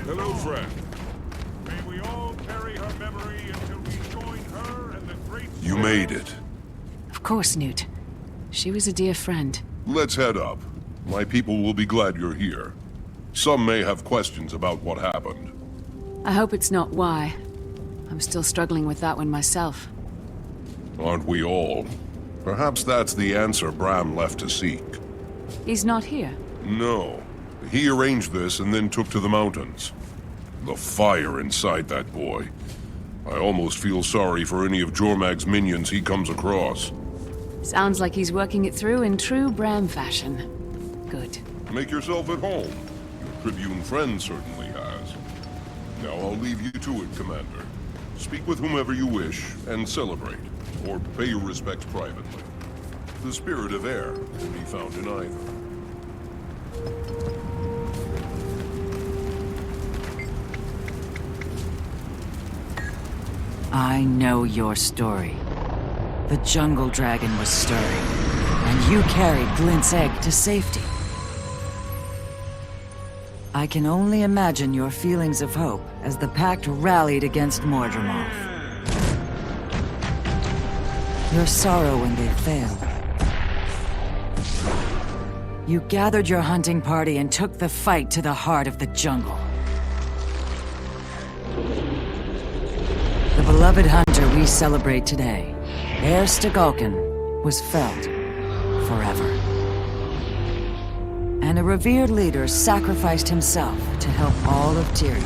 Hello, friend. May we all carry her memory until we join her and the great... You made it. Of course, Newt. She was a dear friend. Let's head up. My people will be glad you're here. Some may have questions about what happened. I hope it's not why. I'm still struggling with that one myself. Aren't we all? Perhaps that's the answer Bram left to seek. He's not here. No. He arranged this and then took to the mountains. The fire inside that boy. I almost feel sorry for any of Jormag's minions he comes across. Sounds like he's working it through in true Bram fashion. Good. Make yourself at home. Your Tribune friend certainly has. Now I'll leave you to it, Commander. Speak with whomever you wish, and celebrate, or pay your respects privately. The spirit of air can be found in either. I know your story. The jungle dragon was stirring, and you carried Glint's egg to safety. I can only imagine your feelings of hope as the Pact rallied against Mordremoth. Your sorrow when they failed. You gathered your hunting party and took the fight to the heart of the jungle. The beloved hunter we celebrate today, Eir Stegalkin, was felled forever. And a revered leader sacrificed himself to help all of Tyria.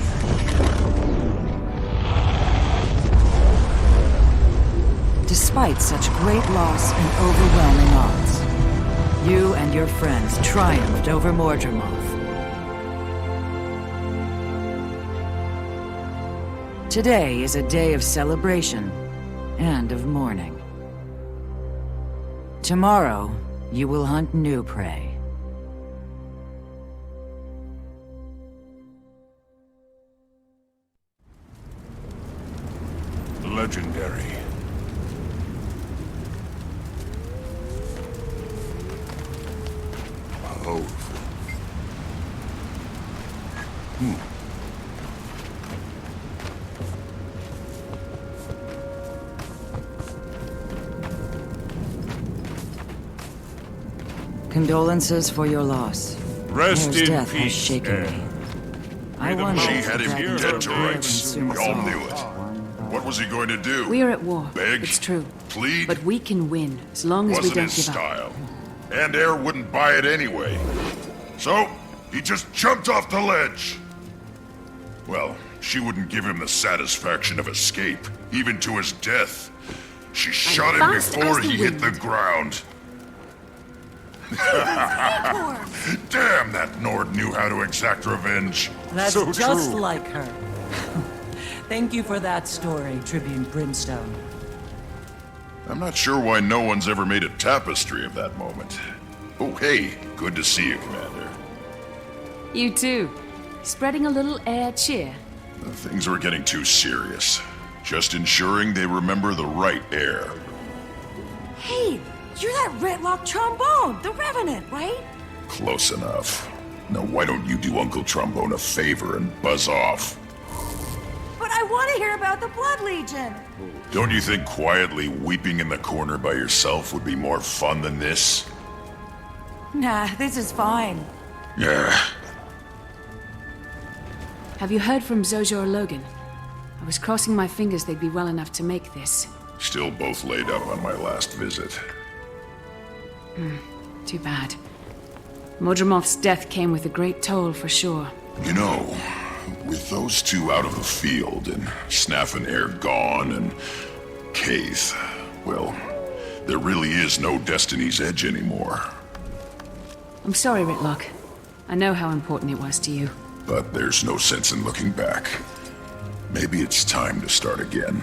Despite such great loss and overwhelming odds, you and your friends triumphed over Mordremoth. Today is a day of celebration and of mourning. Tomorrow, you will hunt new prey. Legendary. Powerful. Condolences for your loss. Rest Eir's in death has peace, shaken Eir. me. I wonder She if had the him dragon's dead to will rights. consume We us all knew it. What was he going to do? We're at war. Beg? It's true. Plead? But we can win, as long as we Wasn't don't his give up. style. And Eir wouldn't buy it anyway. So, he just jumped off the ledge. Well, she wouldn't give him the satisfaction of escape, even to his death. She shot him fast before as the he hit the wind. ground. Damn, that Nord knew how to exact revenge. That's So just true. like her. Thank you for that story, Tribune Brimstone. I'm not sure why no one's ever made a tapestry of that moment. Oh, hey, good to see you, Commander. You too. Spreading a little air cheer. Things were getting too serious. Just ensuring they remember the right Eir. Hey, you're that Retlock trombone, the Revenant, right? Close enough. Now why don't you do Uncle Trombone a favor and buzz off? But I want to hear about the Blood Legion. Don't you think quietly weeping in the corner by yourself would be more fun than this? Nah, this is fine. Yeah. Have you heard from Zojor Logan? I was crossing my fingers they'd be well enough to make this. Still both laid up on my last visit. Too bad. Modromoth's death came with a great toll for sure. You know, with those two out of the field, and Snaff and Air gone, and Kaith, well, there really is no Destiny's Edge anymore. I'm sorry, Rytlock. I know how important it was to you. But there's no sense in looking back. Maybe it's time to start again.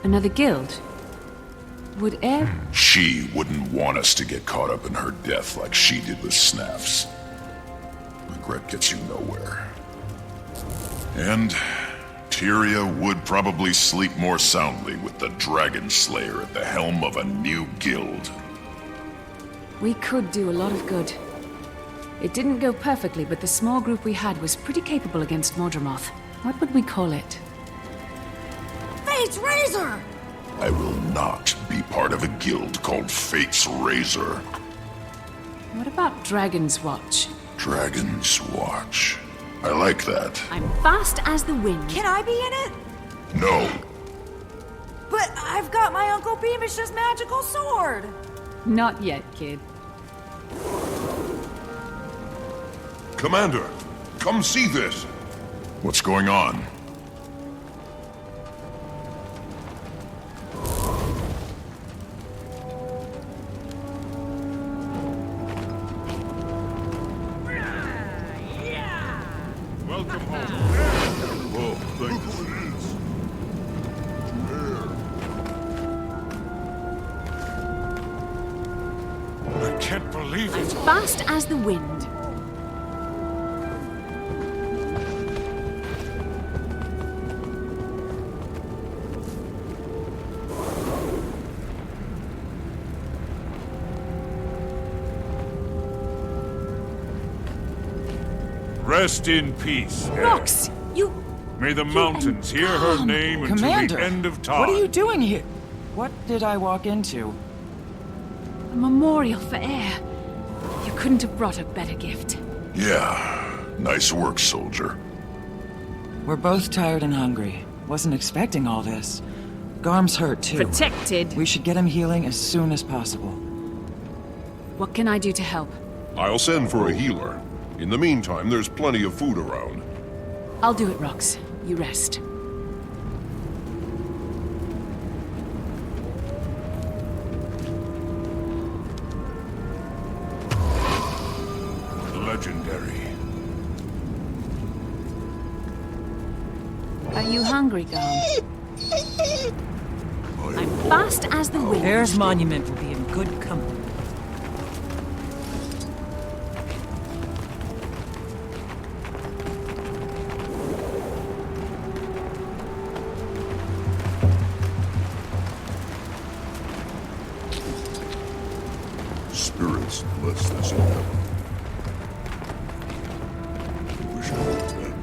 Another guild? Would Air... She wouldn't want us to get caught up in her death like she did with Snaff's. Regret gets you nowhere. And Tyria would probably sleep more soundly with the Dragon Slayer at the helm of a new guild. We could do a lot of good. It didn't go perfectly, but the small group we had was pretty capable against Modromoth. What would we call it? Fate's Razor! I will not be part of a guild called Fate's Razor. What about Dragon's Watch? Dragon's Watch. I like that. I'm fast as the wind. Can I be in it? No. But I've got my Uncle Beamish's magical sword! Not yet, kid. Commander, come see this! What's going on? Welcome home. Oh, thank you. I can't believe I'm it. fast as the wind. Rest in peace, Air. Rox, you... May the mountains hear her name until Commander, the end of time. what are you doing here? What did I walk into? A memorial for Air. You couldn't have brought a better gift. Yeah, nice work, soldier. We're both tired and hungry. Wasn't expecting all this. Garm's hurt too. Protected. We should get him healing as soon as possible. What can I do to help? I'll send for a healer. In the meantime, there's plenty of food around. I'll do it, Rox. You rest. Legendary. Are you hungry, Garm? I'm fast as the wind. Air's monument will be in good company. Spirits bless this endeavor. We wish all of them.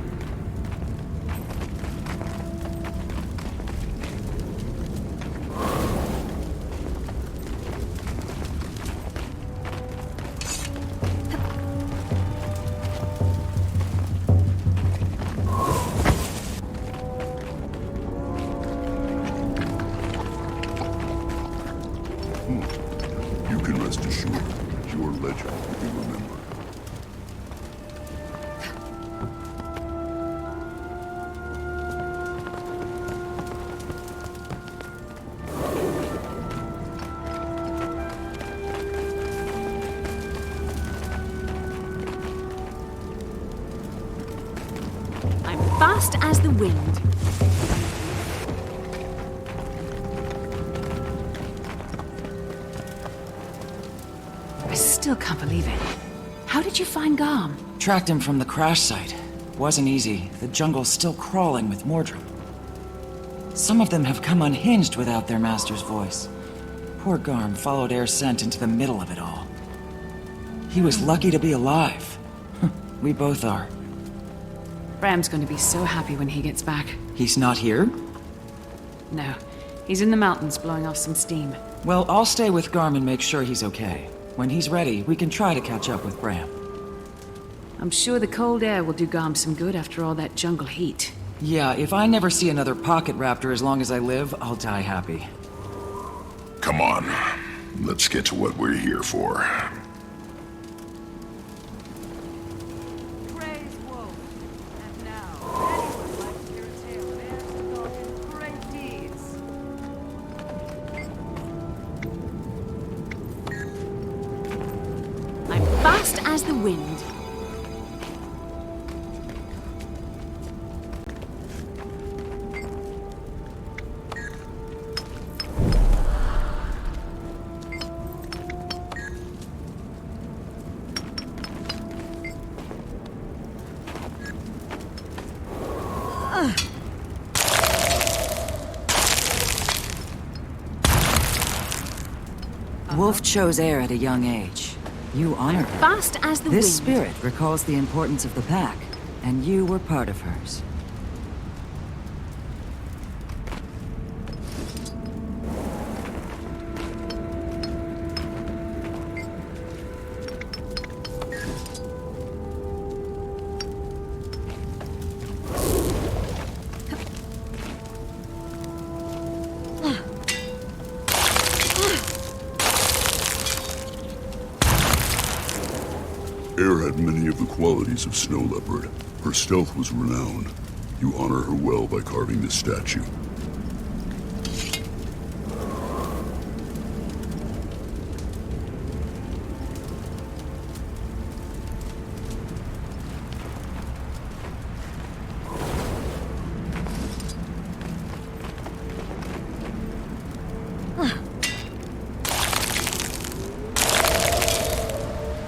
You can rest assured that your legend will be remembered. I'm fast as the wind. I still can't believe it. How did you find Garm? Tracked him from the crash site. Wasn't easy. The jungle's still crawling with Mordrum. Some of them have come unhinged without their master's voice. Poor Garm followed Air's scent into the middle of it all. He was lucky to be alive. We both are. Bram's going to be so happy when he gets back. He's not here? No, he's in the mountains blowing off some steam. Well, I'll stay with Garm and make sure he's okay. When he's ready, we can try to catch up with Bram. I'm sure the cold air will do Garm some good after all that jungle heat. Yeah, if I never see another pocket raptor as long as I live, I'll die happy. Come on. Let's get to what we're here for. Praise Wolf. And now, anyone like to hear a tale of Air's great deeds? I'm fast as the wind. Wolf chose Air at a young age. You honored her. Fast as the This wind. spirit recalls the importance of the pack, and you were part of hers. Air had many of the qualities of Snow Leopard. Her stealth was renowned. You honor her well by carving this statue.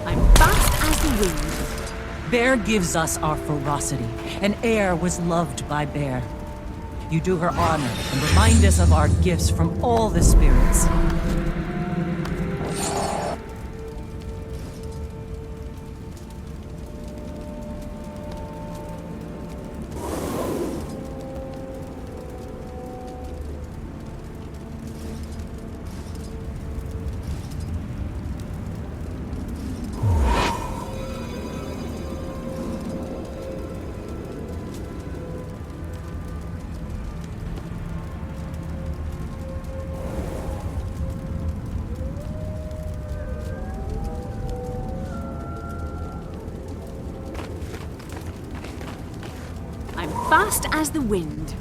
I'm fast as the wind. Bear gives us our ferocity, and Air was loved by Bear. You do her honor and remind us of our gifts from all the spirits. I'm fast as the wind.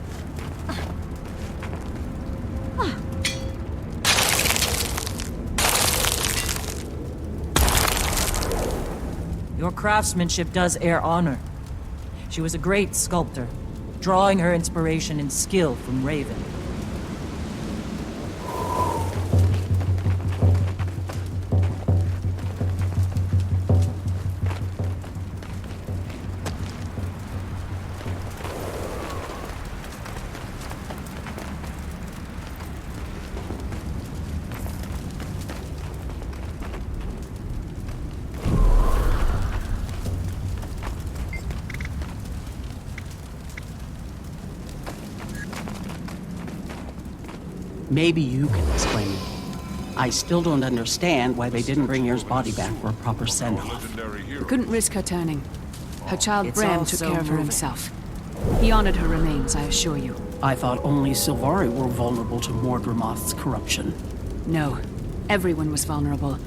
Your craftsmanship does Air honor. She was a great sculptor, drawing her inspiration and skill from Raven. Maybe you can explain it. I still don't understand why they didn't bring Air's body back for a proper send-off. Legendary hero. We couldn't risk her turning. Her child It's Bram all took so care of her moving. himself. He honored her remains, I assure you. I thought only Sylvari were vulnerable to Mordremoth's corruption. No, everyone was vulnerable.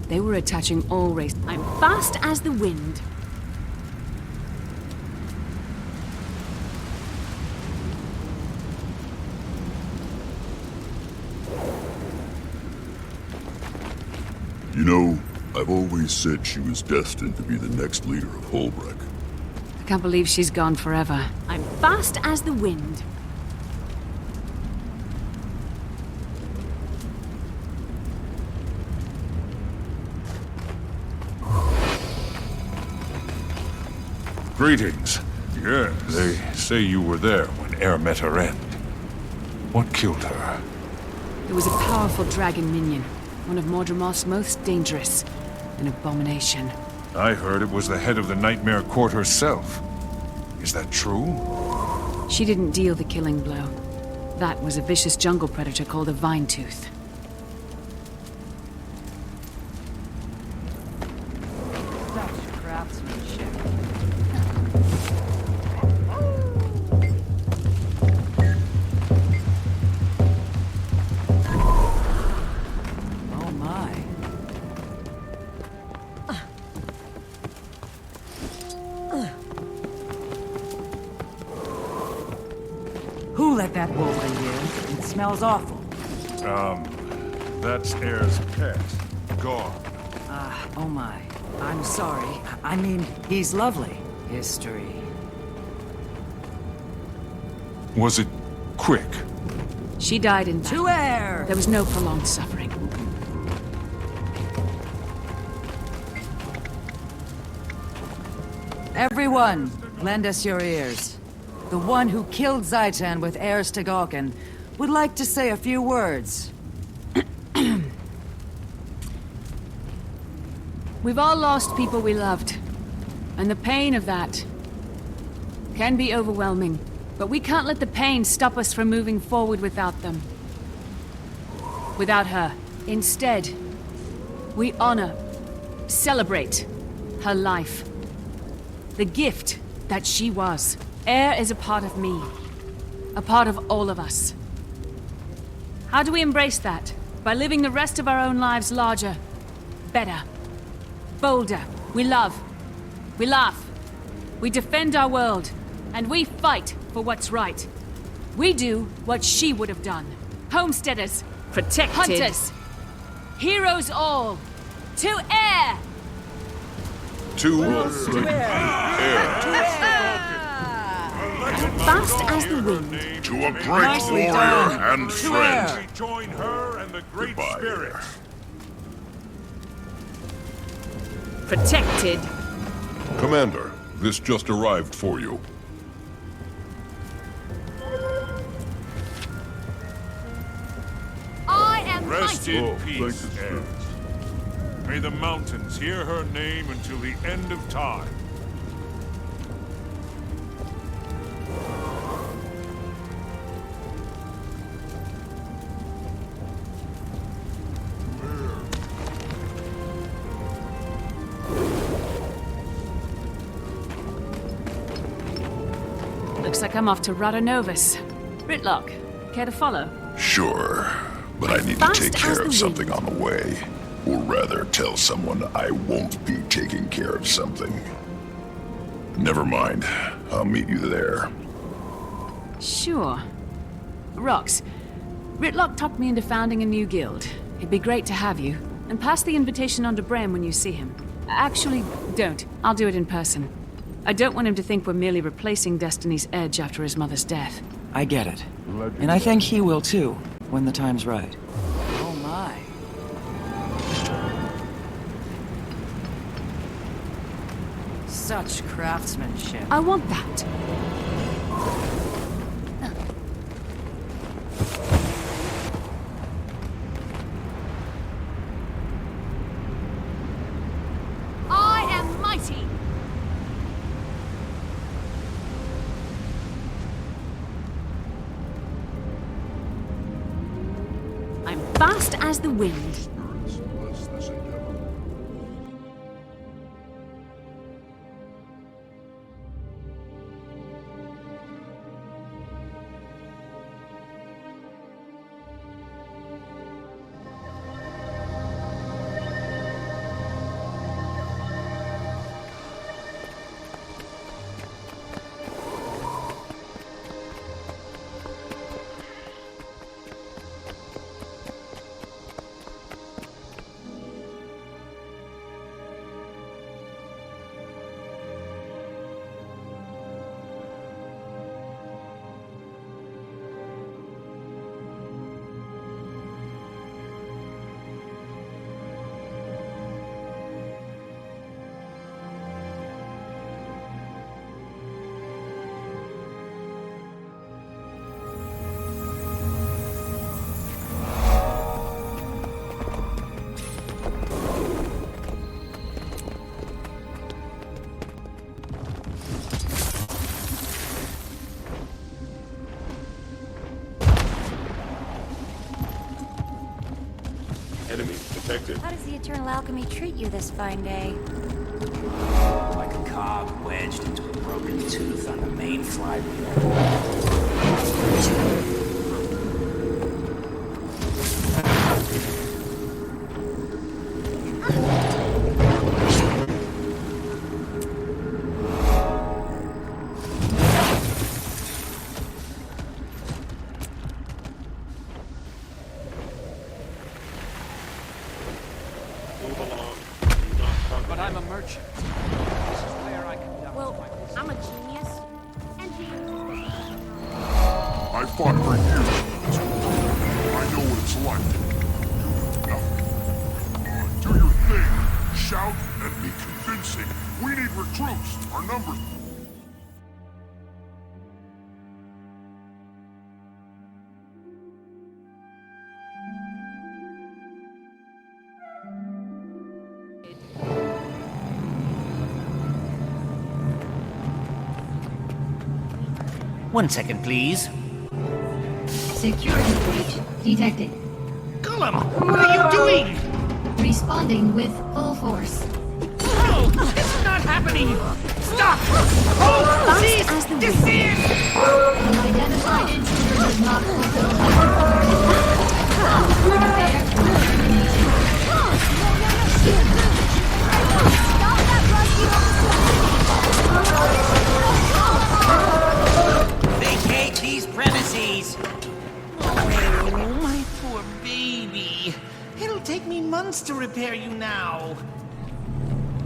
They were attaching all race. I'm fast as the wind. You know, I've always said she was destined to be the next leader of Holbrook. I can't believe she's gone forever. I'm fast as the wind. Greetings. Yes. They say you were there when Air met her end. What killed her? It was a powerful dragon minion. One of Mordremoth's most dangerous. An abomination. I heard it was the head of the Nightmare Court herself. Is that true? She didn't deal the killing blow. That was a vicious jungle predator called a Vine-Tooth. Such craftsmanship. you let that wolf in here? It smells awful. That's Heir's pet. Gone. Oh my. I'm sorry. I mean, he's lovely. History. Was it quick? She died in battle. To air! There was no prolonged suffering. Everyone, lend us your ears. The one who killed Zaitan with heirs to Galken would like to say a few words. We've all lost people we loved. And the pain of that can be overwhelming. But we can't let the pain stop us from moving forward without them. Without her. Instead, we honor, celebrate her life. The gift that she was. Heir is a part of me. A part of all of us. How do we embrace that? By living the rest of our own lives larger, better, bolder. We love. We laugh. We defend our world. And we fight for what's right. We do what she would have done. Homesteaders. Protected. Hunters. Heroes all. To Heir! To Heir. Fast as the wind. To a great warrior and friend. We join her and the Great Goodbye, Spirit. Protected. Commander, this just arrived for you. I am Rest mighty. in peace, Heirs. May the mountains hear her name until the end of time. Looks like I'm off to Radonovus. Britlock, care to follow? Sure, but I need to Fast take as care the of something wind. on the way. Or rather, tell someone I won't be taking care of something. Never mind. I'll meet you there. Sure. Rox, Britlock talked me into founding a new guild. It'd be great to have you. And pass the invitation on to Bram when you see him. Actually, don't. I'll do it in person. I don't want him to think we're merely replacing Destiny's Edge after his mother's death. I get it. And I think he will too, when the time's right. Oh my. Such craftsmanship. I want that. I am mighty. I'm fast as the wind. Spirits bless this endeavor. Enemy detected. How does the Eternal Alchemy treat you this fine day? Like a cog wedged into a broken tooth on the main flywheel. but I'm a merchant. This is where I conduct Well, my business. I'm a genius. And he... I fought for years for this world. I know what it's like. Now, do your thing. Shout and be convincing. We need recruits. Our numbers... One second, please. Security breach detected. Gollum, what are you doing? Responding with full force. Oh, this is not happening! Stop! Oh, please! Desist! Unidentified intruder does not fulfill Vacate these premises! Oh, my poor baby. It'll take me months to repair you now.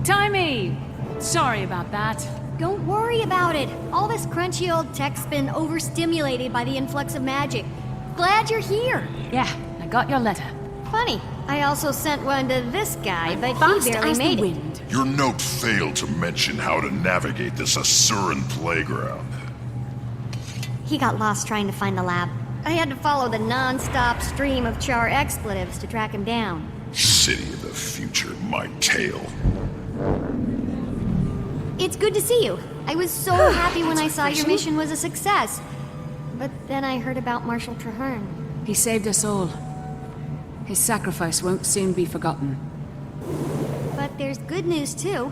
Timey! Sorry about that. Don't worry about it. All this crunchy old tech's been overstimulated by the influx of magic. Glad you're here. Yeah, I got your letter. Funny, I also sent one to this guy, but Fast he barely as made the it. wind. Your note failed to mention how to navigate this Asuran playground. He got lost trying to find the lab. I had to follow the non-stop stream of char expletives to track him down. City of the future, my tail. It's good to see you. I was so happy when I saw your mission was a success. But then I heard about Marshal Traherne. He saved us all. His sacrifice won't soon be forgotten. But there's good news too.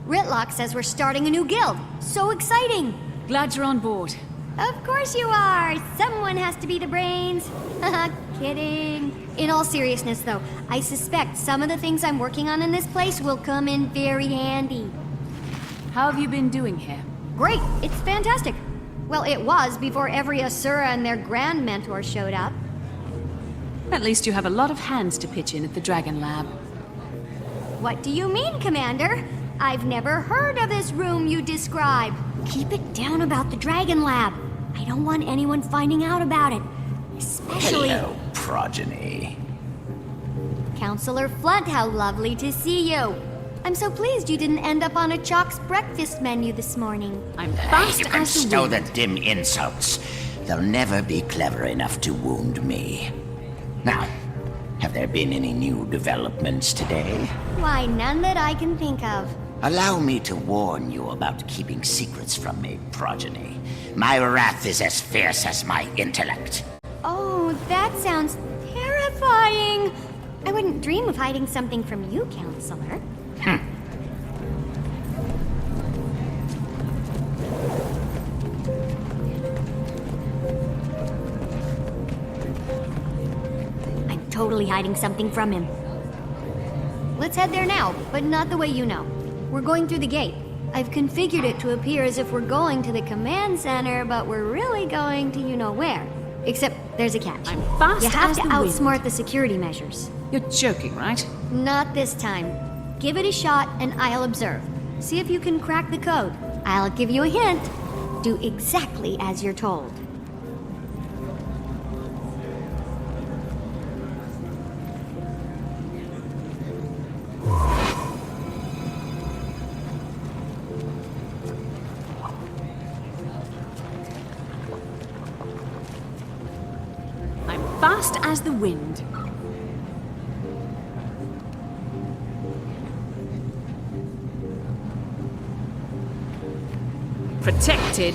Ritlock says we're starting a new guild. So exciting! Glad you're on board. Of course you are! Someone has to be the brains. Haha, kidding. In all seriousness though, I suspect some of the things I'm working on in this place will come in very handy. How have you been doing here? Great! It's fantastic! Well, it was before every Asura and their grand mentor showed up. At least you have a lot of hands to pitch in at the Dragon Lab. What do you mean, Commander? I've never heard of this room you describe. Keep it down about the Dragon Lab. I don't want anyone finding out about it. Especially... Hello, progeny. Counselor Flunt, how lovely to see you. I'm so pleased you didn't end up on a Chalk's breakfast menu this morning. I'm fast You can as the stow wind. the dim insults. They'll never be clever enough to wound me. Now, have there been any new developments today? Why, none that I can think of. Allow me to warn you about keeping secrets from me, progeny. My wrath is as fierce as my intellect. Oh, that sounds terrifying. I wouldn't dream of hiding something from you, Counselor. I'm totally hiding something from him. Let's head there now, but not the way you know. We're going through the gate. I've configured it to appear as if we're going to the command center, but we're really going to you-know-where. Except there's a catch. I'm fast You have as to the wind. outsmart the security measures. You're joking, right? Not this time. Give it a shot and I'll observe. See if you can crack the code. I'll give you a hint. Do exactly as you're told. I'm fast as the wind. Protected.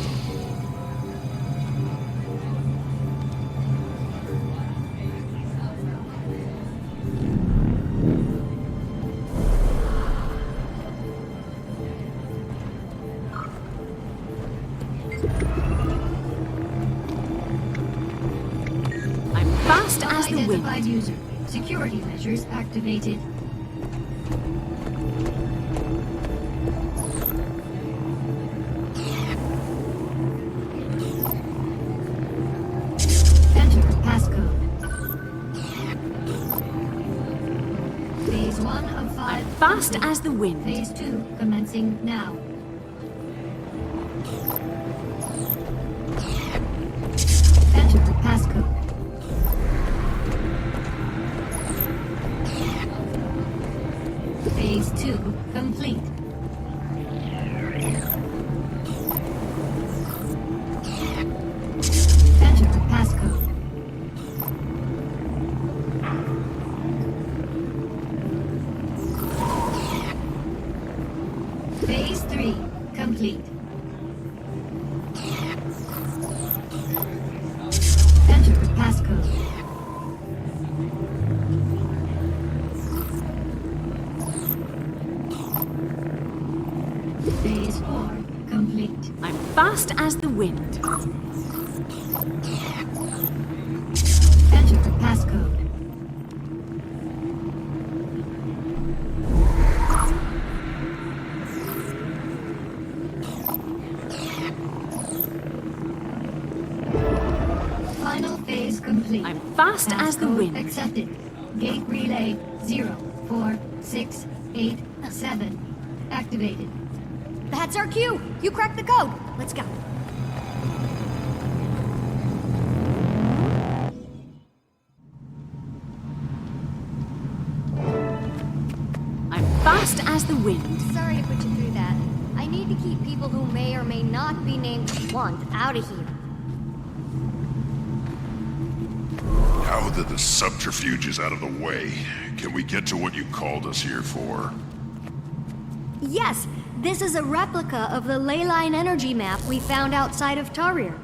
I'm fast as the wind. Unidentified user. Security measures activated. Enter passcode. Phase 1 of 5. fast as the wind. Phase 2 commencing now. Enter passcode. Phase 2 complete. Enter passcode. Phase 3 complete. Enter passcode. Phase 4 complete. I'm fast as the wind. Enter passcode. Final phase complete. I'm fast as the Passcode wind. Accepted. Gate relay 04687 activated. That's our cue. You cracked the code. Let's go. I'm fast as the wind. Sorry to put you through that. I need to keep people who may or may not be named Blunt out of here. Now that the subterfuge is out of the way, can we get to what you called us here for? Yes, this is a replica of the Leyline energy map we found outside of Tarir.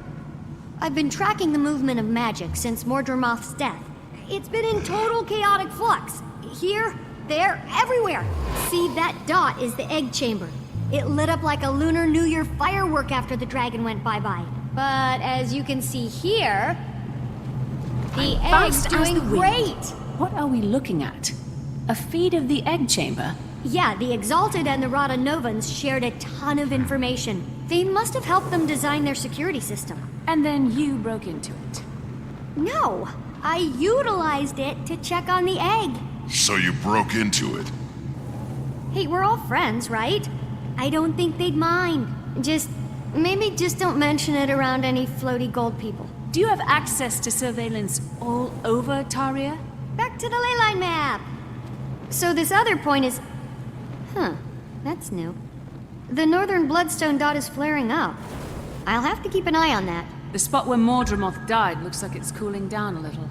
I've been tracking the movement of magic since Mordremoth's death. It's been in total chaotic flux. Here, there, everywhere. See, that dot is the egg chamber. It lit up like a Lunar New Year firework after the dragon went bye-bye. But as you can see here, the egg's Fast as doing the wind. great. What are we looking at? A feed of the egg chamber? Yeah, the Exalted and the Rada Novans shared a ton of information. They must have helped them design their security system. And then you broke into it. No, I utilized it to check on the egg. So you broke into it. Hey, we're all friends, right? I don't think they'd mind. Maybe just don't mention it around any floaty gold people. Do you have access to surveillance all over Taria? Back to the leyline map. So this other point is... Huh, that's new. The northern bloodstone dot is flaring up. I'll have to keep an eye on that. The spot where Mordremoth died looks like it's cooling down a little.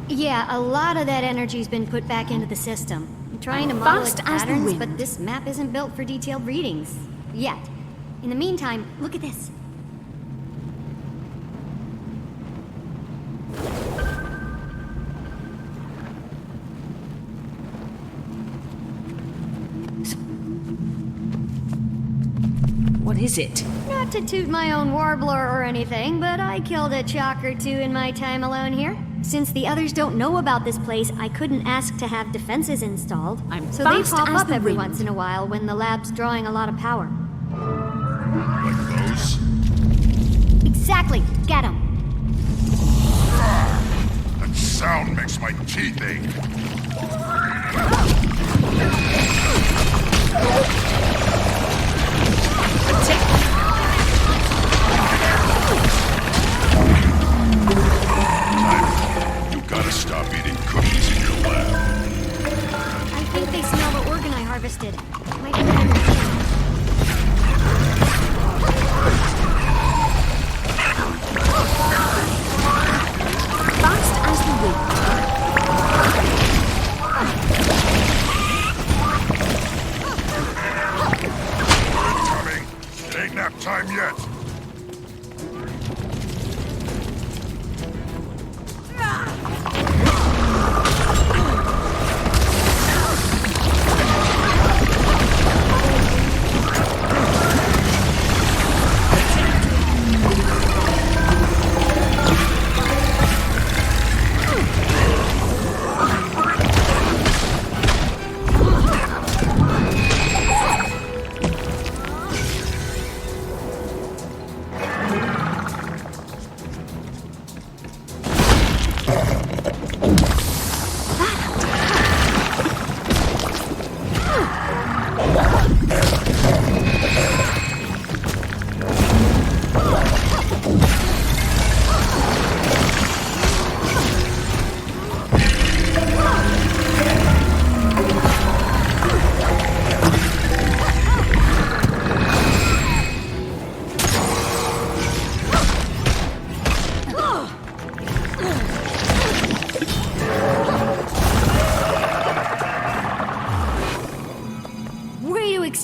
Yeah, a lot of that energy's been put back into the system. I'm trying to model its Fast as the patterns, wind. but this map isn't built for detailed readings. Yet. In the meantime, look at this. What is it? Not to toot my own warbler or anything, but I killed a chalk or two in my time alone here. Since the others don't know about this place, I couldn't ask to have defenses installed. So they fast pop as up the every wind. once in a while when the lab's drawing a lot of power. Like those? Exactly. Get 'em. That sound makes my teeth ache. You gotta stop eating cookies in your lab. I think they smell the organ I harvested. Might be better than- Fast as the wind. Coming. It ain't nap time yet.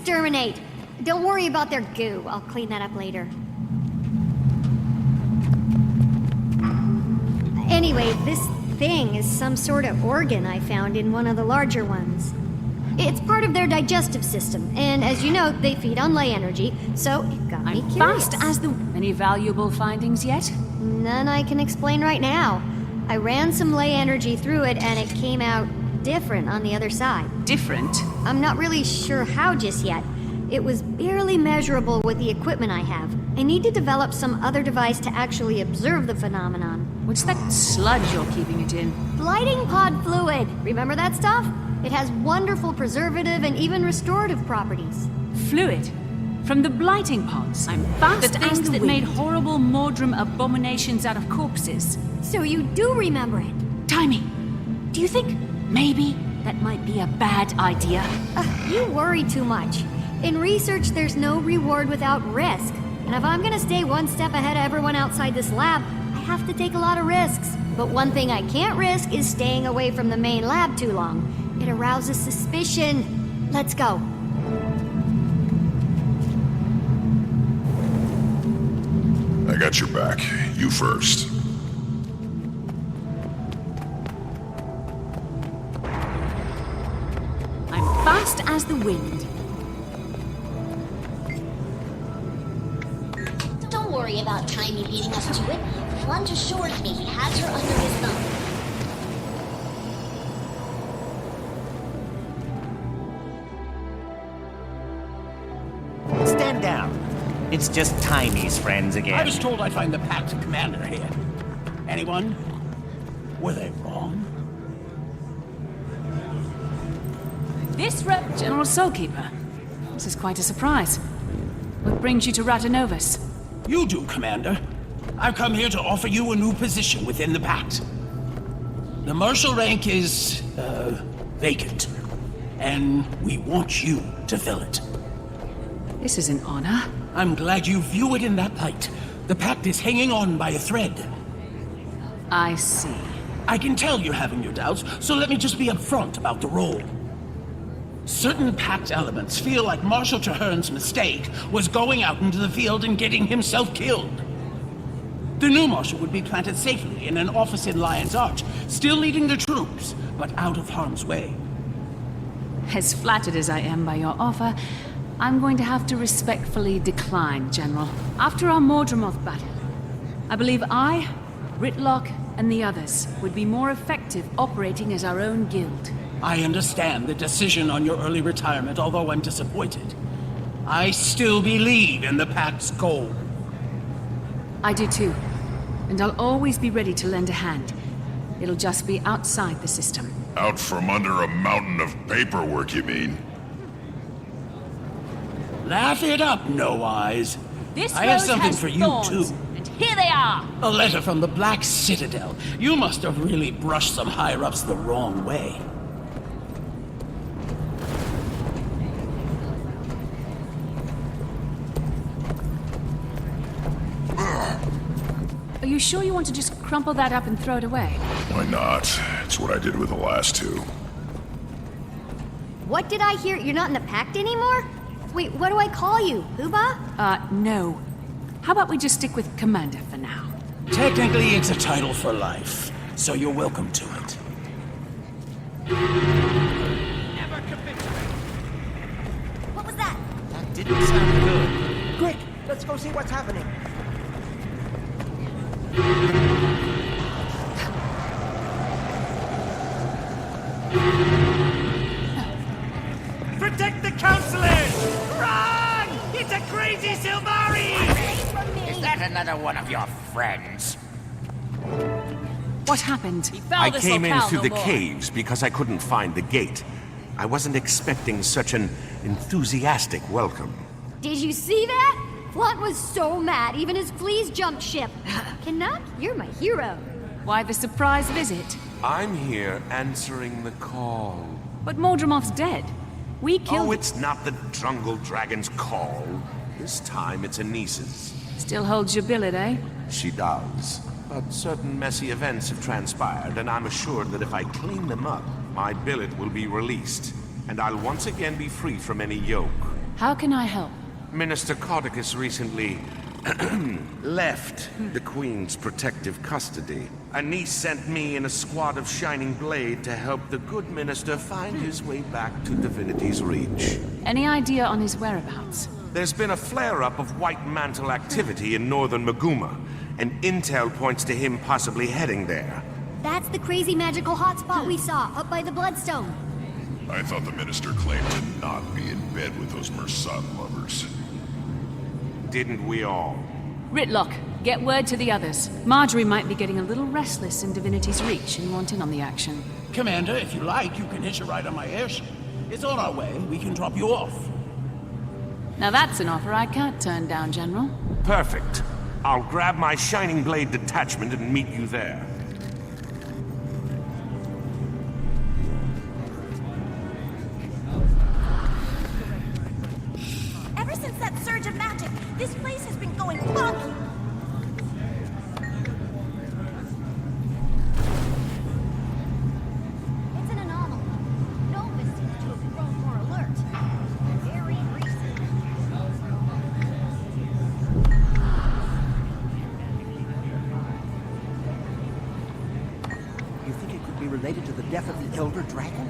exterminate. Don't worry about their goo. I'll clean that up later. Anyway, this thing is some sort of organ I found in one of the larger ones. It's part of their digestive system, and as you know, they feed on ley energy, so it got me curious. Fast as the... Any valuable findings yet? None I can explain right now. I ran some ley energy through it, and it came out different on the other side. Different? I'm not really sure how just yet. It was barely measurable with the equipment I have. I need to develop some other device to actually observe the phenomenon. What's that sludge you're keeping it in? Blighting pod fluid. Remember that stuff? It has wonderful preservative and even restorative properties. Fluid? From the blighting pods? I'm fast the things that made horrible Mordrum abominations out of corpses. So you do remember it? Timmy, do you think maybe that might be a bad idea? You worry too much. In research, there's no reward without risk. And if I'm gonna stay one step ahead of everyone outside this lab, I have to take a lot of risks. But one thing I can't risk is staying away from the main lab too long. It arouses suspicion. Let's go. I got your back. You first. I'm fast as the wind. Don't worry about Timmy beating us to it. Blunt assured me he has her under his thumb. Stand down. It's just Timmy's friends again. I was told I'd find the Pact commander here. Anyone? Were they wrong? This rep, General Soulkeeper. This is quite a surprise. What brings you to Ratanovus? You do, Commander. I've come here to offer you a new position within the Pact. The Marshal rank is, vacant. And we want you to fill it. This is an honor. I'm glad you view it in that light. The Pact is hanging on by a thread. I see. I can tell you're having your doubts, so let me just be upfront about the role. Certain Pact elements feel like Marshal Traherne's mistake was going out into the field and getting himself killed. The new Marshal would be planted safely in an office in Lion's Arch, still leading the troops, but out of harm's way. As flattered as I am by your offer, I'm going to have to respectfully decline, General. After our Mordremoth battle, I believe I, Rytlock, and the others would be more effective operating as our own guild. I understand the decision on your early retirement, although I'm disappointed. I still believe in the Pact's goal. I do too. And I'll always be ready to lend a hand. It'll just be outside the system. Out from under a mountain of paperwork, you mean? Laugh it up, No Eyes. This I have road something has for you, thorns, too. And here they are! A letter from the Black Citadel. You must have really brushed some higher-ups the wrong way. Are you sure you want to just crumple that up and throw it away? Why not? It's what I did with the last two. What did I hear? You're not in the Pact anymore? Wait, what do I call you? Hooba? No. How about we just stick with Commander for now? Technically, it's a title for life, so you're welcome to it. Never capitulate. What was that? That didn't sound good. Quick, let's go see what's happening. Protect the counselors! Run! It's a crazy Silvari! Is that another one of your friends? What happened? I came in through the caves because I couldn't find the gate. I wasn't expecting such an enthusiastic welcome. Did you see that? Blunt was so mad, even his fleas jumped ship. Canuck, you're my hero. Why the surprise visit? I'm here answering the call. But Mordremoth's dead. We killed... Oh, it's not the Jungle Dragon's call. This time it's Anissa's. Still holds your billet, eh? She does. But certain messy events have transpired, and I'm assured that if I clean them up, my billet will be released, and I'll once again be free from any yoke. How can I help? Minister Codicus recently left the Queen's protective custody. A niece sent me and a squad of Shining Blade to help the good minister find his way back to Divinity's Reach. Any idea on his whereabouts? There's been a flare-up of White Mantle activity in northern Maguma, and intel points to him possibly heading there. That's the crazy magical hotspot we saw up by the Bloodstone. I thought the minister claimed to not be in bed with those Mersat lovers. Didn't we all? Ritlock, get word to the others. Marjorie might be getting a little restless in Divinity's Reach and want in on the action. Commander, if you like, you can hitch a ride on my airship. It's on our way. We can drop you off. Now that's an offer I can't turn down, General. Perfect. I'll grab my Shining Blade detachment and meet you there. Ever since that surge of magic, this place has been going funky. It's an anomaly. Novus seems to have grown more alert. Very recent. You think it could be related to the death of the Elder Dragon?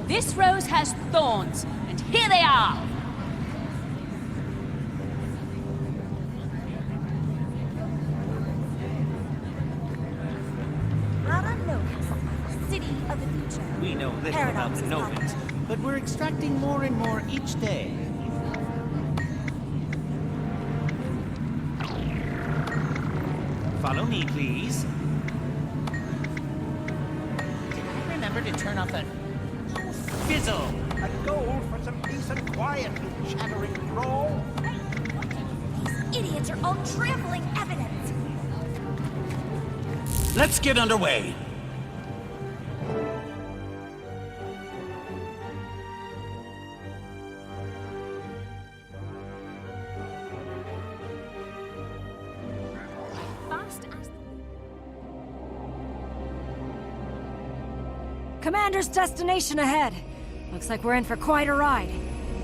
This rose has thorns, and here they are! Rara Novus, City of the Future. We know little Paradox about the is Novus, but we're extracting more and more each day. Follow me, please. Did I remember to turn off that fizzle? A gold for some peace and quiet, you chattering troll. These idiots are all trampling evidence. Let's get underway. Commander's destination ahead. Looks like we're in for quite a ride.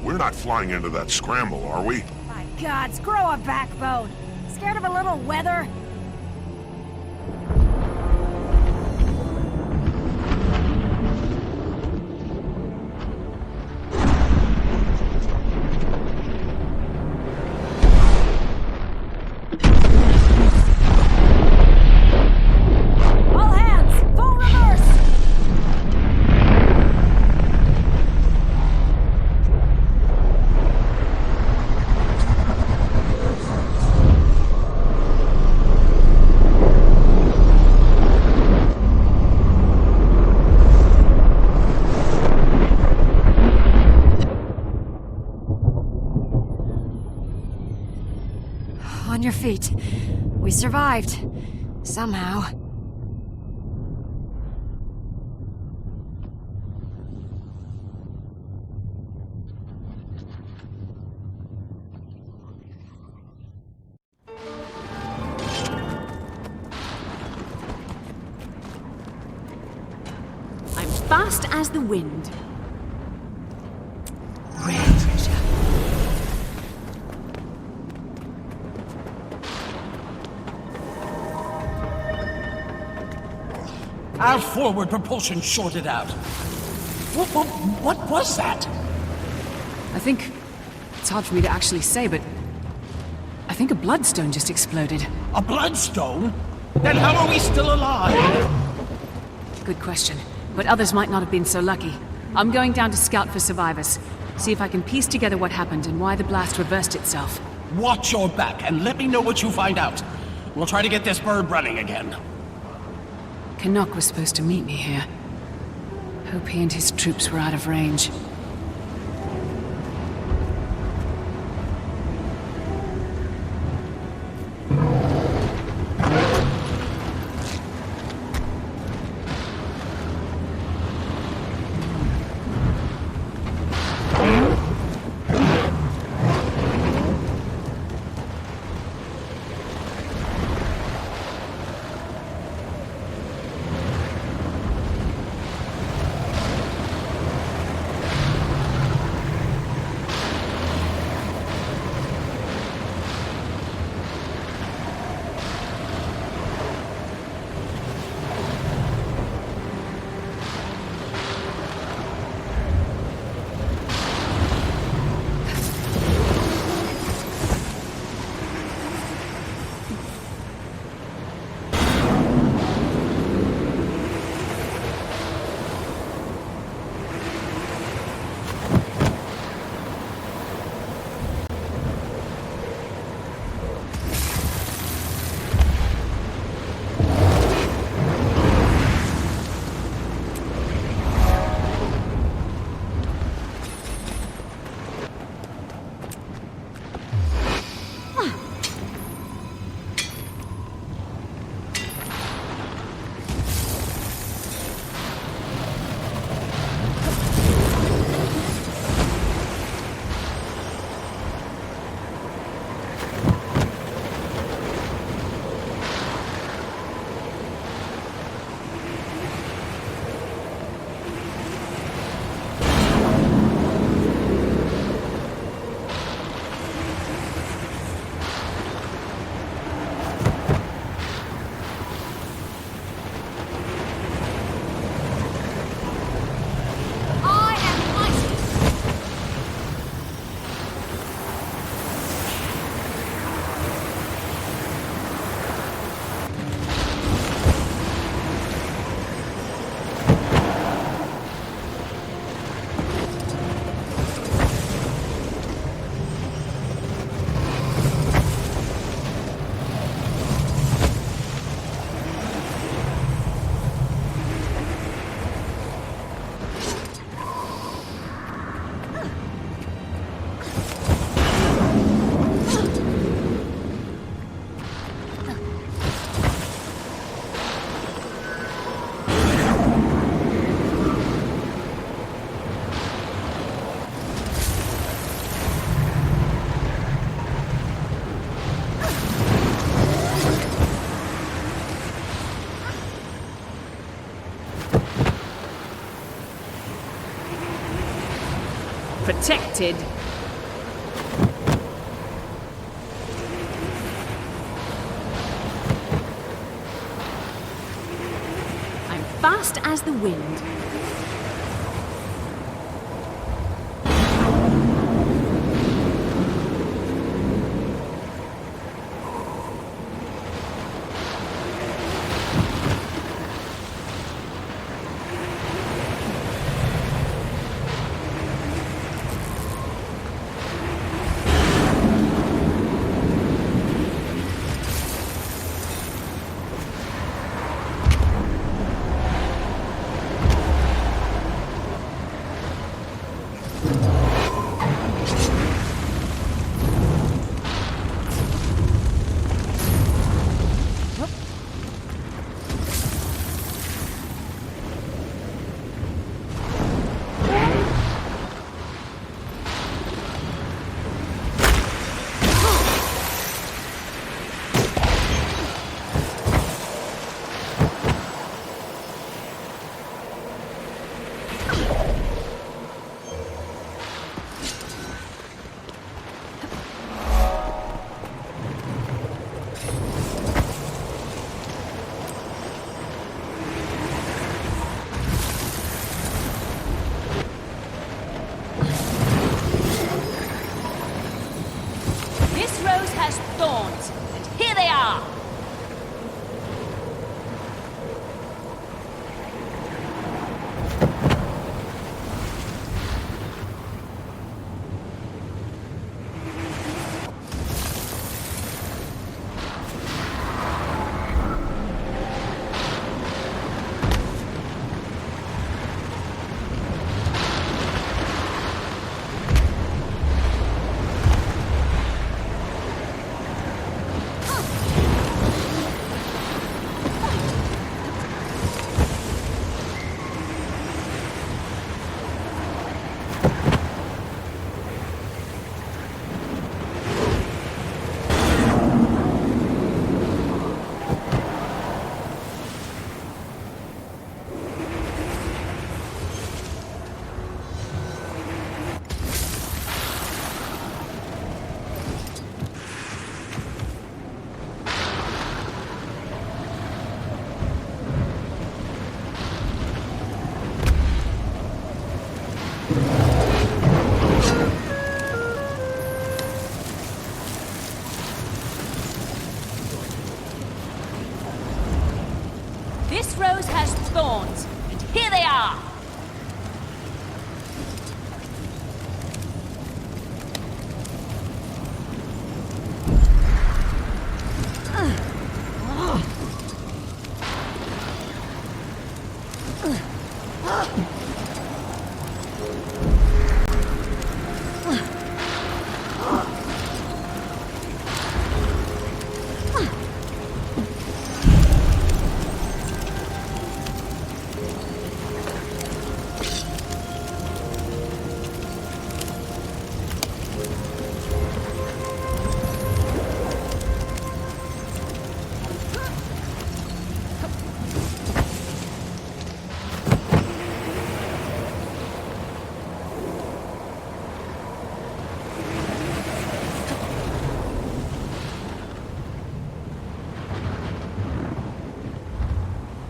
We're not flying into that scramble, are we? My gods, grow a backbone. Scared of a little weather? All hands, full reverse! On your feet. We survived. Somehow. I'm fast as the wind. Rare treasure. Our forward propulsion shorted out. What was that? I think... It's hard for me to actually say, but... I think a bloodstone just exploded. A bloodstone? Then how are we still alive? Good question. But others might not have been so lucky. I'm going down to scout for survivors. See if I can piece together what happened and why the blast reversed itself. Watch your back and let me know what you find out. We'll try to get this bird running again. Canuck was supposed to meet me here. Hope he and his troops were out of range. protected. I'm fast as the wind. Thorns, and here they are! This rose has thorns, and here they are!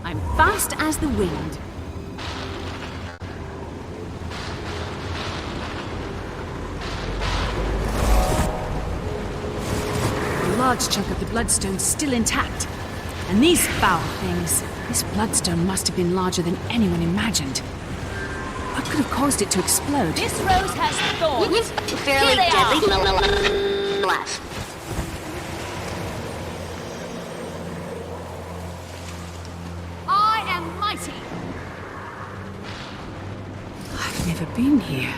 I'm fast as the wind. A large chunk of the bloodstone's still intact. And these foul things, this bloodstone must have been larger than anyone imagined. What could have caused it to explode? This rose has thorns. Fairly deadly blast. I am mighty. I've never been here.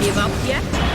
Give up yet?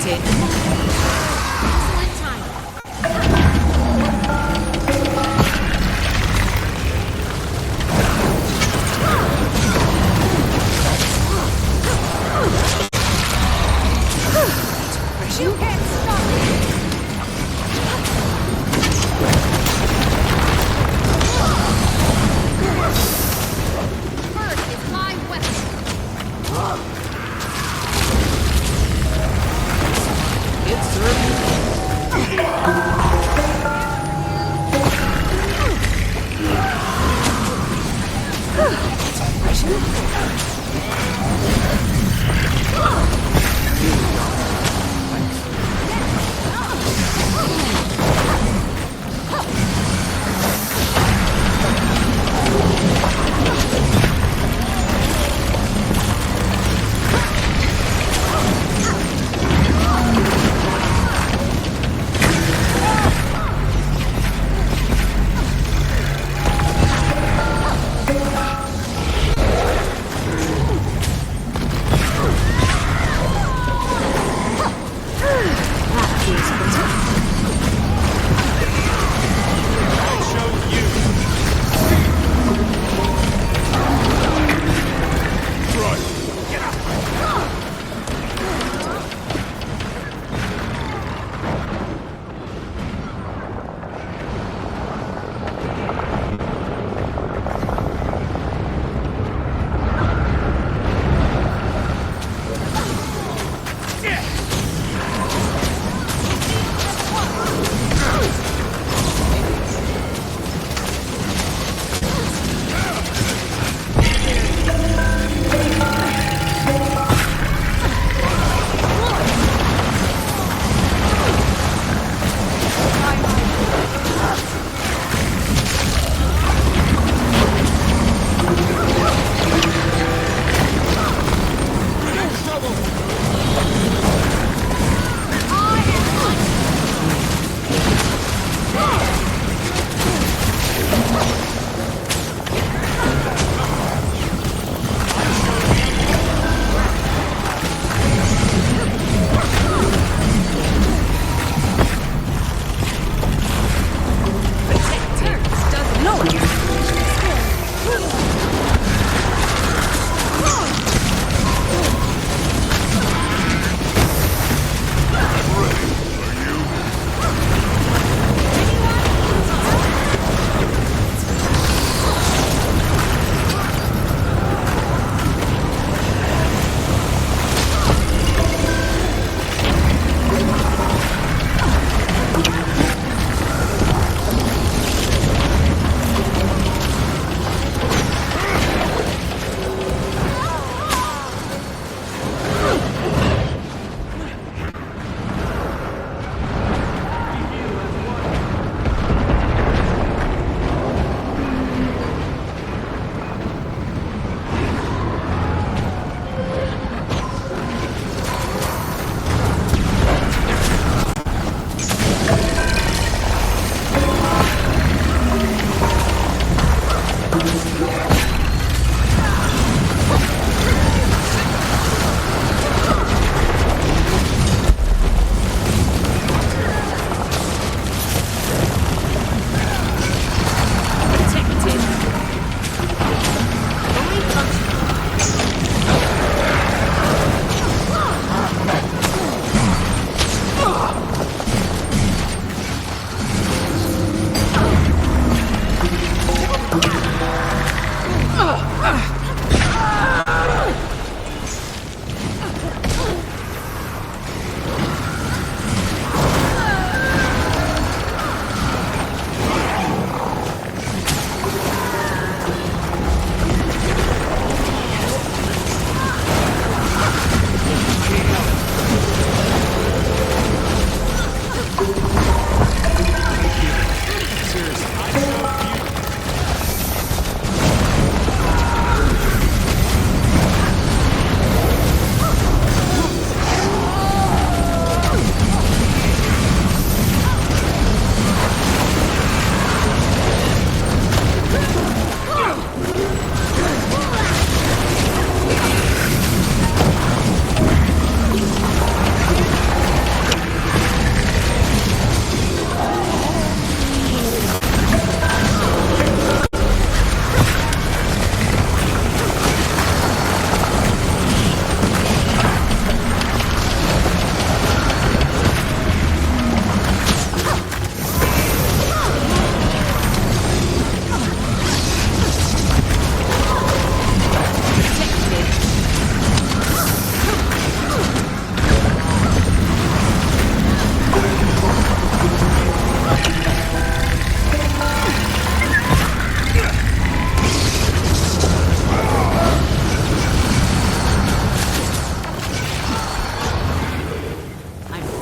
expected. Excellent time. You can't stop me! Bird is my weapon.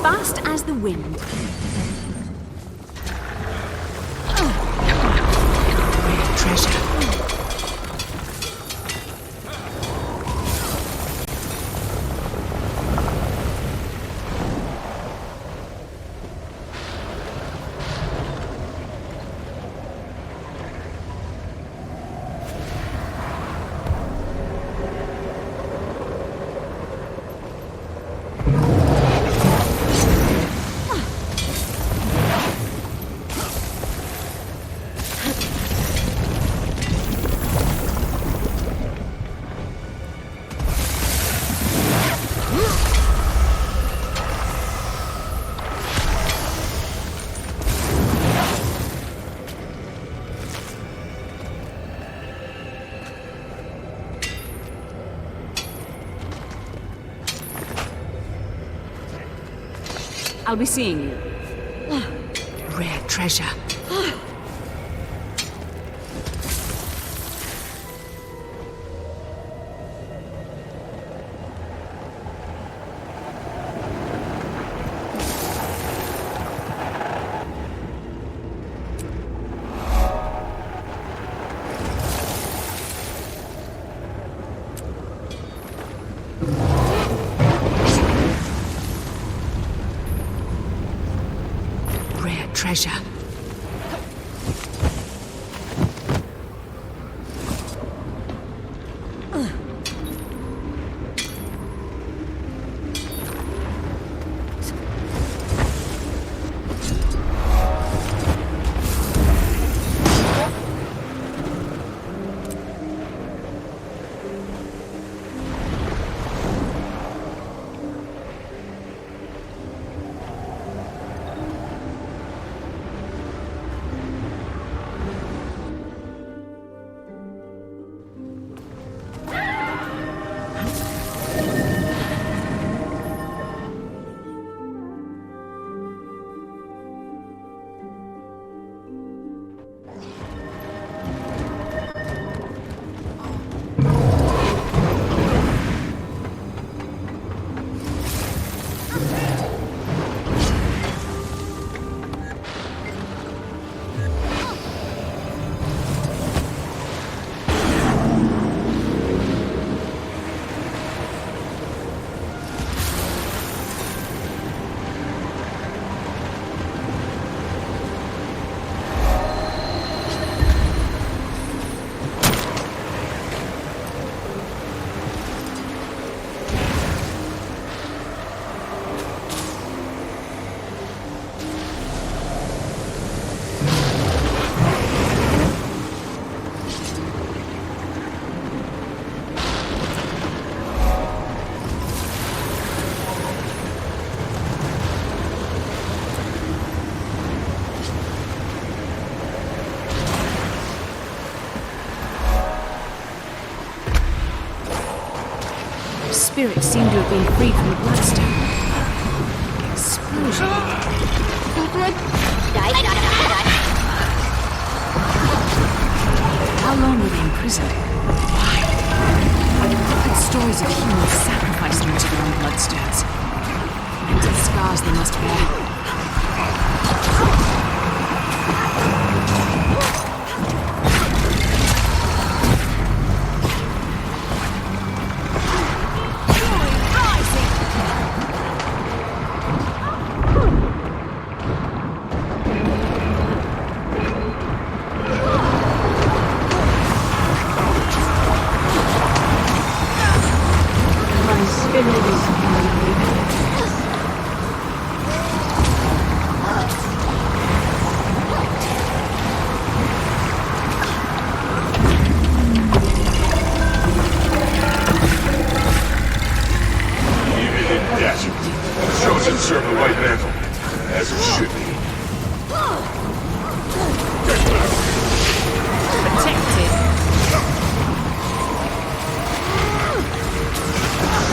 fast as the wind. Rare treasure. I'll be seeing you. Rare treasure. Treasure. Spirits seem to have been freed from the Bloodstone. Explosion. How long were they imprisoned? Why? I've heard stories of humans sacrificing to their own Bloodstones. Mental scars they must bear. Serve the right mantle, as it should be. Protected.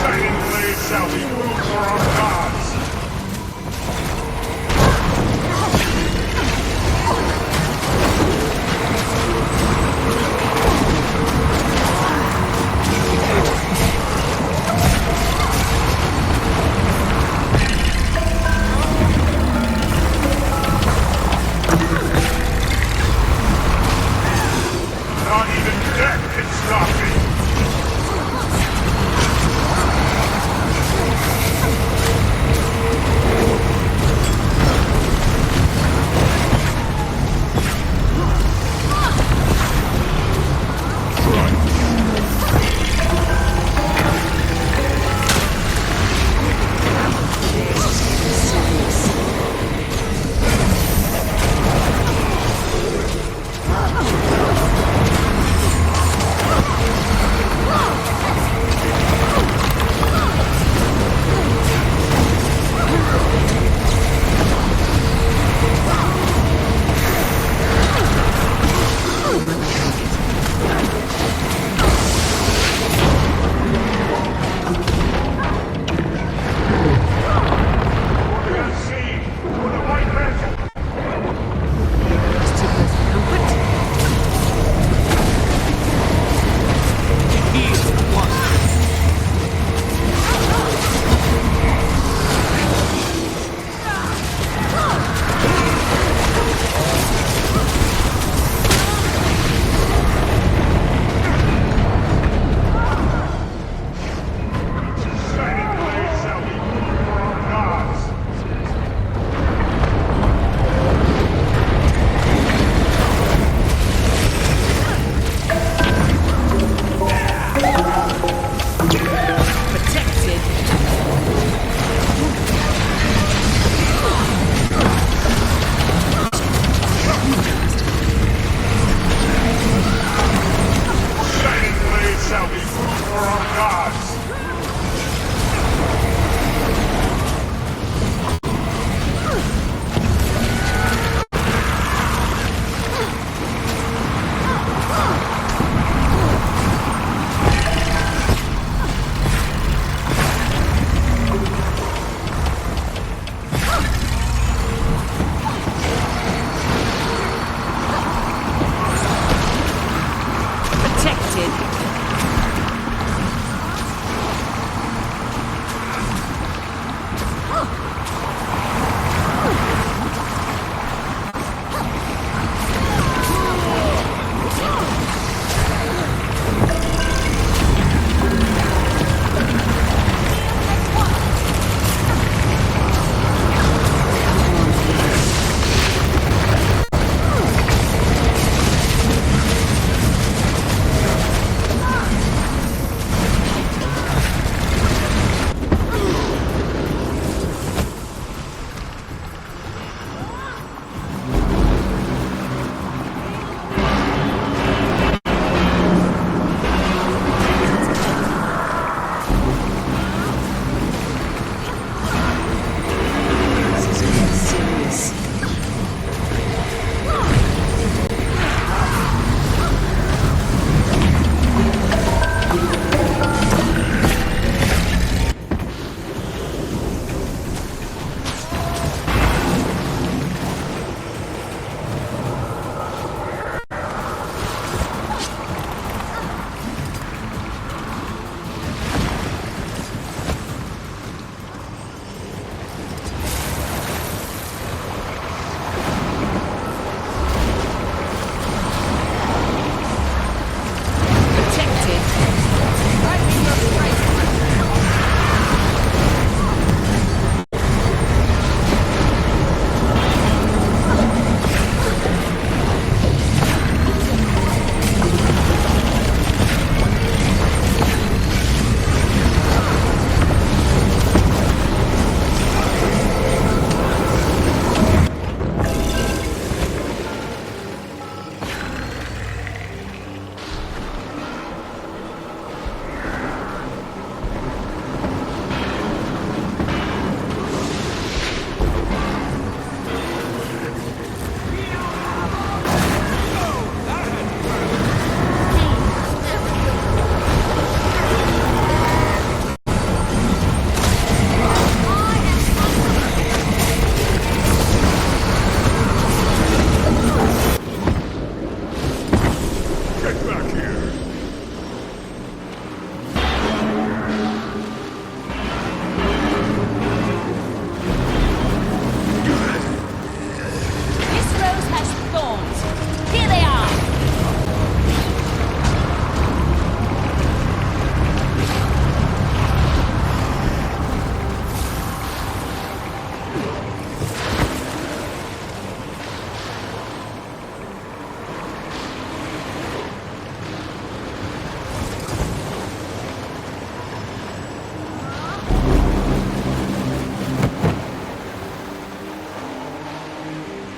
Shining blade shall be food for our gods.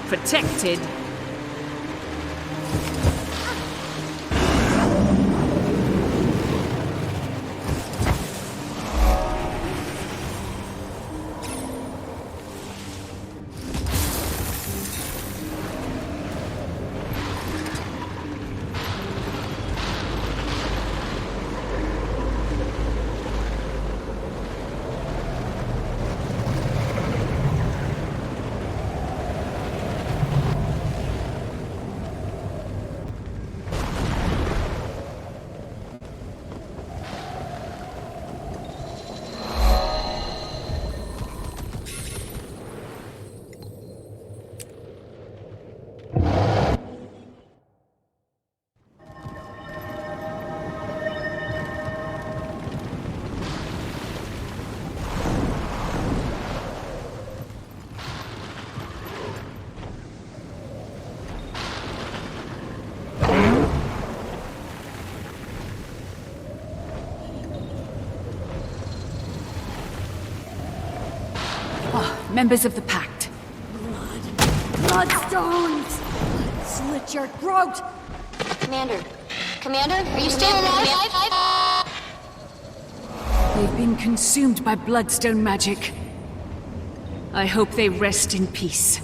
Protected. Members of the Pact. Bloodstones! Slit your throat! Commander. Commander, are you still alive? They've been consumed by Bloodstone magic. I hope they rest in peace.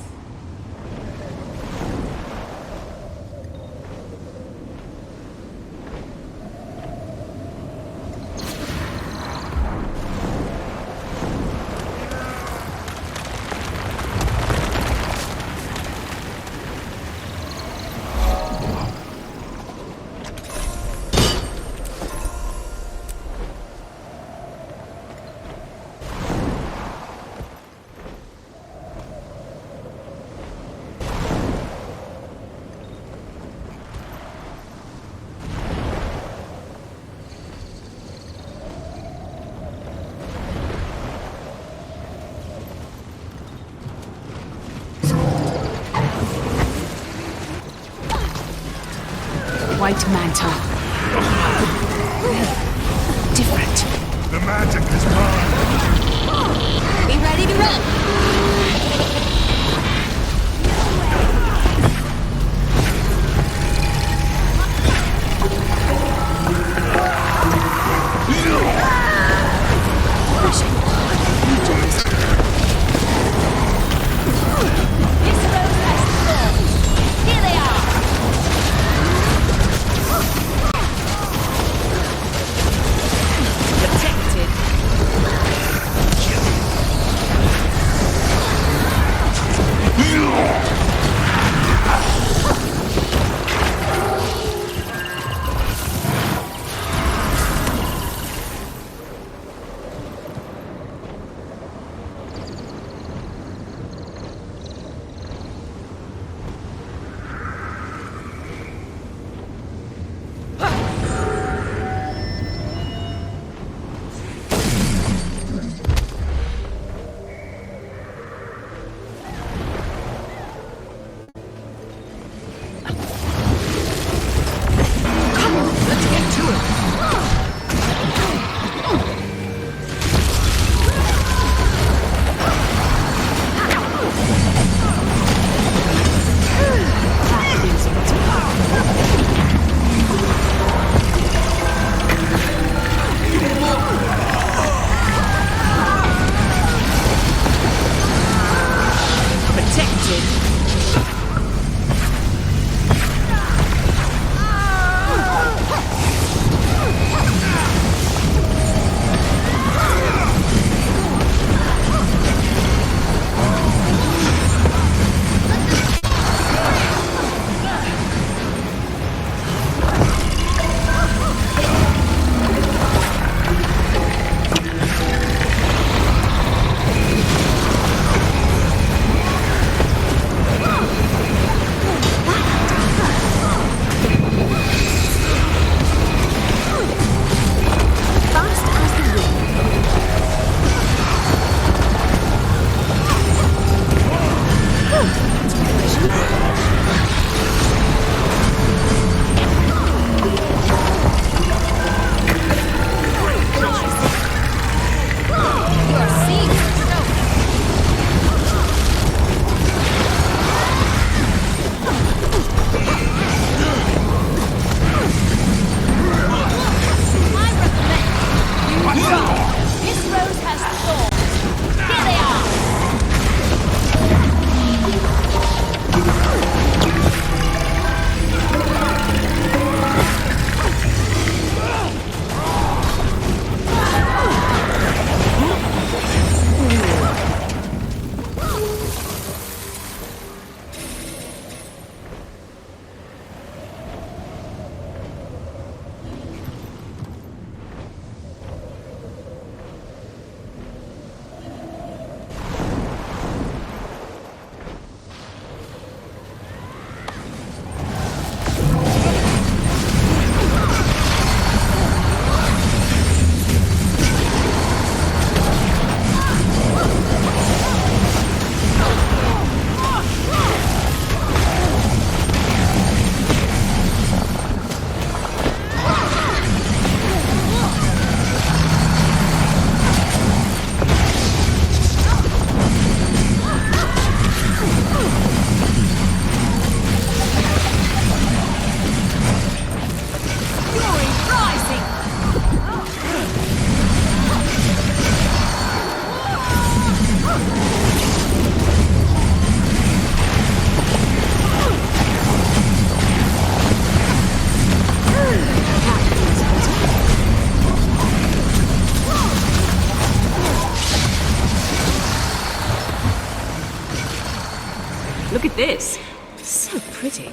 White mantle. Different. The magic is mine. Be ready to run. Here they are! Protected. Look at this. So pretty.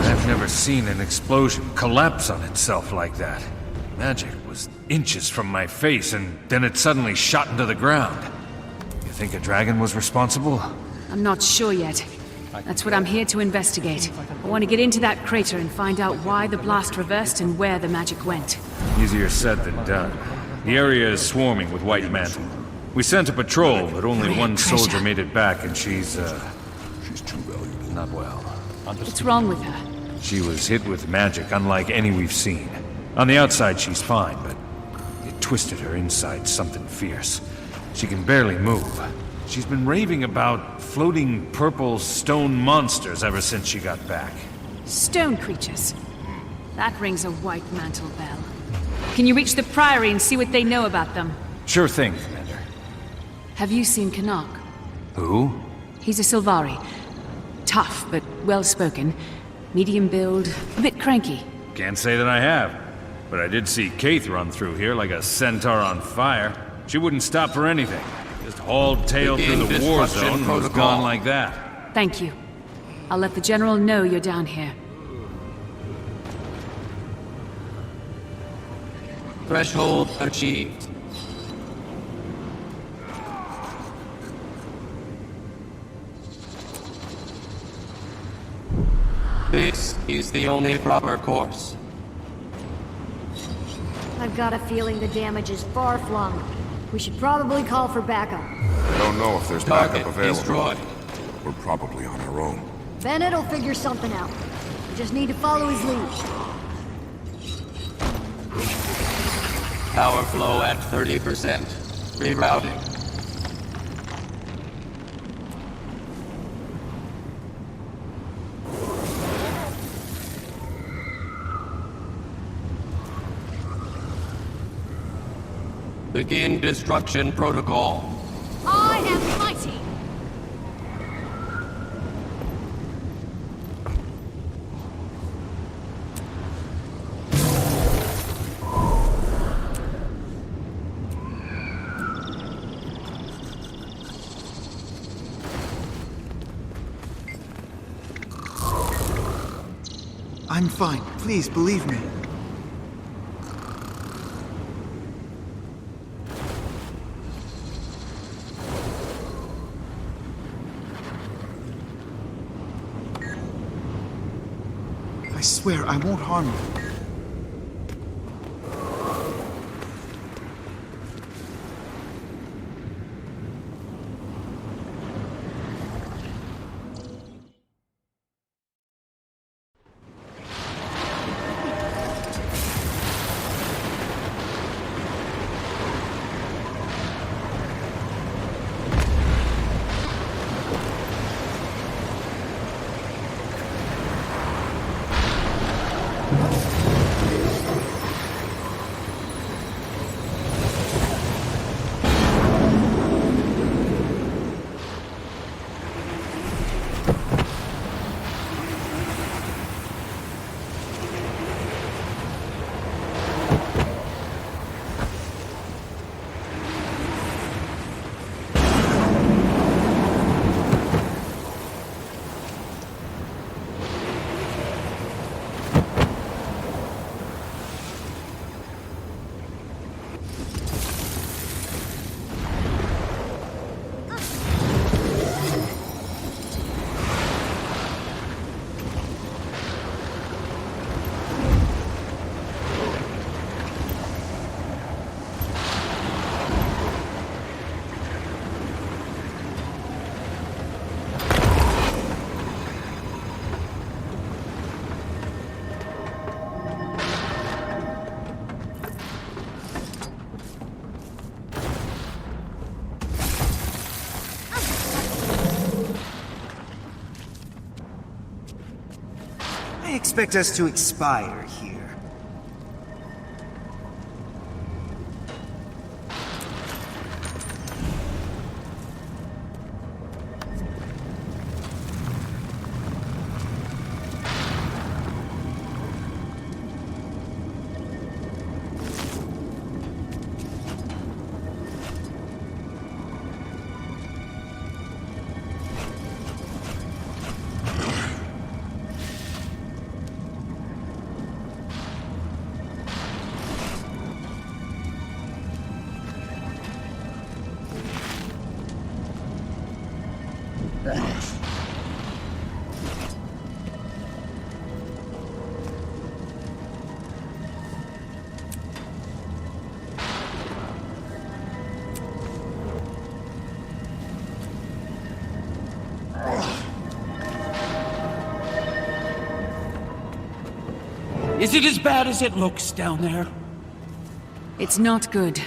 I've never seen an explosion collapse on itself like that. Magic was inches from my face, and then it suddenly shot into the ground. You think a dragon was responsible? I'm not sure yet. That's what I'm here to investigate. I want to get into that crater and find out why the blast reversed and where the magic went. Easier said than done. The area is swarming with White Mantle. We sent a patrol, but only one soldier made it back, and she's too valuable. Not well. What's wrong with her? She was hit with magic unlike any we've seen. On the outside, she's fine, but it twisted her inside something fierce. She can barely move. She's been raving about floating purple stone monsters ever since she got back. Stone creatures. That rings a White Mantle bell. Can you reach the Priory and see what they know about them? Sure thing, Commander. Have you seen Canuck? Who? He's a Sylvari. Tough, but well-spoken. Medium build, a bit cranky. Can't say that I have. But I did see Kaith run through here like a centaur on fire. She wouldn't stop for anything. Just hauled tail through the war zone and was gone like that. Thank you. I'll let the General know you're down here. Threshold achieved. This is the only proper course. I've got a feeling the damage is far-flung. We should probably call for backup. I don't know if there's backup Target available. destroyed. We're probably on our own. Bennett will figure something out. We just need to follow his lead. Power flow at 30%. Rerouting. Begin destruction protocol. I am mighty! I'm fine. Please, believe me. I swear I won't harm you. I expect us to expire here. Is it as bad as it looks down there? It's not good.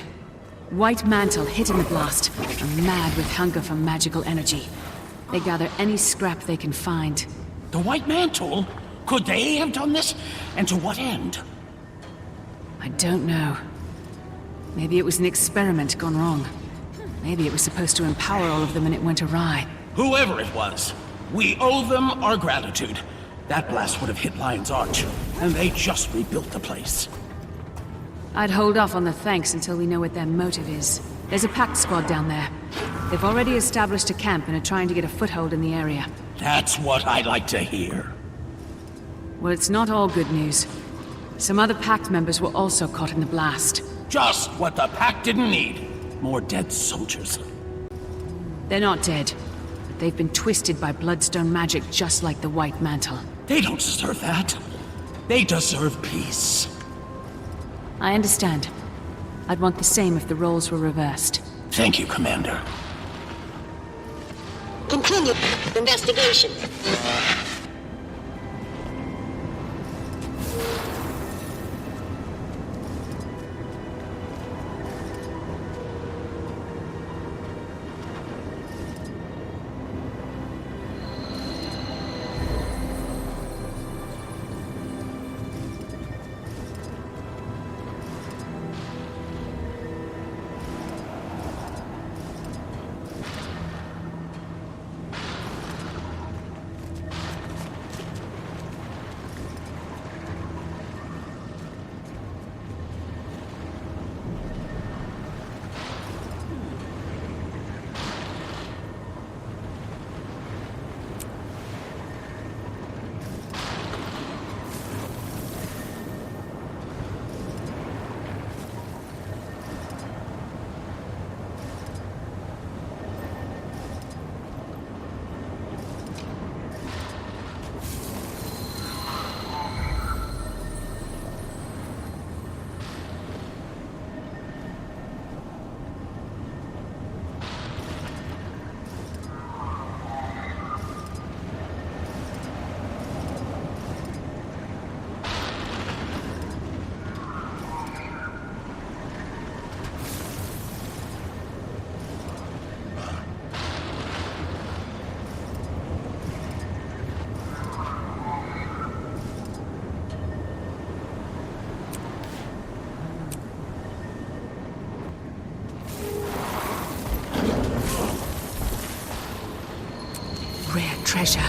White Mantle hit in the blast, are mad with hunger for magical energy. They gather any scrap they can find. The White Mantle? Could they have done this? And to what end? I don't know. Maybe it was an experiment gone wrong. Maybe it was supposed to empower all of them and it went awry. Whoever it was, we owe them our gratitude. That blast would have hit Lion's Arch, and they just rebuilt the place. I'd hold off on the thanks until we know what their motive is. There's a Pact squad down there. They've already established a camp and are trying to get a foothold in the area. That's what I like to hear. Well, it's not all good news. Some other Pact members were also caught in the blast. Just what the Pact didn't need. More dead soldiers. They're not dead, but they've been twisted by Bloodstone magic just like the White Mantle. They don't deserve that. They deserve peace. I understand. I'd want the same if the roles were reversed. Thank you, Commander. Continue investigation. Rare treasure.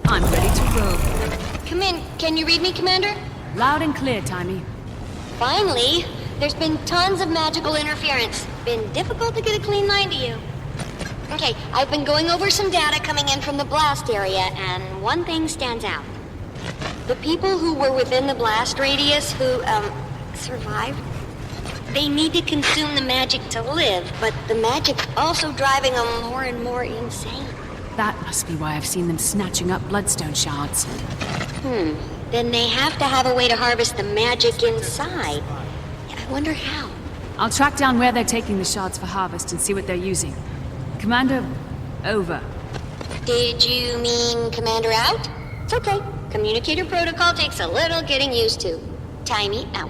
I'm ready to roll. Come in. Can you read me, Commander? Loud and clear, Timey. Finally! There's been tons of magical interference. Been difficult to get a clean line to you. Okay, I've been going over some data coming in from the blast area, and one thing stands out. The people who were within the blast radius who, survived, they need to consume the magic to live, but the magic's also driving them more and more insane. That must be why I've seen them snatching up Bloodstone shards. Then they have to have a way to harvest the magic inside. I wonder how. I'll track down where they're taking the shards for harvest and see what they're using. Commander, over. Did you mean Commander out? It's okay. Communicator protocol takes a little getting used to. Timey out.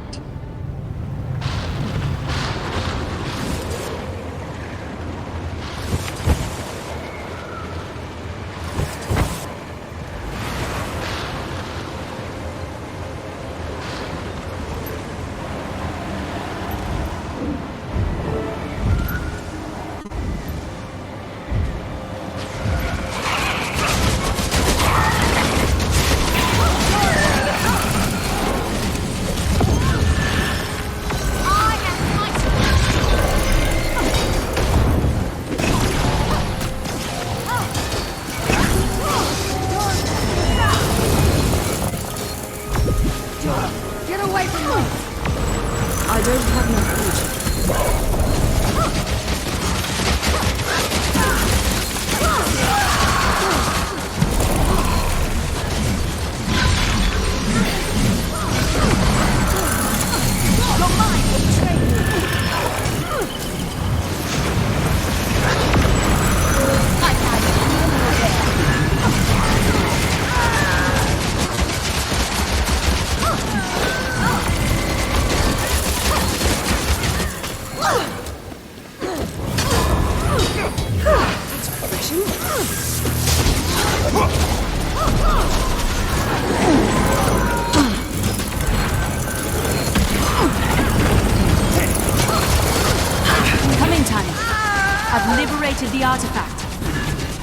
Tiny. I've liberated the artifact.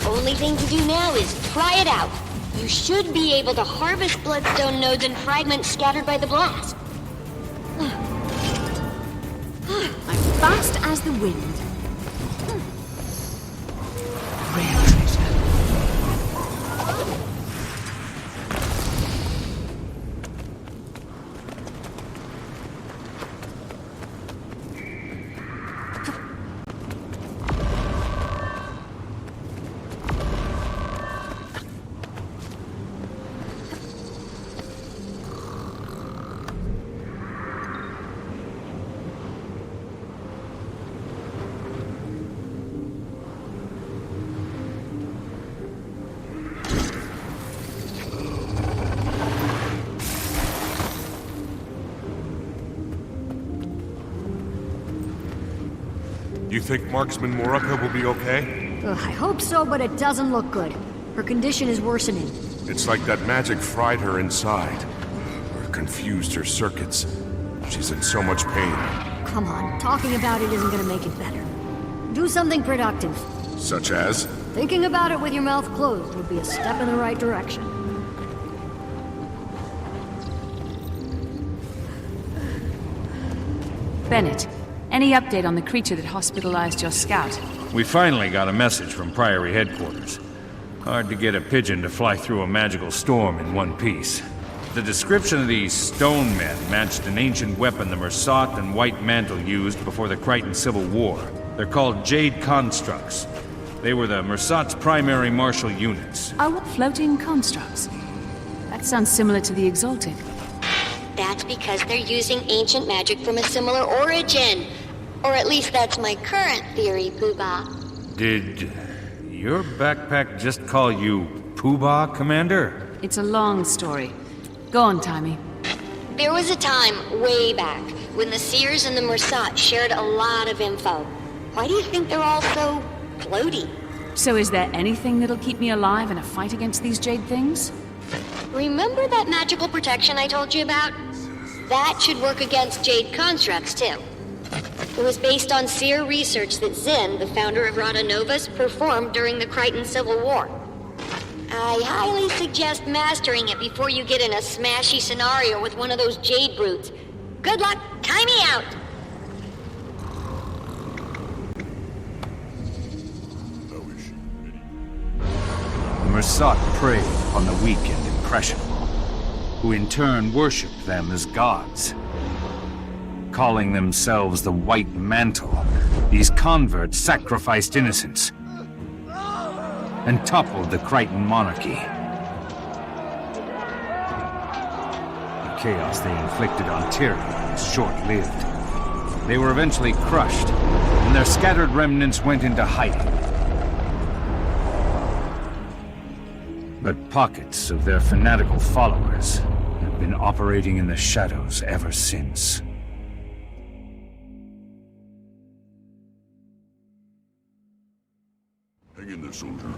Only thing to do now is try it out. You should be able to harvest bloodstone nodes and fragments scattered by the blast. I'm fast as the wind. Rare treasure. You think Marksman Moraka will be okay? Ugh, I hope so, but it doesn't look good. Her condition is worsening. It's like that magic fried her inside, or confused her circuits. She's in so much pain. Come on, talking about it isn't gonna make it better. Do something productive. Such as? Thinking about it with your mouth closed would be a step in the right direction. Bennett, any update on the creature that hospitalized your scout? We finally got a message from Priory headquarters. Hard to get a pigeon to fly through a magical storm in one piece. The description of these stone men matched an ancient weapon the Mersat and White Mantle used before the Crichton Civil War. They're called Jade Constructs. They were the Mersat's primary martial units. Oh, floating constructs. That sounds similar to the Exalted. That's because they're using ancient magic from a similar origin. Or at least that's my current theory, Poobah. Did your backpack just call you Poobah, Commander? It's a long story. Go on, Timey. There was a time, way back, when the Seers and the Mersat shared a lot of info. Why do you think they're all so floaty? So is there anything that'll keep me alive in a fight against these jade things? Remember that magical protection I told you about? That should work against Jade Constructs, too. It was based on Seer research that Zinn, the founder of Rada Novus, performed during the Crichton Civil War. I highly suggest mastering it before you get in a smashy scenario with one of those Jade brutes. Good luck, time me out! The Mersat preyed upon the weak and impressionable, who in turn worshipped them as gods. Calling themselves the White Mantle, these converts sacrificed innocents and toppled the Crichton monarchy. The chaos they inflicted on Tyrion was short-lived. They were eventually crushed, and their scattered remnants went into hiding. But pockets of their fanatical followers have been operating in the shadows ever since. Hang in there, soldier.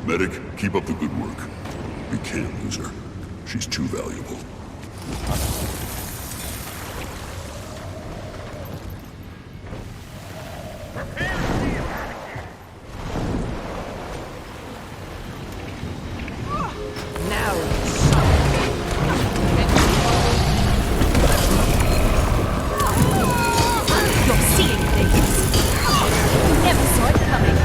Medic, keep up the good work. We can't lose her. She's too valuable. You're seeing things. You never saw it coming.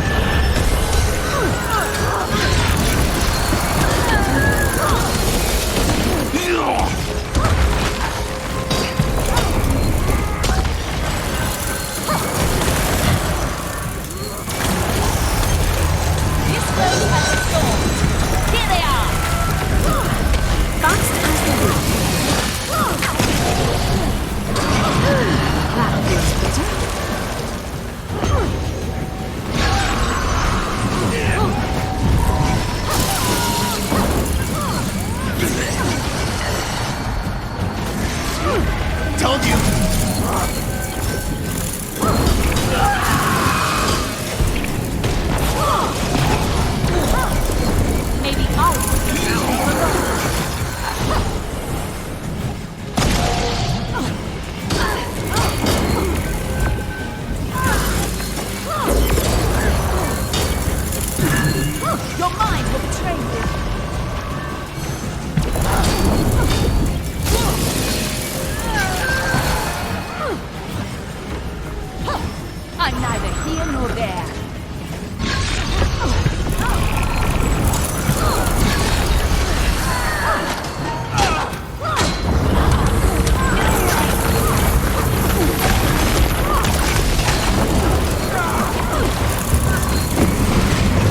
I'm neither here nor there.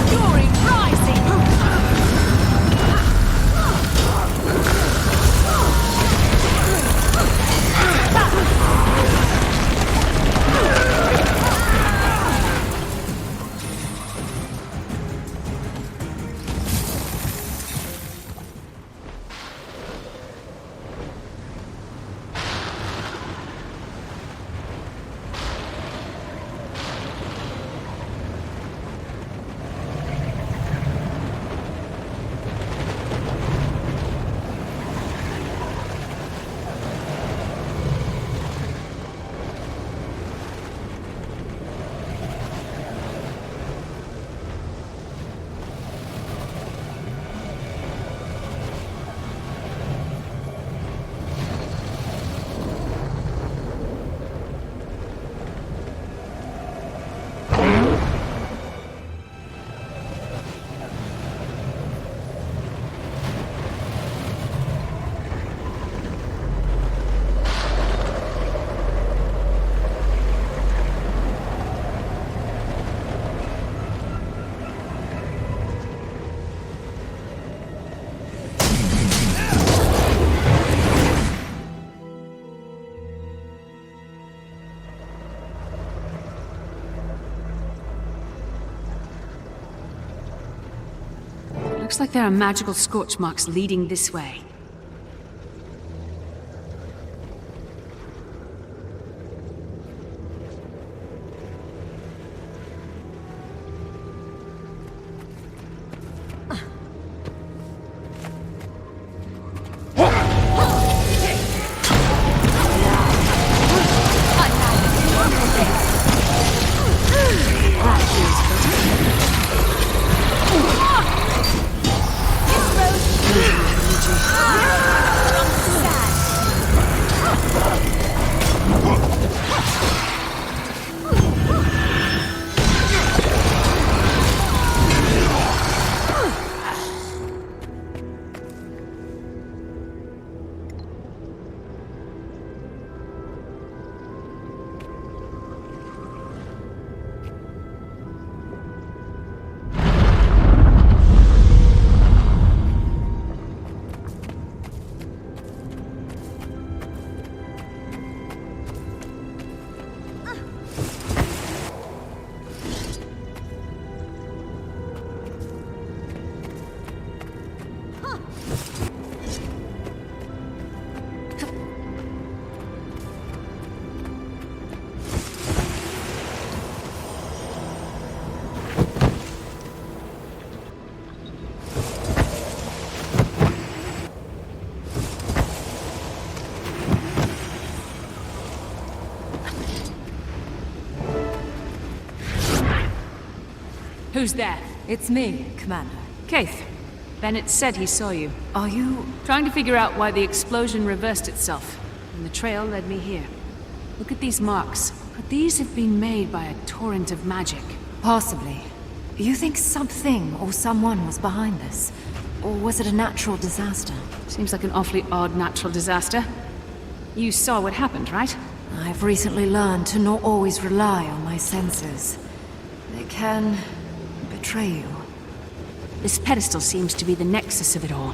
Fury rising! Looks like there are magical scorch marks leading this way. Who's there? It's me, Commander. Keith. Bennett said he saw you. Are you... Trying to figure out why the explosion reversed itself. And the trail led me here. Look at these marks. Could these have been made by a torrent of magic? Possibly. You think something or someone was behind this? Or was it a natural disaster? Seems like an awfully odd natural disaster. You saw what happened, right? I've recently learned to not always rely on my senses. They can... betray you. This pedestal seems to be the nexus of it all.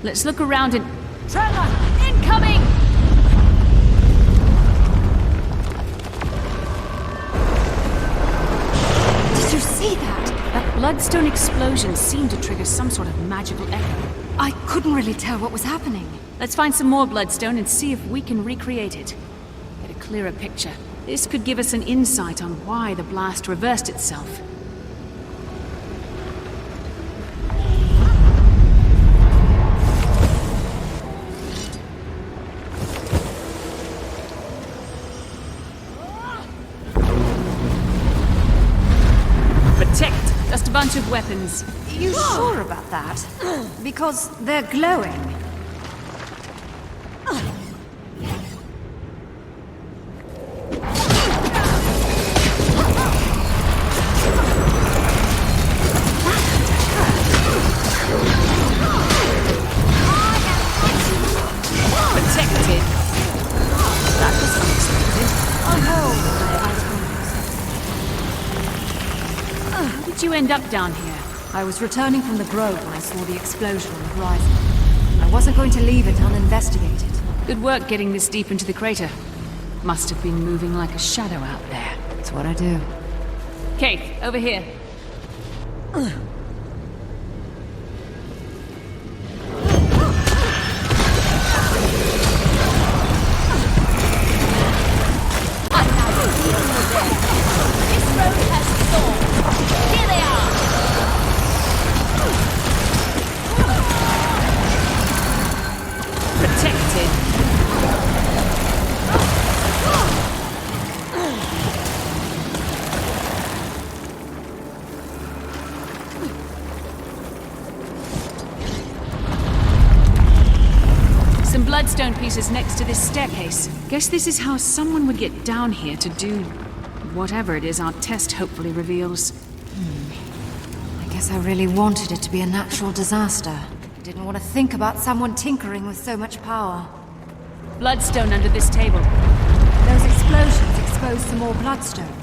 Let's look around and... Trevor! Incoming! Did you see that? That bloodstone explosion seemed to trigger some sort of magical echo. I couldn't really tell what was happening. Let's find some more bloodstone and see if we can recreate it. Get a clearer picture. This could give us an insight on why the blast reversed itself. Just a bunch of weapons. You sure about that? Because they're glowing. How did you end up down here? I was returning from the grove when I saw the explosion on the horizon. I wasn't going to leave it uninvestigated. Good work getting this deep into the crater. Must have been moving like a shadow out there. It's what I do. Kate, over here. Bloodstone pieces next to this staircase. Guess this is how someone would get down here to do whatever it is our test hopefully reveals. I guess I really wanted it to be a natural disaster. I didn't want to think about someone tinkering with so much power. Bloodstone under this table. Those explosions exposed some more bloodstones.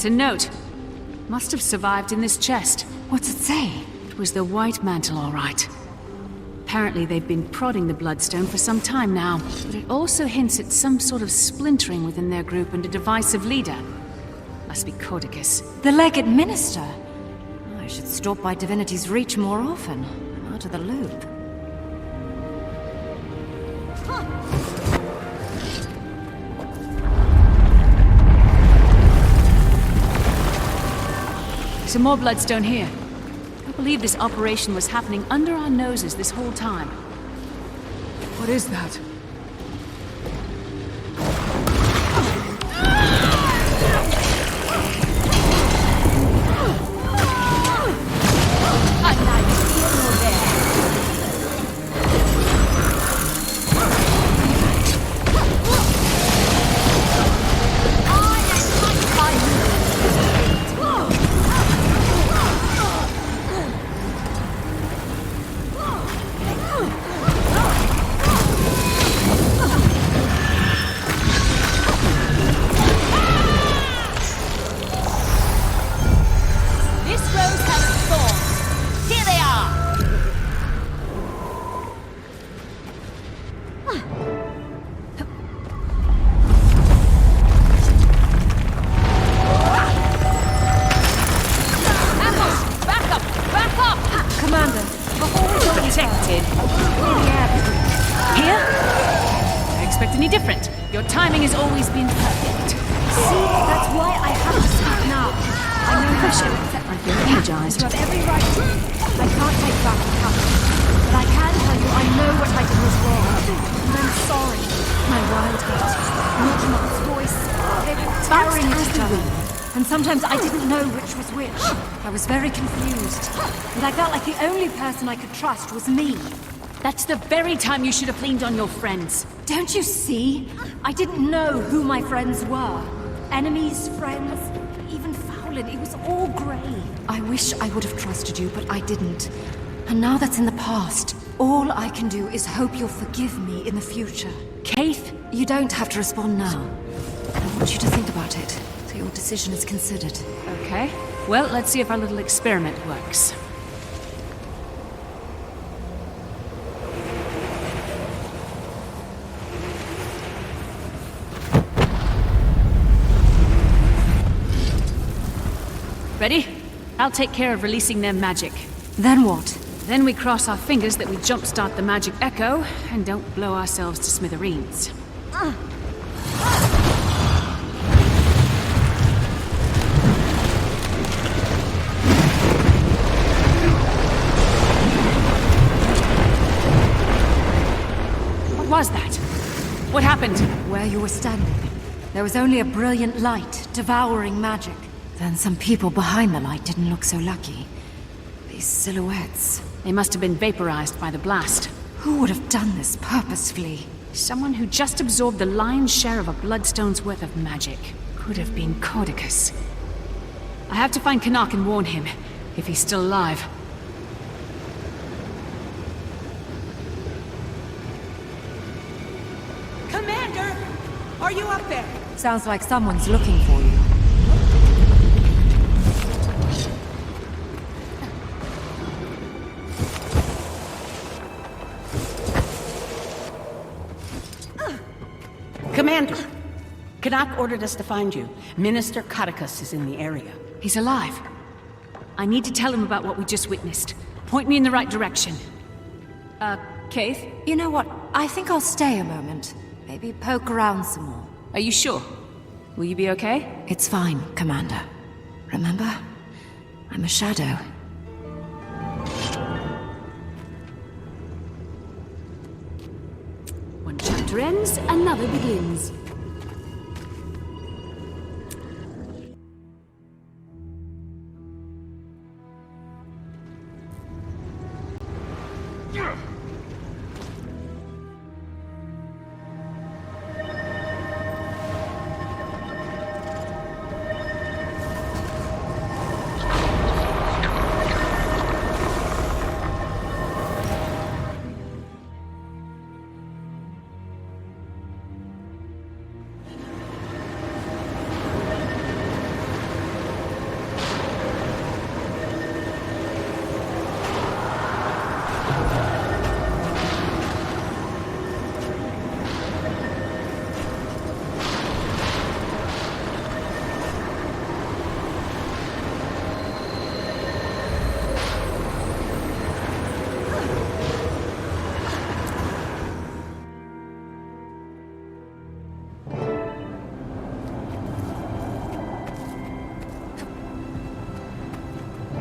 It's a note. Must have survived in this chest. What's it say? It was the White Mantle, all right. Apparently they've been prodding the Bloodstone for some time now, but it also hints at some sort of splintering within their group and a divisive leader. Must be Codicus. The Legate Minister? I should stop by Divinity's Reach more often. I'm out of the loop. Some more Bloodstone here. I believe this operation was happening under our noses this whole time. What is that? I can't take back the capital. Sometimes I didn't know which was which. I was very confused. And I felt like the only person I could trust was me. That's the very time you should have leaned on your friends. Don't you see? I didn't know who my friends were. Enemies, friends, even Fowlin. It was all grey. I wish I would have trusted you, but I didn't. And now that's in the past. All I can do is hope you'll forgive me in the future. Keith? You don't have to respond now. I want you to think about it, so your decision is considered. Okay. Well, let's see if our little experiment works. Ready? I'll take care of releasing their magic. Then what? Then we cross our fingers that we jumpstart the magic echo and don't blow ourselves to smithereens. What was that? What happened? Where you were standing. There was only a brilliant light, devouring magic. Then some people behind the light didn't look so lucky. These silhouettes. They must have been vaporized by the blast. Who would have done this purposefully? Someone who just absorbed the lion's share of a bloodstone's worth of magic. Could have been Codicus. I have to find Canuck and warn him, if he's still alive. Commander! Are you up there? Sounds like someone's looking for you. Commander! Canuck ordered us to find you. Minister Codicus is in the area. He's alive. I need to tell him about what we just witnessed. Point me in the right direction. Keith? You know what? I think I'll stay a moment. Maybe poke around some more. Are you sure? Will you be okay? It's fine, Commander. Remember? I'm a shadow. One chapter ends, another begins.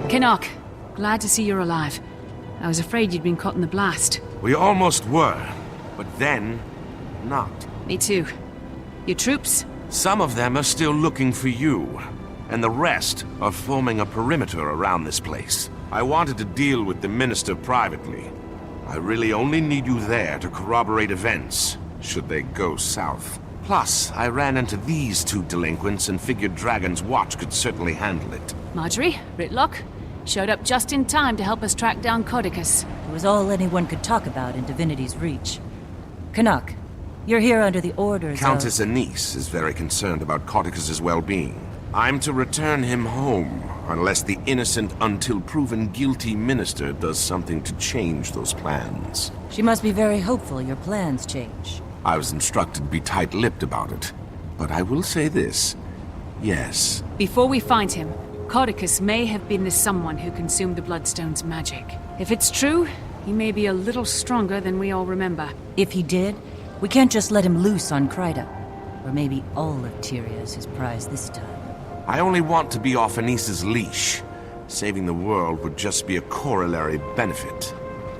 Canuck, glad to see you're alive. I was afraid you'd been caught in the blast. We almost were, but then, not. Me too. Your troops? Some of them are still looking for you, and the rest are forming a perimeter around this place. I wanted to deal with the Minister privately. I really only need you there to corroborate events, should they go south. Plus, I ran into these two delinquents and figured Dragon's Watch could certainly handle it. Marjorie, Ritlock, showed up just in time to help us track down Codicus. It was all anyone could talk about in Divinity's Reach. Canuck, you're here under the orders Countess Anise is very concerned about Codicus's well-being. I'm to return him home, unless the innocent until proven guilty minister does something to change those plans. She must be very hopeful your plans change. I was instructed to be tight-lipped about it. But I will say this. Yes. Before we find him, Codicus may have been the someone who consumed the Bloodstone's magic. If it's true, he may be a little stronger than we all remember. If he did, we can't just let him loose on Kryta. Or maybe all of Tyria is his prize this time. I only want to be off Anise's leash. Saving the world would just be a corollary benefit.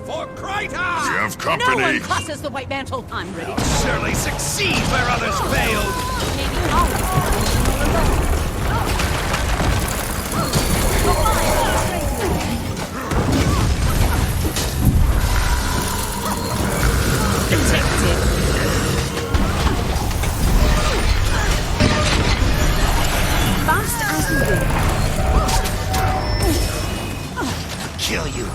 For Kryta! We have company. No one crosses the White Mantle. I'm ready. Surely succeed where others failed. Maybe I'll kill you.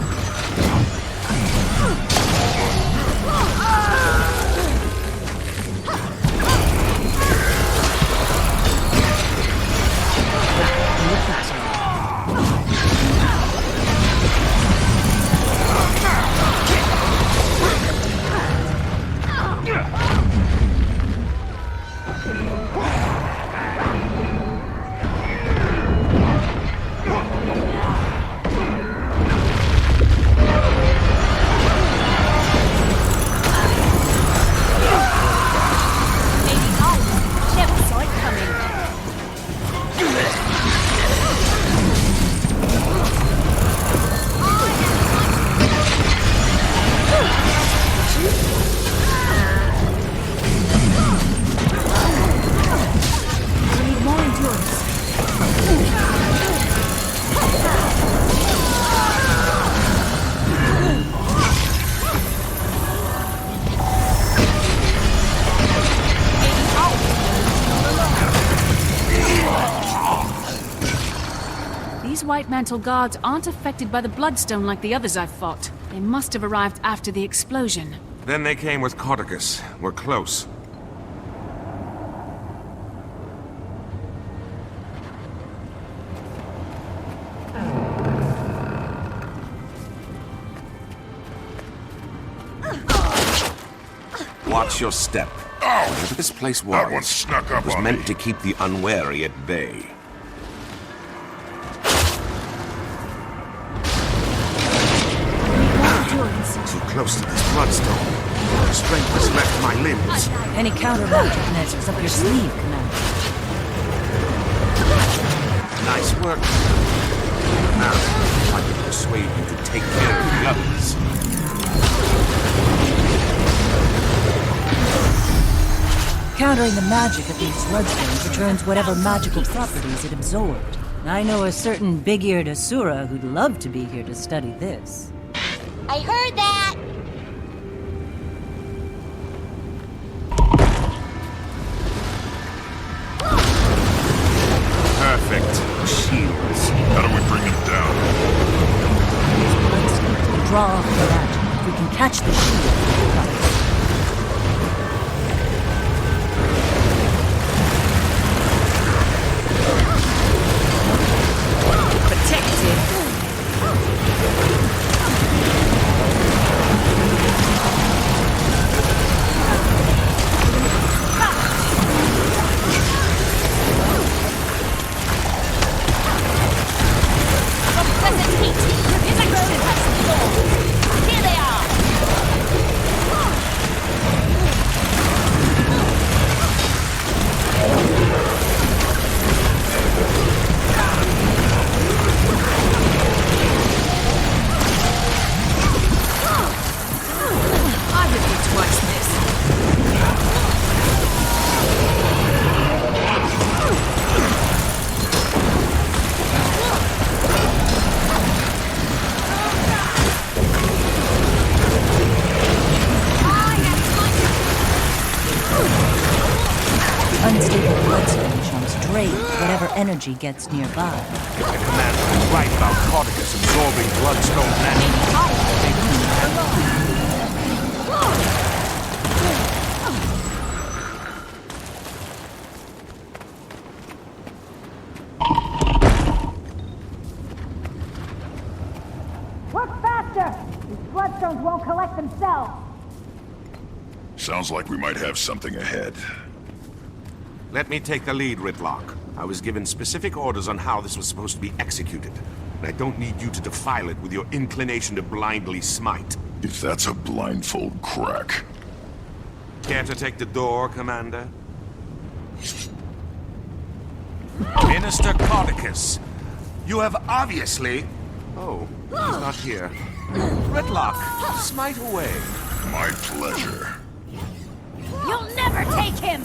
White Mantle Guards aren't affected by the Bloodstone like the others I've fought. They must have arrived after the explosion. Then they came with Codicus. We're close. Watch your step. Whatever this place was, That one snuck up was on meant me. to keep the unwary at bay. Too close to this bloodstone. Strength has left my limbs. Any counter magic measures up your sleeve, Commander? Nice work. Now, I can persuade you to take care of the others. Countering the magic of these bloodstones returns whatever magical properties it absorbed. I know a certain big-eared Asura who'd love to be here to study this. I heard that! Perfect. Shields. How do we bring him down? Bloodstones draw off the magic. If we can catch the shield, energy gets nearby. The commander is right about Codicus absorbing bloodstone magic. Work faster! These bloodstones won't collect themselves! Sounds like we might have something ahead. Let me take the lead, Ritlock. I was given specific orders on how this was supposed to be executed. And I don't need you to defile it with your inclination to blindly smite. If that's a blindfold crack. Care to take the door, Commander? Minister Codicus, you have obviously... Oh, he's not here. Ritlock, smite away. My pleasure. You'll never take him!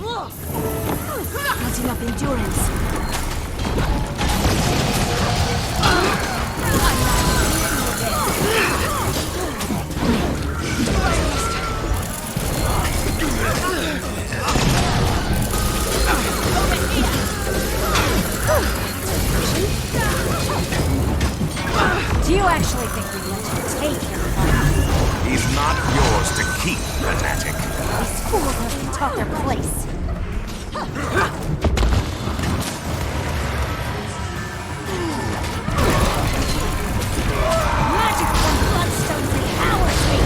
Not enough endurance. Do you actually think we'd let you take him? He's not yours to keep, Fanatic. These fools have been taught their place. Magic from bloodstones empowers me!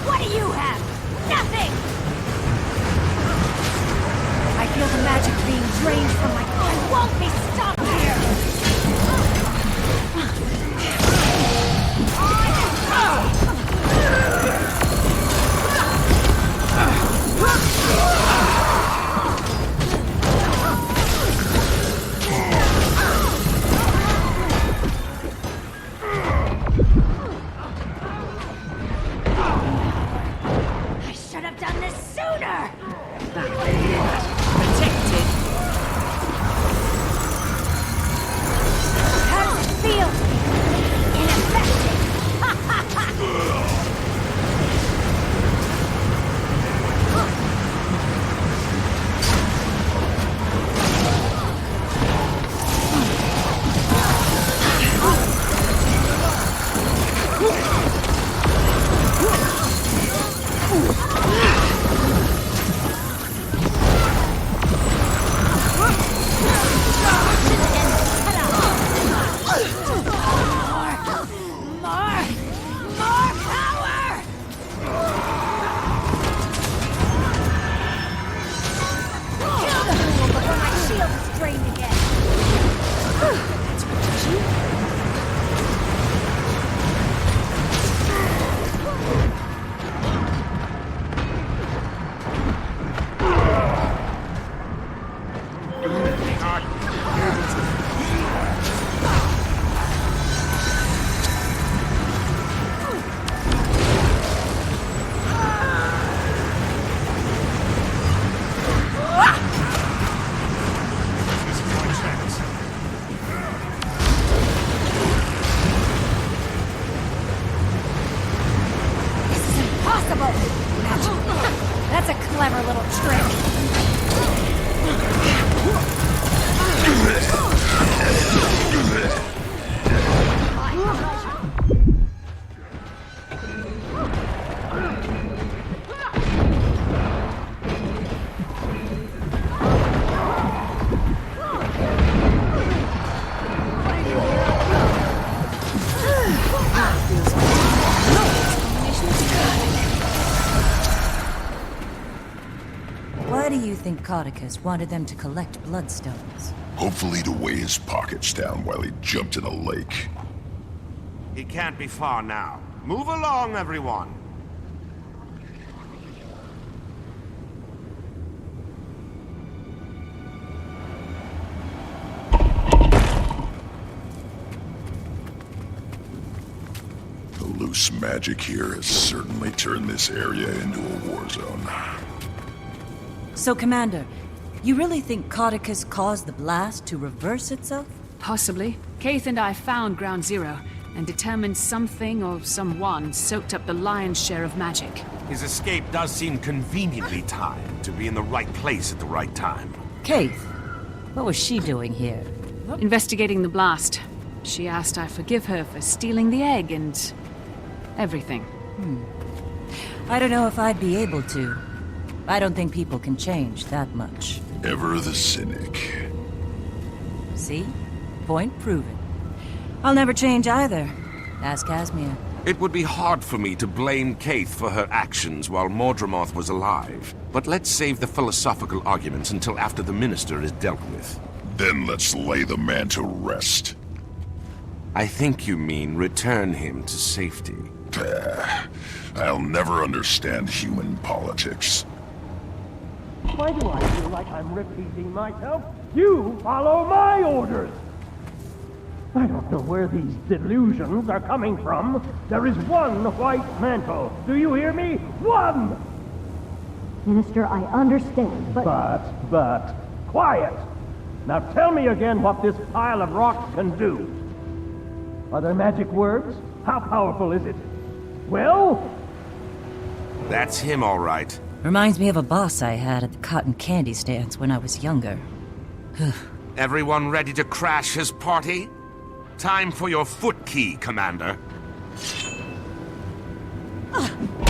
What do you have? Nothing! I feel the magic being drained from my... I won't be stopped here! I should have done this sooner! Protected. How does it feel? Ineffective! More power! Kill the fool before my shield is drained again! That's refreshing. Impossible! Magic. That's a clever little trick. Why do you think Codicus wanted them to collect bloodstones? Hopefully to weigh his pockets down while he jumped in a lake. He can't be far now. Move along, everyone. The loose magic here has certainly turned this area into a war zone. So, Commander, you really think Codicus caused the blast to reverse itself? Possibly. Keith and I found Ground Zero and determined something or someone soaked up the lion's share of magic. His escape does seem conveniently timed to be in the right place at the right time. Keith, what was she doing here? Investigating the blast. She asked I forgive her for stealing the egg and everything. I don't know if I'd be able to. I don't think people can change that much. Ever the cynic. See? Point proven. I'll never change either. Ask Casmia. It would be hard for me to blame Keith for her actions while Mordremoth was alive. But let's save the philosophical arguments until after the Minister is dealt with. Then let's lay the man to rest. I think you mean return him to safety. I'll never understand human politics. Why do I feel like I'm repeating myself? You follow my orders! I don't know where these delusions are coming from. There is one white mantle. Do you hear me? One! Minister, I understand, But, quiet! Now tell me again what this pile of rocks can do. Are there magic words? How powerful is it? Well? That's him, all right. Reminds me of a boss I had at the cotton candy stands when I was younger. Everyone ready to crash his party? Time for your foot key, Commander.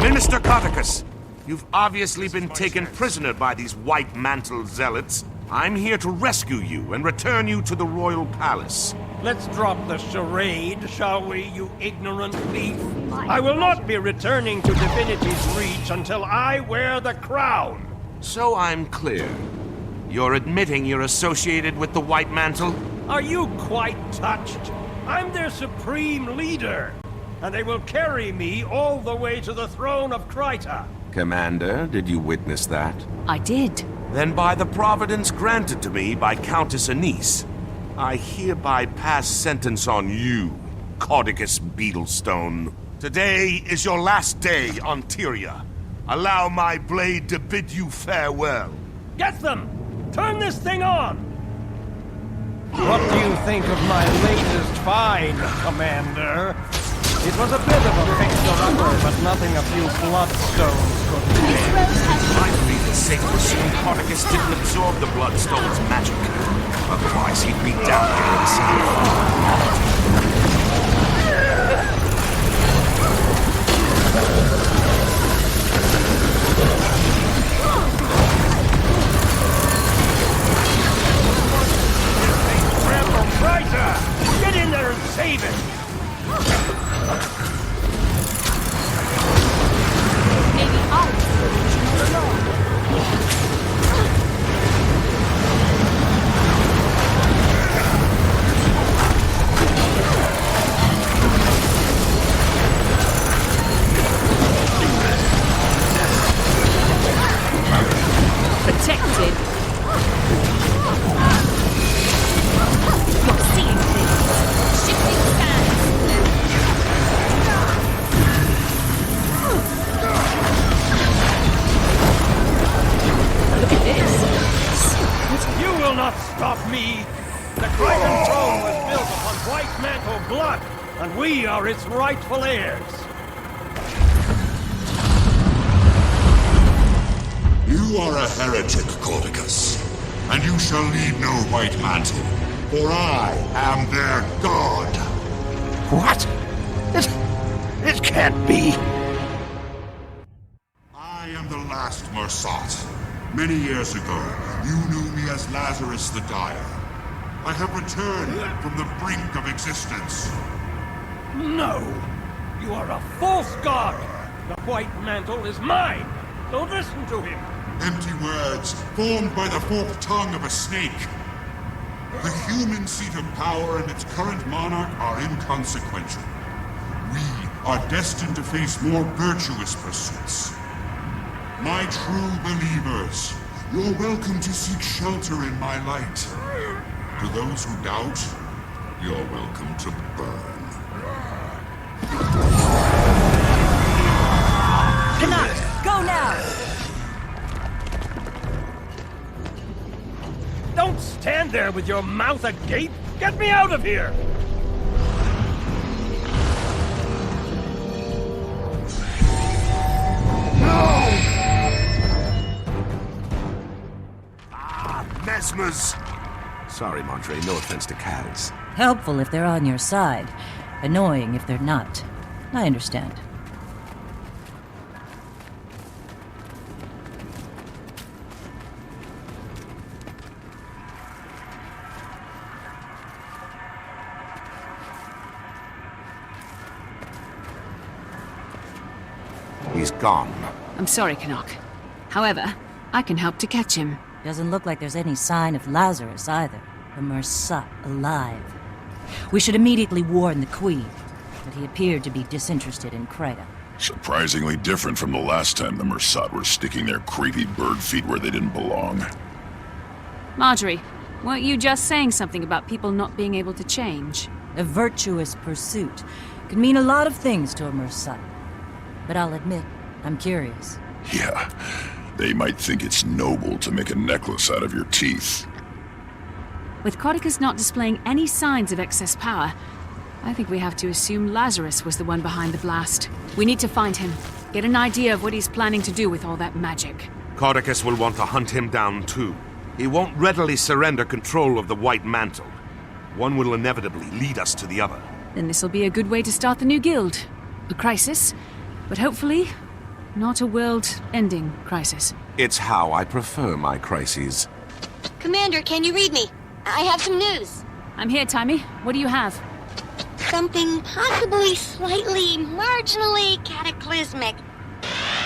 Minister Codicus, you've obviously been taken prisoner by these White Mantle zealots. I'm here to rescue you and return you to the royal palace. Let's drop the charade, shall we, you ignorant thief? I will not be returning to Divinity's Reach until I wear the crown. So I'm clear. You're admitting you're associated with the White Mantle? Are you quite touched? I'm their supreme leader, and they will carry me all the way to the throne of Kryta. Commander, did you witness that? I did. Then by the providence granted to me by Countess Anise, I hereby pass sentence on you, Codicus Beetlestone. Today is your last day on Tyria. Allow my blade to bid you farewell. Get them! Turn this thing on! What do you think of my latest find, Commander? It was a bit of a fixer-upper, but nothing a few bloodstones could do. I'd be the safe to assume Codicus didn't absorb the bloodstone's magic. Otherwise, he'd be down here himself. Ryta! Get in there and save it! Maybe I'll leave you alone. Protected. You're seeing things. Shifting sands. Look at this. You will not stop me. The Krytan throne was built upon White Mantle blood, and we are its rightful heirs. You are a heretic, Codicus, and you shall lead no White Mantle, for I am their god. What? It can't be. I am the last Mursat. Many years ago, you knew me as Lazarus the Dire. I have returned from the brink of existence. No! You are a false god! The White Mantle is mine! Don't listen to him! Empty words, formed by the forked tongue of a snake. The human seat of power and its current monarch are inconsequential. We are destined to face more virtuous pursuits. My true believers, you're welcome to seek shelter in my light. To those who doubt, you're welcome to burn. Canuck, go now! Don't stand there with your mouth agape! Get me out of here! Mesmers! Sorry, Mondre, no offense to Kaz. Helpful if they're on your side. Annoying if they're not. I understand. He's gone. I'm sorry, Canuck. However, I can help to catch him. Doesn't look like there's any sign of Lazarus either. The Mursat alive. We should immediately warn the Queen, but he appeared to be disinterested in Kryta. Surprisingly different from the last time the Mursat were sticking their creepy bird feet where they didn't belong. Marjorie, weren't you just saying something about people not being able to change? A virtuous pursuit could mean a lot of things to a Mursat. But I'll admit, I'm curious. Yeah, they might think it's noble to make a necklace out of your teeth. With Codicus not displaying any signs of excess power, I think we have to assume Lazarus was the one behind the blast. We need to find him, get an idea of what he's planning to do with all that magic. Codicus will want to hunt him down too. He won't readily surrender control of the White Mantle. One will inevitably lead us to the other. Then this'll be a good way to start the new guild. A crisis, but hopefully not a world-ending crisis. It's how I prefer my crises. Commander, can you read me? I have some news. I'm here, Timmy. What do you have? Something possibly slightly, marginally cataclysmic.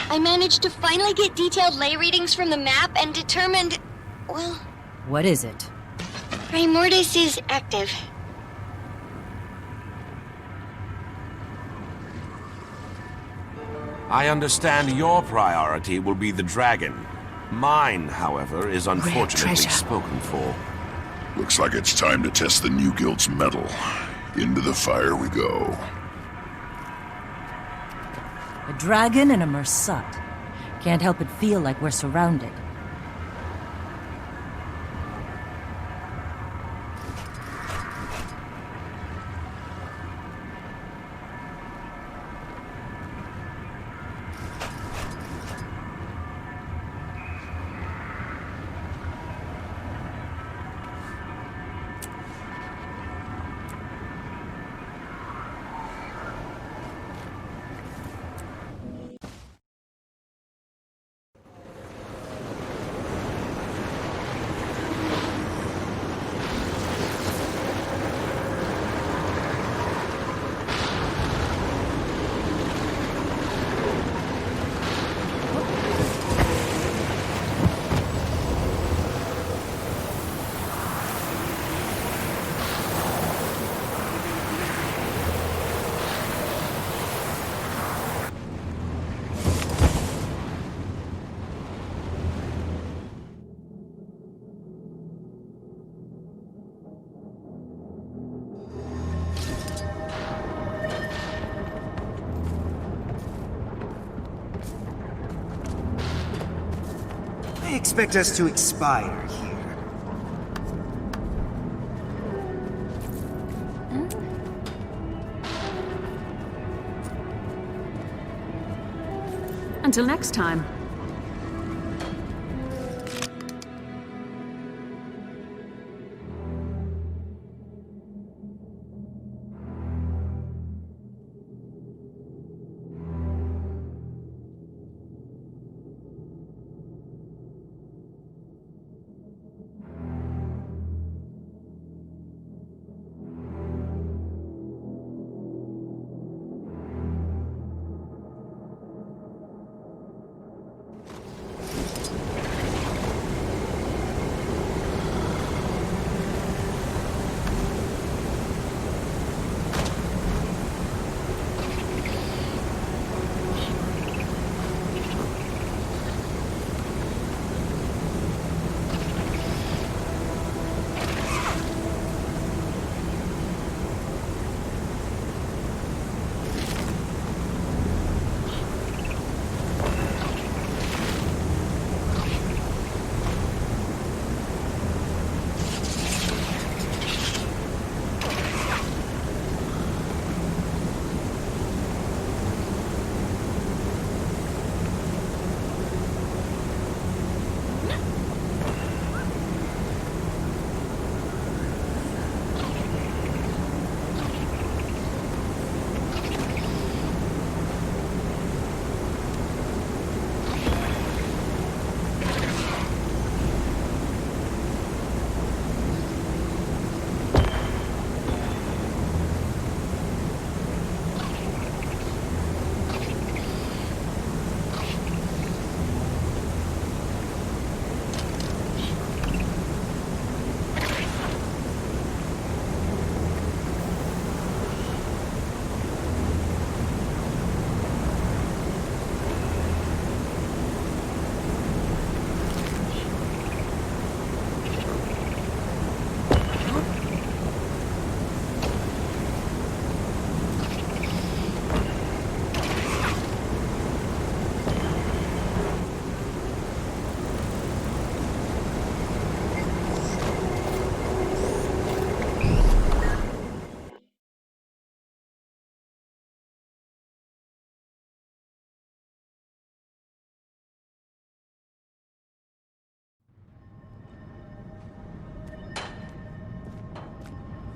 I managed to finally get detailed lay readings from the map and determined, well... What is it? Primordis is active. I understand your priority will be the dragon. Mine, however, is unfortunately spoken for. Looks like it's time to test the new guild's mettle. Into the fire we go. A dragon and a Mersat. Can't help but feel like we're surrounded. I expect us to expire here. Until next time.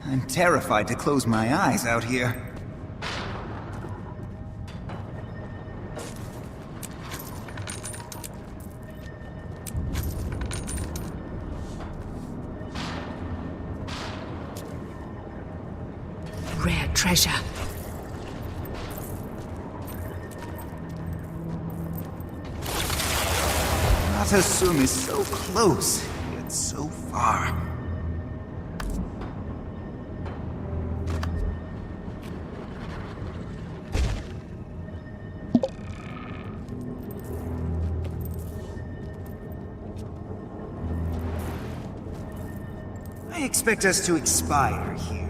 I'm terrified to close my eyes out here. treasure. Natasum is so close, yet so far. I expect us to expire here.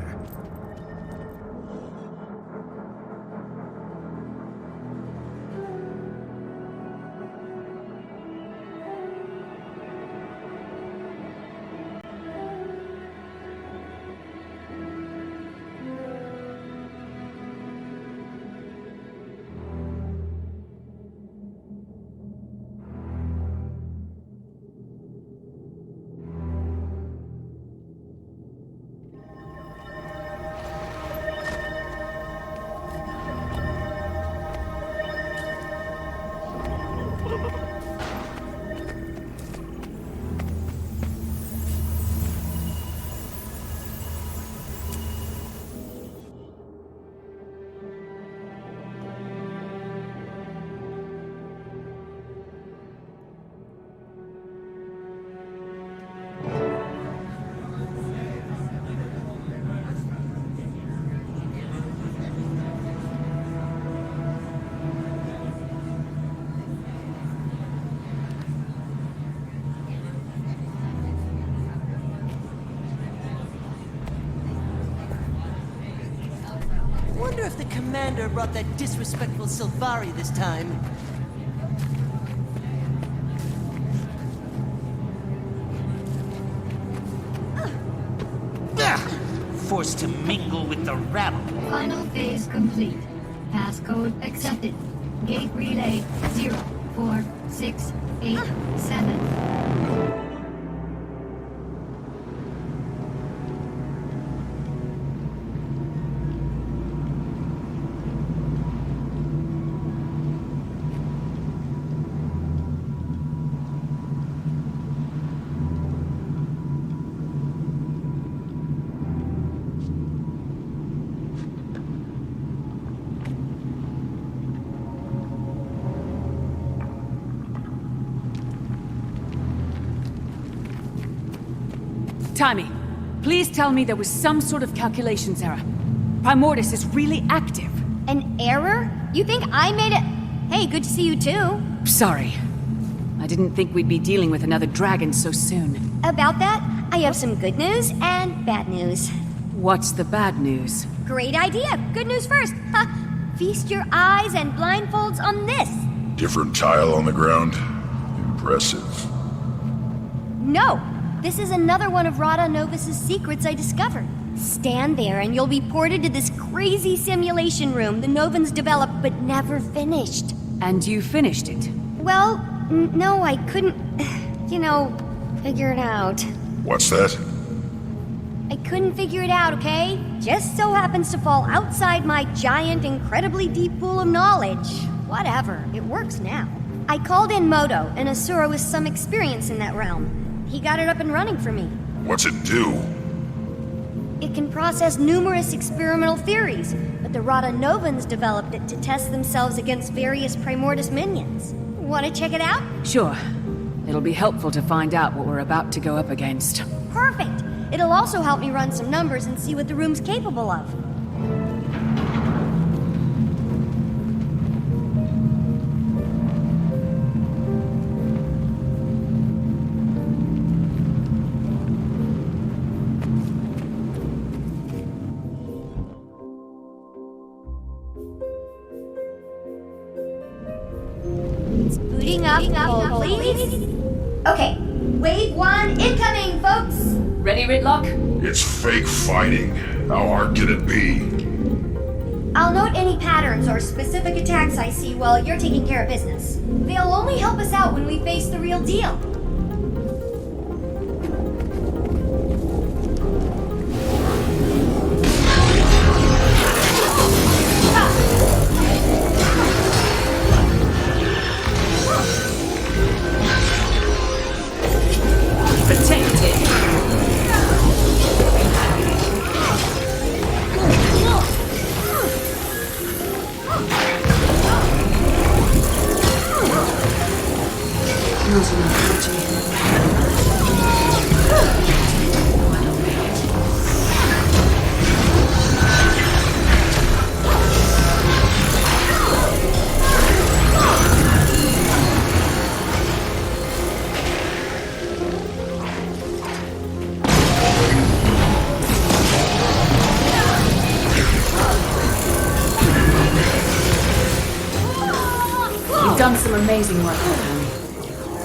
Wonder if the commander brought that disrespectful Sylvari this time. Forced to mingle with the rabble. Final phase complete. Passcode accepted. Gate relay 04687. Timmy, please tell me there was some sort of calculations error. Primordus is really active. An error? You think I made it? Hey, good to see you too. Sorry. I didn't think we'd be dealing with another dragon so soon. About that, I have some good news and bad news. What's the bad news? Great idea. Good news first. Feast your eyes and blindfolds on this. Different tile on the ground. Impressive. No, this is another one of Rada Novus's secrets I discovered. Stand there and you'll be ported to this crazy simulation room the Novans developed but never finished. And you finished it? Well, no, I couldn't, figure it out. What's that? I couldn't figure it out, okay? Just so happens to fall outside my giant, incredibly deep pool of knowledge. Whatever, it works now. I called in Moto, an Asura with some experience in that realm. He got it up and running for me. What's it do? It can process numerous experimental theories, but the Rada Novans developed it to test themselves against various Primordus minions. Want to check it out? Sure. It'll be helpful to find out what we're about to go up against. Perfect! It'll also help me run some numbers and see what the room's capable of. Booting up, please. Okay, wave 1 incoming, folks. Ready, Ritlock? It's fake fighting. How hard can it be? I'll note any patterns or specific attacks I see while you're taking care of business. They'll only help us out when we face the real deal. not enough magic. You've done some amazing work, Naomi.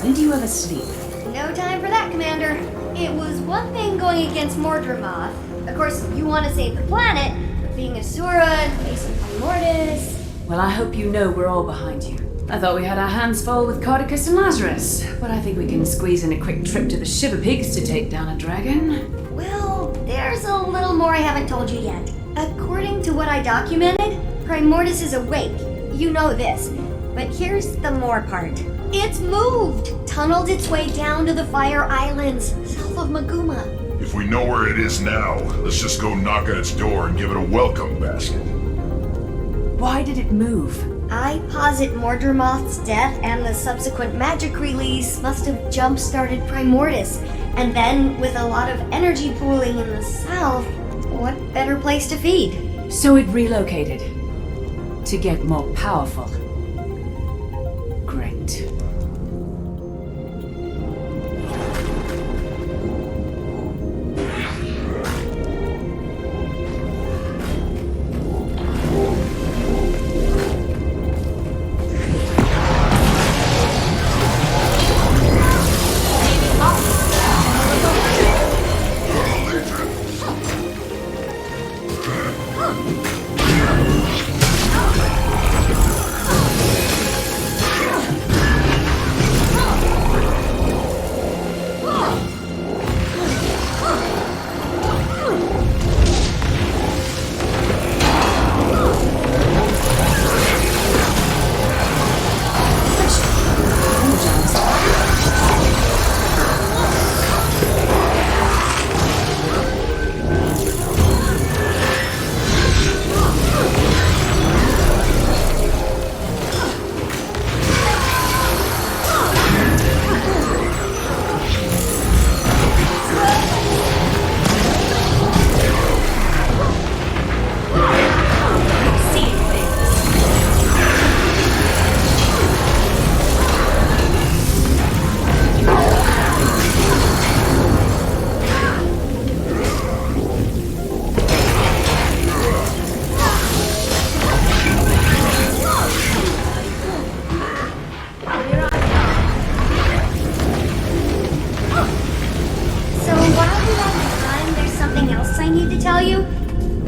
When do you ever sleep? No time for that, Commander. It was one thing going against Mordremoth. Of course, you want to save the planet, but being Asura and facing Primordus... Well, I hope you know we're all behind you. I thought we had our hands full with Cardicus and Lazarus, but I think we can squeeze in a quick trip to the Shiver Pigs to take down a dragon. Well, there's a little more I haven't told you yet. According to what I documented, Primordus is awake. You know this. But here's the more part. It's moved! Tunneled its way down to the Fire Islands, south of Maguma. If we know where it is now, let's just go knock at its door and give it a welcome basket. Why did it move? I posit Mordremoth's death and the subsequent magic release must have jump-started Primordus. And then, with a lot of energy pooling in the south, what better place to feed? So it relocated. To get more powerful. Great.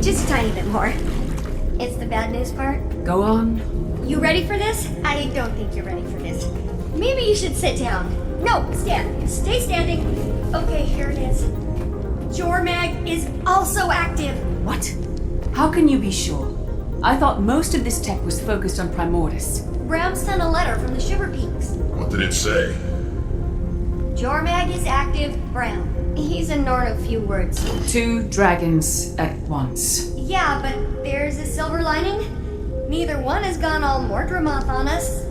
Just a tiny bit more. It's the bad news part. Go on. You ready for this? I don't think you're ready for this. Maybe you should sit down. No, stand. Stay standing. Okay, here it is. Jormag is also active. What? How can you be sure? I thought most of this tech was focused on Primordus. Bram sent a letter from the Shiver Peaks. What did it say? Jormag is active, Bram. He's a Norn of few words. 2 dragons at once. Yeah, but there's a silver lining. Neither one has gone all Mordremoth on us.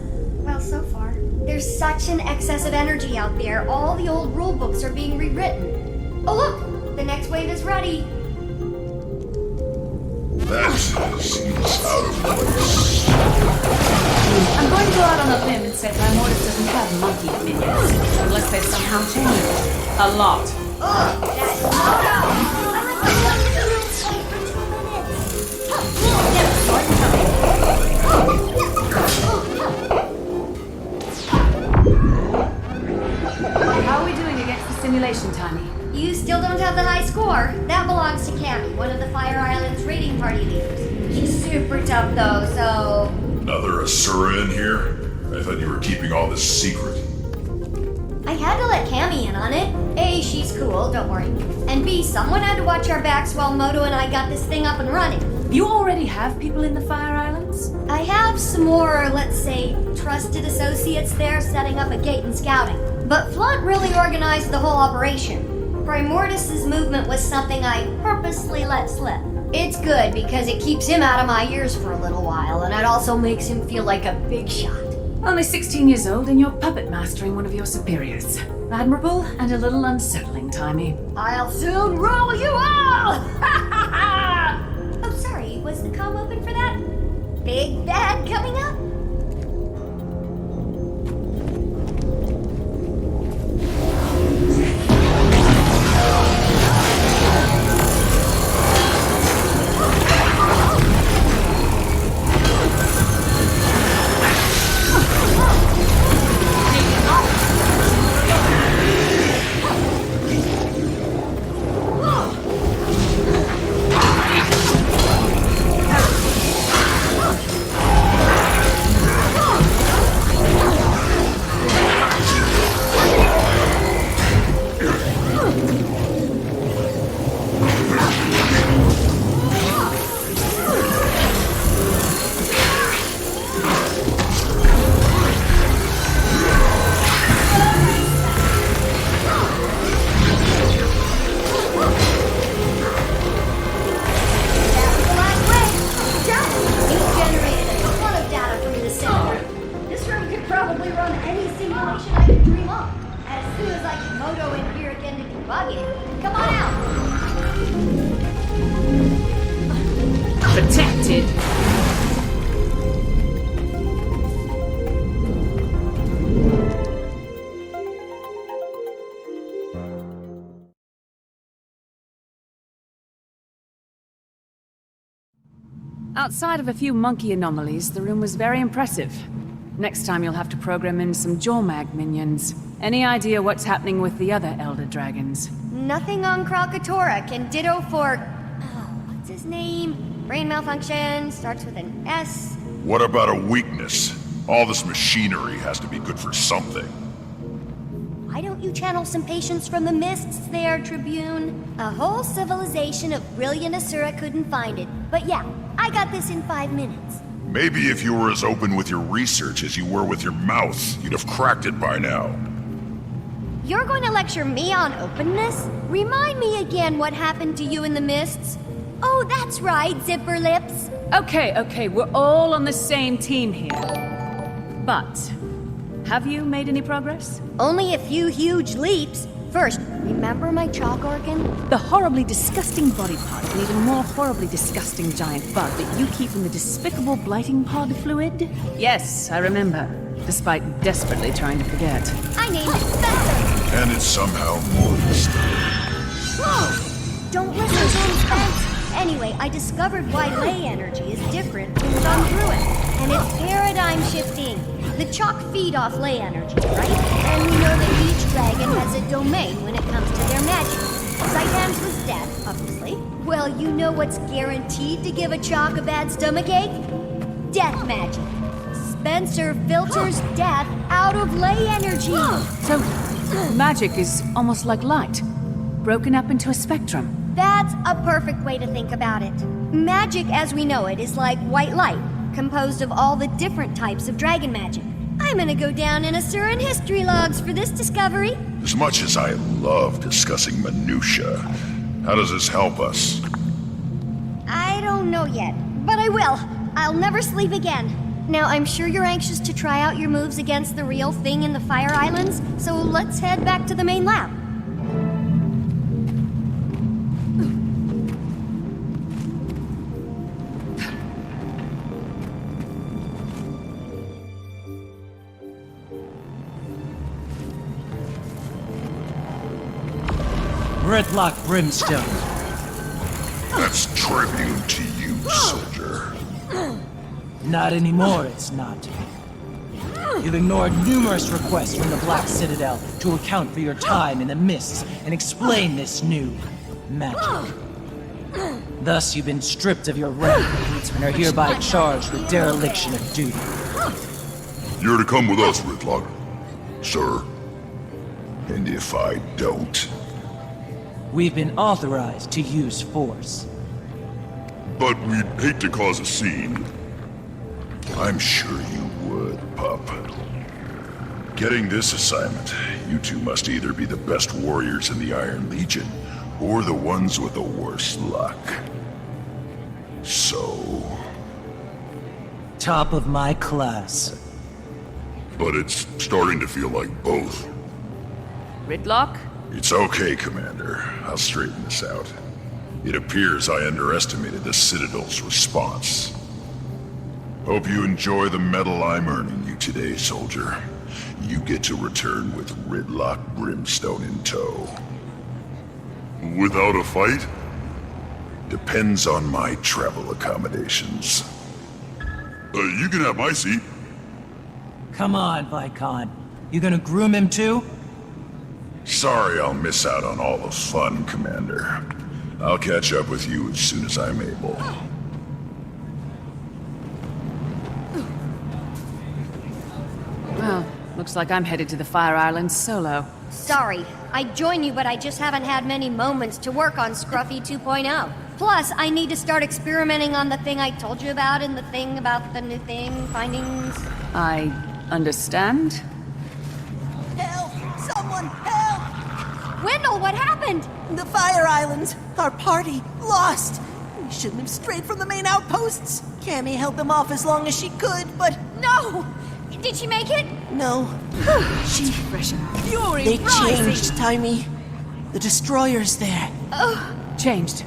Well, so far. There's such an excess of energy out there, all the old rulebooks are being rewritten. Oh look! The next wave is ready. That seems out of place. I'm going to go out on a limb and say Primordus doesn't have monkey opinions, unless they've somehow changed. A lot. Ugh, that's How are we doing against the simulation, Tiny? You still don't have the high score. That belongs to Cammy, one of the Fire Island's raiding party leaders. She's super tough though, so... Another Asura in here? I thought you were keeping all this secret. I had to let Cammy in on it. A, she's cool, don't worry. And B, someone had to watch our backs while Moto and I got this thing up and running. You already have people in the Fire Islands? I have some more, let's say, trusted associates there setting up a gate and scouting. But Flunt really organized the whole operation. Primordus' movement was something I purposely let slip. It's good because it keeps him out of my ears for a little while, and it also makes him feel like a big shot. Only 16 years old and you're puppet mastering one of your superiors. Admirable and a little unsettling, Timey. I'll soon rule you all! Oh, sorry, was the comm open for that? Big bad coming up? Protected. Outside of a few monkey anomalies, the room was very impressive. Next time you'll have to program in some Jormag minions. Any idea what's happening with the other Elder Dragons? Nothing on Krakatoa can ditto for... Oh, what's his name? Brain malfunction, starts with an S. What about a weakness? All this machinery has to be good for something. Why don't you channel some patience from the mists there, Tribune? A whole civilization of brilliant Asura couldn't find it. But yeah, I got this in 5 minutes. Maybe if you were as open with your research as you were with your mouth, you'd have cracked it by now. You're going to lecture me on openness? Remind me again what happened to you in the mists. Oh, that's right, Zipper Lips. Okay, we're all on the same team here. But, have you made any progress? Only a few huge leaps. First, remember my chalk organ? The horribly disgusting body part and even more horribly disgusting giant bug that you keep in the despicable blighting pod fluid? Yes, I remember, despite desperately trying to forget. I named it Spencer. And it's somehow more disturbing. Whoa! Don't listen to him, Spence. Anyway, I discovered why ley energy is different when it's on Druid, and it's paradigm shifting. The chalk feed off ley energy, right? And we know that each dragon has a domain when it comes to their magic. Zaitan's was death, obviously. Well, you know what's guaranteed to give a chalk a bad stomachache? Death magic. Spencer filters death out of ley energy. So, magic is almost like light, broken up into a spectrum. That's a perfect way to think about it. Magic as we know it is like white light, composed of all the different types of dragon magic. I'm gonna go down in Asuran history logs for this discovery. As much as I love discussing minutia, how does this help us? I don't know yet, but I will. I'll never sleep again. Now, I'm sure you're anxious to try out your moves against the real thing in the Fire Islands, so let's head back to the main lab. Gridlock Brimstone. That's tribute to you, soldier. Not anymore, it's not. You've ignored numerous requests from the Black Citadel to account for your time in the mists and explain this new magic. Thus, you've been stripped of your rank and are hereby charged with dereliction of duty. You're to come with us, Gridlock, sir. And if I don't... We've been authorized to use force. But we'd hate to cause a scene. I'm sure you would, pup. Getting this assignment, you two must either be the best warriors in the Iron Legion, or the ones with the worst luck. So... Top of my class. but it's starting to feel like both. Gridlock? It's okay, Commander. I'll straighten this out. It appears I underestimated the Citadel's response. Hope you enjoy the medal I'm earning you today, soldier. You get to return with Gridlock Brimstone in tow. Without a fight? Depends on my travel accommodations. You can have my seat. Come on, Vicon. You gonna groom him too? Sorry I'll miss out on all the fun, Commander. I'll catch up with you as soon as I'm able. Well, looks like I'm headed to the Fire Island solo. Sorry, I'd join you, but I just haven't had many moments to work on Scruffy 2.0. Plus, I need to start experimenting on the thing I told you about and the thing about the new thing, findings. I understand. Help! Someone, help! Wendell, what happened? The Fire Islands. Our party. Lost. We shouldn't have strayed from the main outposts. Cammy held them off as long as she could, but... No! Did she make it? No. She... Fury They rising. changed, Taimi. The destroyer's there. Changed.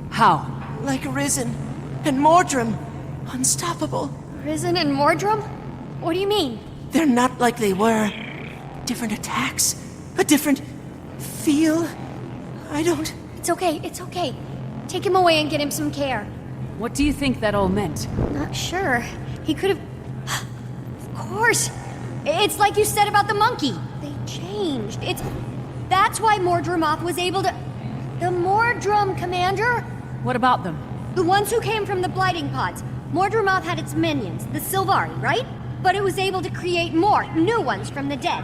How? Like Risen. And Mordrum. Unstoppable. Risen and Mordrum? What do you mean? They're not like they were. Different attacks. A different... feel. I don't... It's okay, it's okay. Take him away and get him some care. What do you think that all meant? Not sure. He could have... Of course! It's like you said about the monkey. They changed. That's why Mordrumoth was able to... The Mordrum, Commander? What about them? The ones who came from the Blighting Pods. Mordrumoth had its minions, the Sylvari, right? But it was able to create more, new ones from the dead.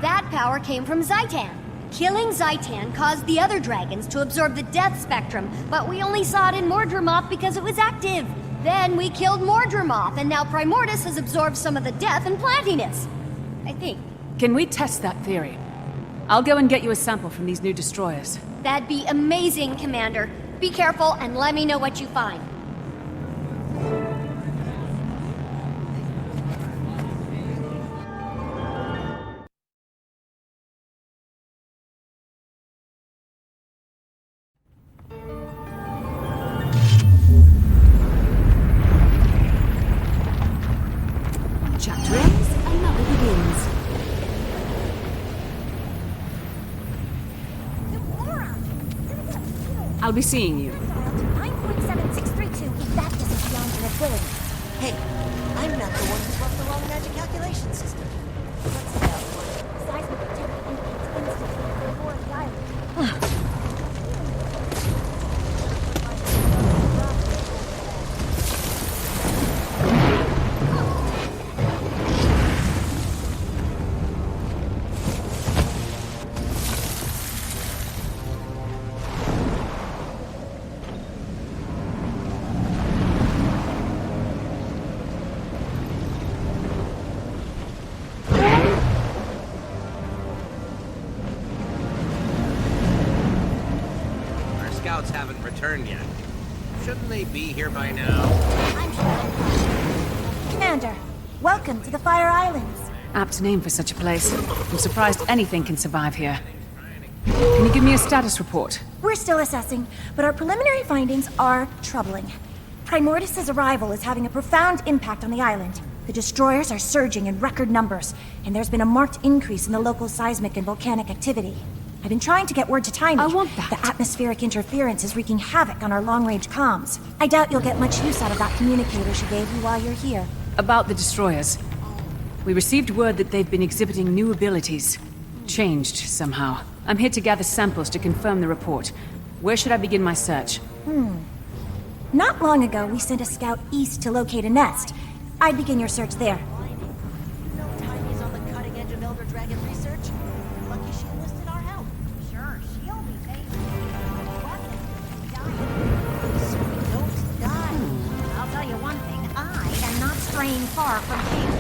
That power came from Zhaitan. Killing Zhaitan caused the other dragons to absorb the death spectrum, but we only saw it in Mordrumoth because it was active. Then we killed Mordrumoth, and now Primordus has absorbed some of the death and plantiness. I think. Can we test that theory? I'll go and get you a sample from these new destroyers. That'd be amazing, Commander. Be careful and let me know what you find. Chapter ends, another begins. I'll be seeing you. 9.7632 if that doesn't beyond your ability. Hey, I'm not the one who brought the wrong magic calculation system. Seismic activity indicates instantly before the island. Our scouts haven't returned yet. Shouldn't they be here by now? I'm sure. Commander, welcome to the Fire Islands. Apt name for such a place. I'm surprised anything can survive here. Can you give me a status report? We're still assessing, but our preliminary findings are troubling. Primordus' arrival is having a profound impact on the island. The destroyers are surging in record numbers, and there's been a marked increase in the local seismic and volcanic activity. I've been trying to get word to Taimi. I want that. The atmospheric interference is wreaking havoc on our long-range comms. I doubt you'll get much use out of that communicator she gave you while you're here. About the destroyers. We received word that they've been exhibiting new abilities. Changed, somehow. I'm here to gather samples to confirm the report. Where should I begin my search? Not long ago, we sent a scout east to locate a nest. I'd begin your search there. Taimi's on the cutting edge of Elder Dragon research. Lucky she enlisted our help. Sure, she'll be safe. Don't die. I'll tell you one thing, I am not straying far from here.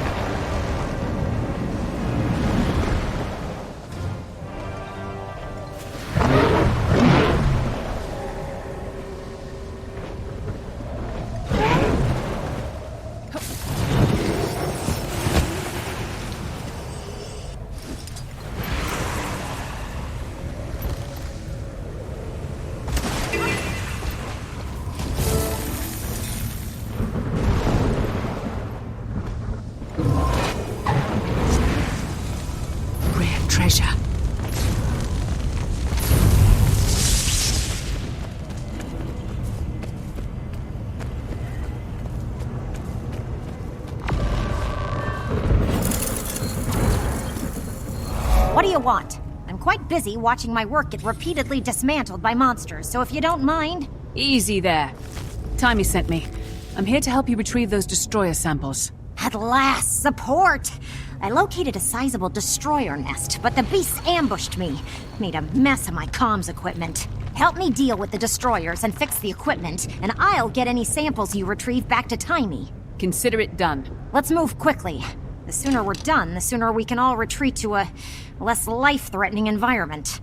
What do you want? I'm quite busy watching my work get repeatedly dismantled by monsters, so if you don't mind... Easy there. Timmy sent me. I'm here to help you retrieve those destroyer samples. At last, support! I located a sizable destroyer nest, but the beasts ambushed me. Made a mess of my comms equipment. Help me deal with the destroyers and fix the equipment, and I'll get any samples you retrieve back to Timey. Consider it done. Let's move quickly. The sooner we're done, the sooner we can all retreat to a less life-threatening environment.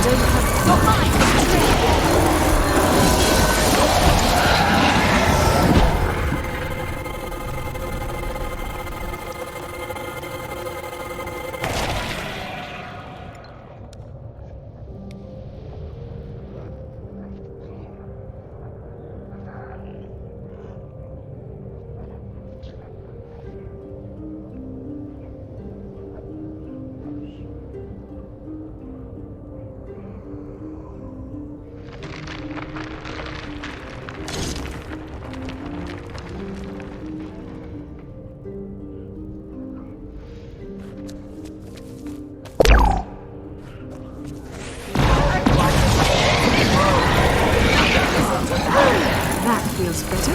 Shadow has got mine! That feels better.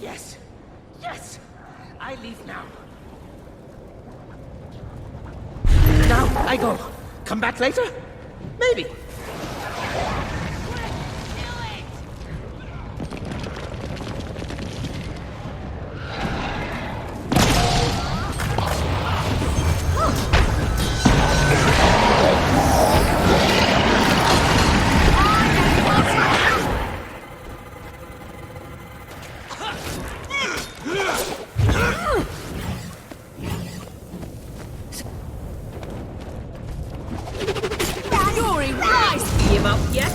Yes. Yes. I leave now. Now I go. Come back later? Maybe. Fury, rise! Give up yet?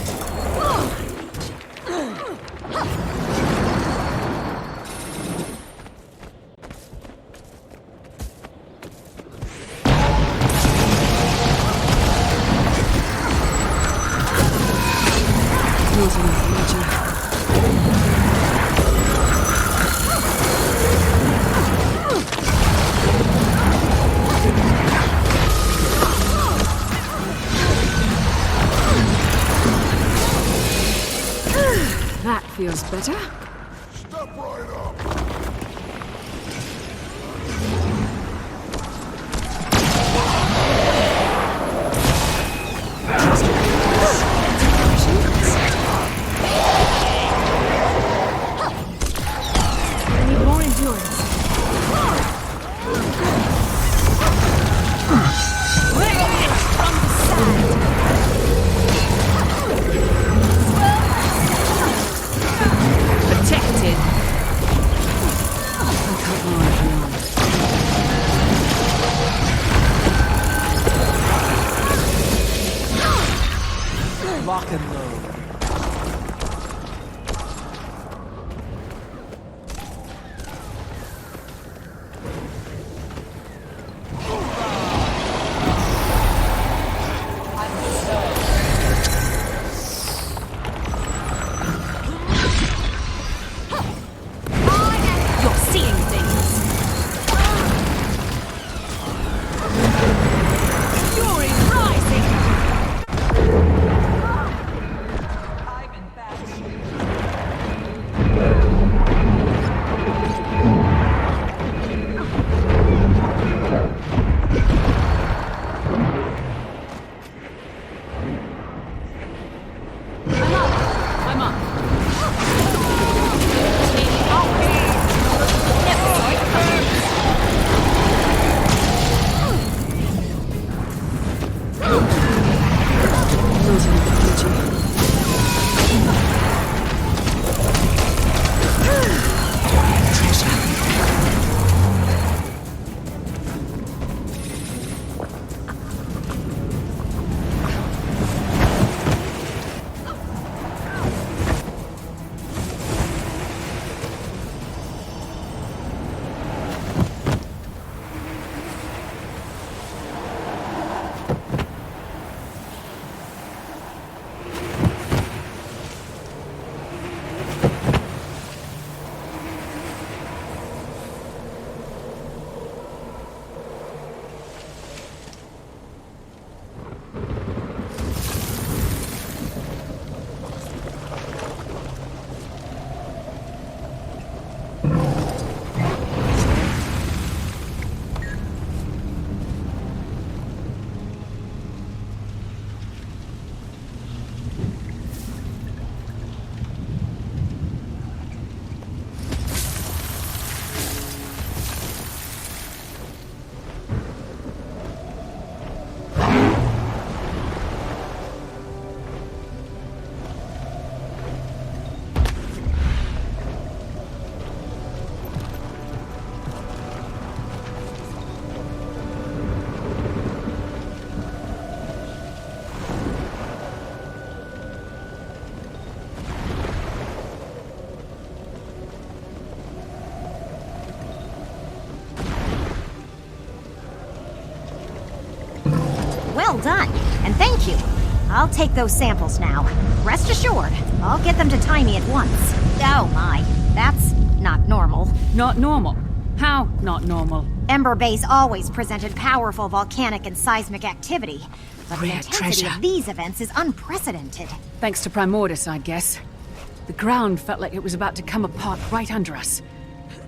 That feels better. Step right up. I need more endurance. From the side. Protected. I'll take those samples now. Rest assured, I'll get them to Tiny at once. Oh my, that's not normal. Not normal? How not normal? Ember Base always presented powerful volcanic and seismic activity, but the Rare intensity treasure. of these events is unprecedented. Thanks to Primordus, I guess. The ground felt like it was about to come apart right under us.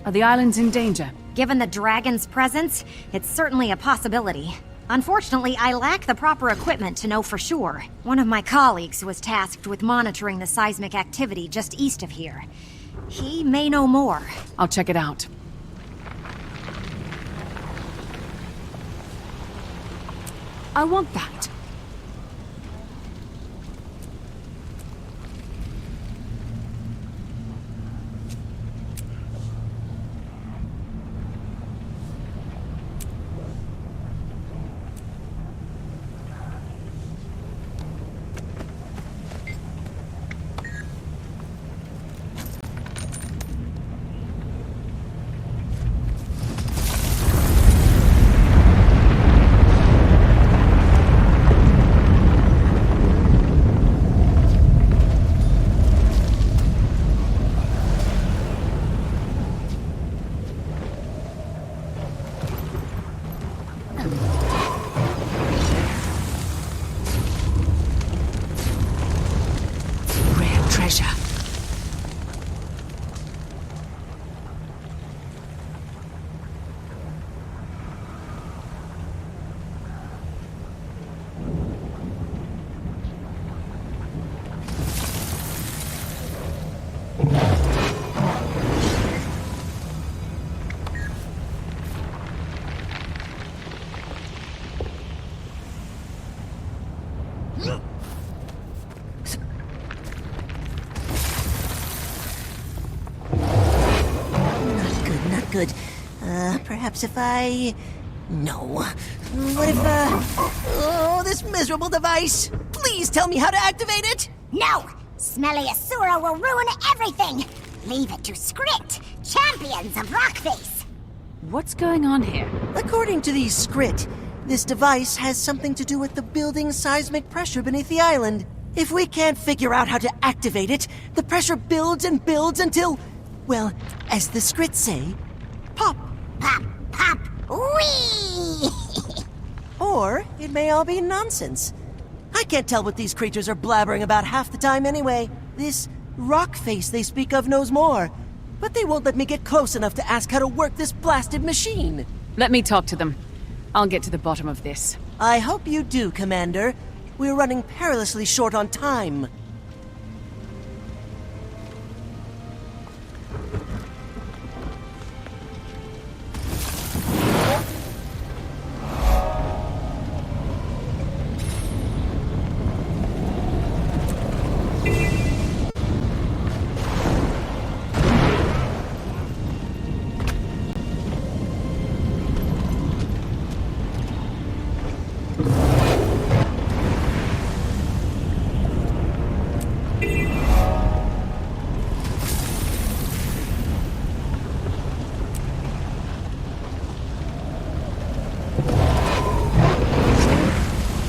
Are the islands in danger? Given the dragon's presence, it's certainly a possibility. Unfortunately, I lack the proper equipment to know for sure. One of my colleagues was tasked with monitoring the seismic activity just east of here. He may know more. I'll check it out. I want that. Not good. Perhaps if I... No. What if, Oh, this miserable device! Please tell me how to activate it! No! Smelly Asura will ruin everything! Leave it to Skrit, champions of Rockface! What's going on here? According to these Skrit, this device has something to do with the building seismic pressure beneath the island. If we can't figure out how to activate it, the pressure builds and builds until, well, as the Skrit say, pop. Pop, pop, wee! Or it may all be nonsense. I can't tell what these creatures are blabbering about half the time anyway. This Rockface they speak of knows more, but they won't let me get close enough to ask how to work this blasted machine. Let me talk to them. I'll get to the bottom of this. I hope you do, Commander. We're running perilously short on time.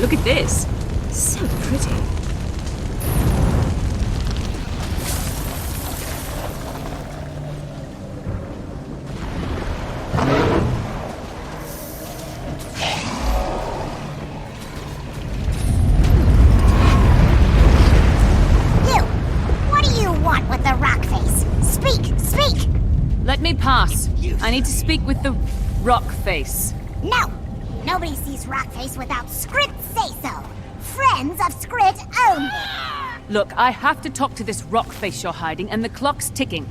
Look at this. So pretty. What do you want with the Rockface? Speak! Let me pass. I need to speak with the Rockface. No! Nobody sees Rockface without Skrit say-so. Friends of Skrit only. Look, I have to talk to this Rockface you're hiding, and the clock's ticking.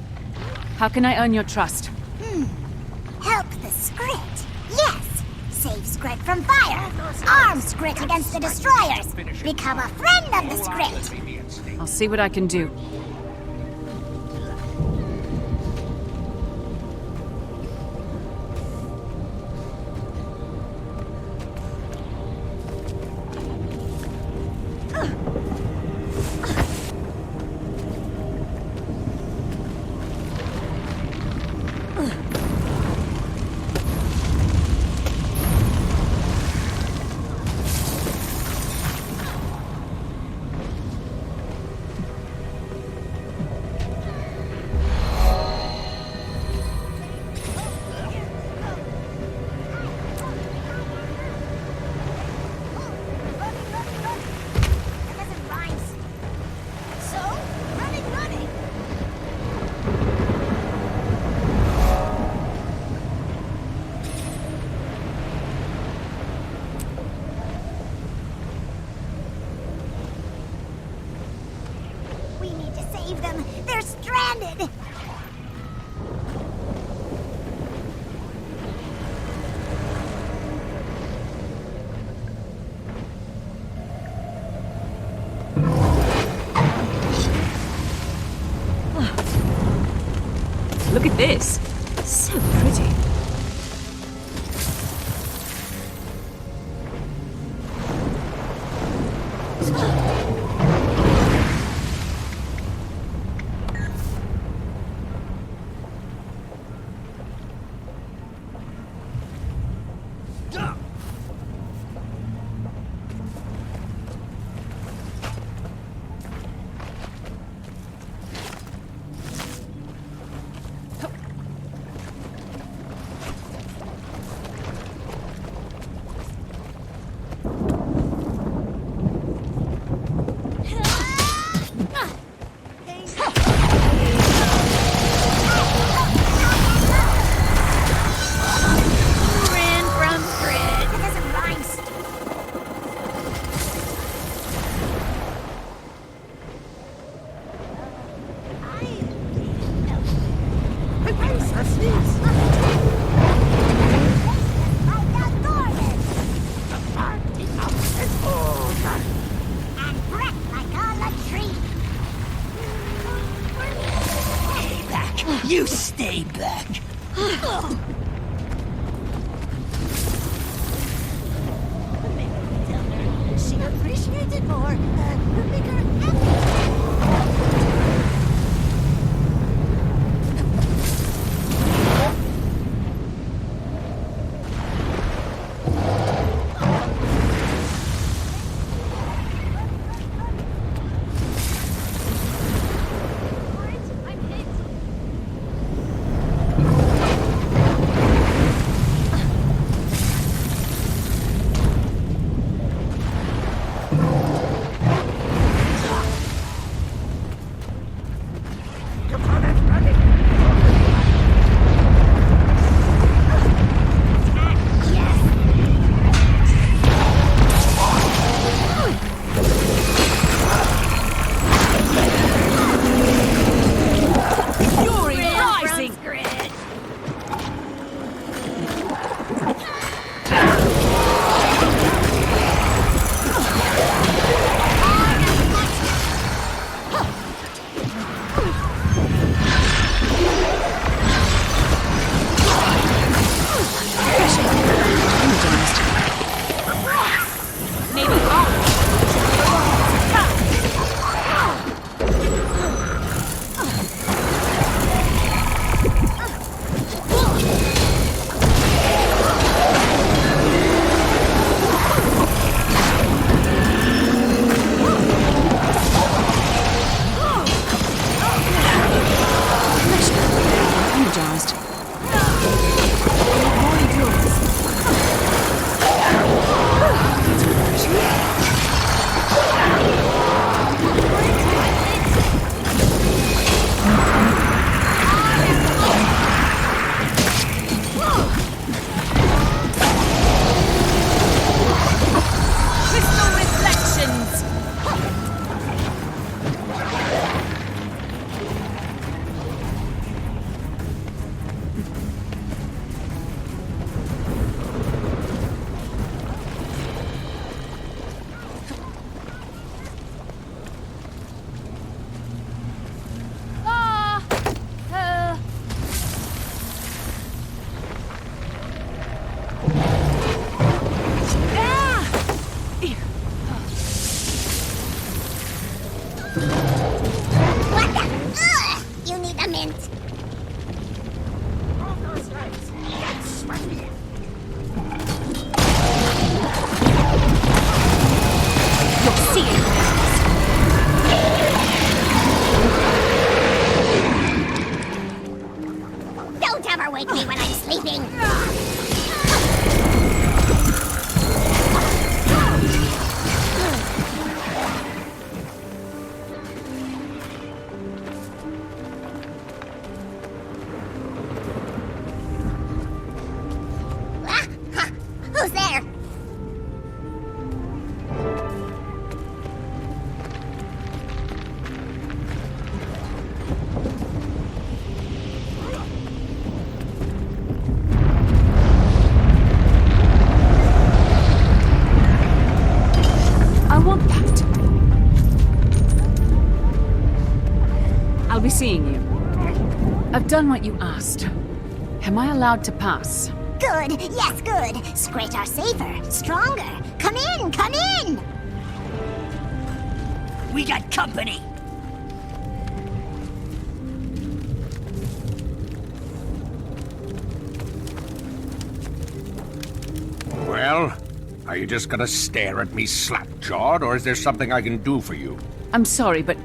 How can I earn your trust? Help the Skrit. Yes. Save Skrit from fire. Arm Skrit against the destroyers. Become a friend of the Skrit. I'll see what I can do. Look at this. So pretty. You stay back. She appreciated more. Wake me when I'm sleeping. Who's there? I've done what you asked. Am I allowed to pass? Good, yes, good. Scratch are safer, stronger. Come in, come in! We got company! Well, are you just gonna stare at me slack-jawed, or is there something I can do for you? I'm sorry, but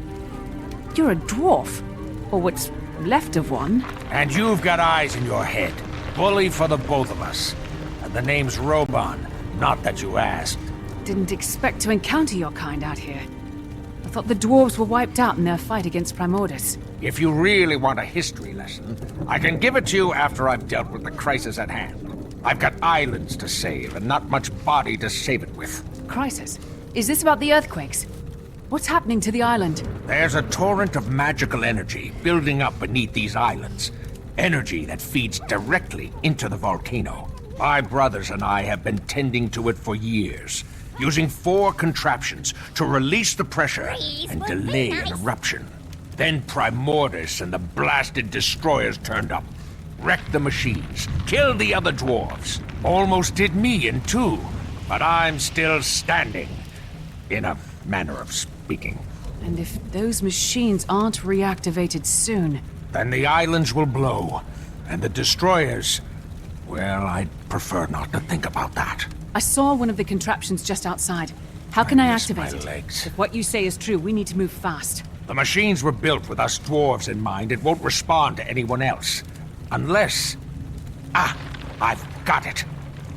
you're a dwarf. Or what's left of one. And you've got eyes in your head. Bully for the both of us. And the name's Roban, not that you asked. Didn't expect to encounter your kind out here. I thought the dwarves were wiped out in their fight against Primordus. If you really want a history lesson, I can give it to you after I've dealt with the crisis at hand. I've got islands to save, and not much body to save it with. Crisis? Is this about the earthquakes? What's happening to the island? There's a torrent of magical energy building up beneath these islands. Energy that feeds directly into the volcano. My brothers and I have been tending to it for years, using 4 contraptions to release the pressure and delay an eruption. Then Primordus and the blasted destroyers turned up, wrecked the machines, killed the other dwarves. Almost did me in 2, but I'm still standing, in a manner of speaking. And if those machines aren't reactivated soon... Then the islands will blow, and the destroyers... Well, I'd prefer not to think about that. I saw one of the contraptions just outside. How can I activate it? Legs. If what you say is true, we need to move fast. The machines were built with us dwarves in mind. It won't respond to anyone else. Unless... Ah, I've got it.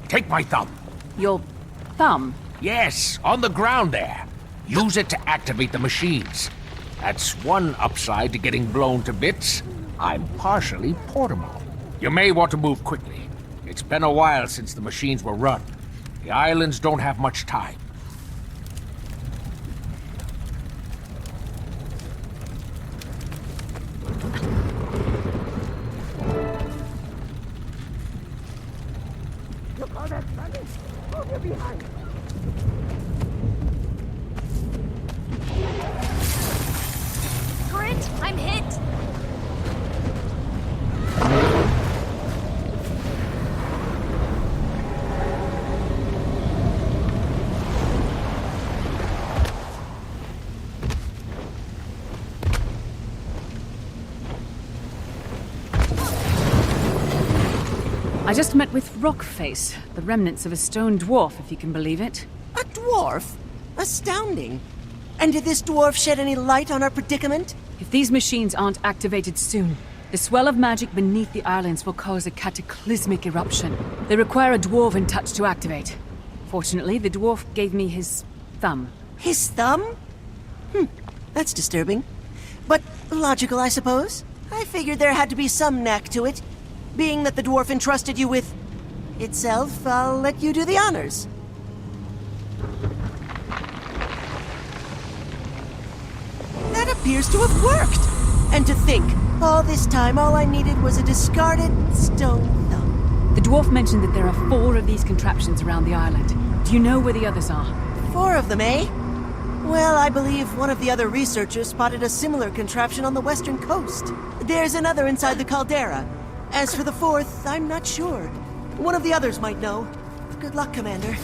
Take my thumb. Your thumb? Yes, on the ground there. Use it to activate the machines. That's one upside to getting blown to bits. I'm partially portable. You may want to move quickly. It's been a while since the machines were run. The islands don't have much time. Look, all that running! Move your behind! Grit, I'm hit! I just met with Rockface, the remnants of a stone dwarf, if you can believe it. A dwarf? Astounding. And did this dwarf shed any light on our predicament? If these machines aren't activated soon, the swell of magic beneath the islands will cause a cataclysmic eruption. They require a dwarven touch to activate. Fortunately, the dwarf gave me his thumb. His thumb? That's disturbing. But logical, I suppose. I figured there had to be some knack to it. Being that the dwarf entrusted you with... itself, I'll let you do the honors. That appears to have worked! And to think, all this time all I needed was a discarded stone thumb. The dwarf mentioned that there are 4 of these contraptions around the island. Do you know where the others are? 4 of them, eh? Well, I believe one of the other researchers spotted a similar contraption on the western coast. There's another inside the caldera. As for the 4th, I'm not sure. One of the others might know. Good luck, Commander.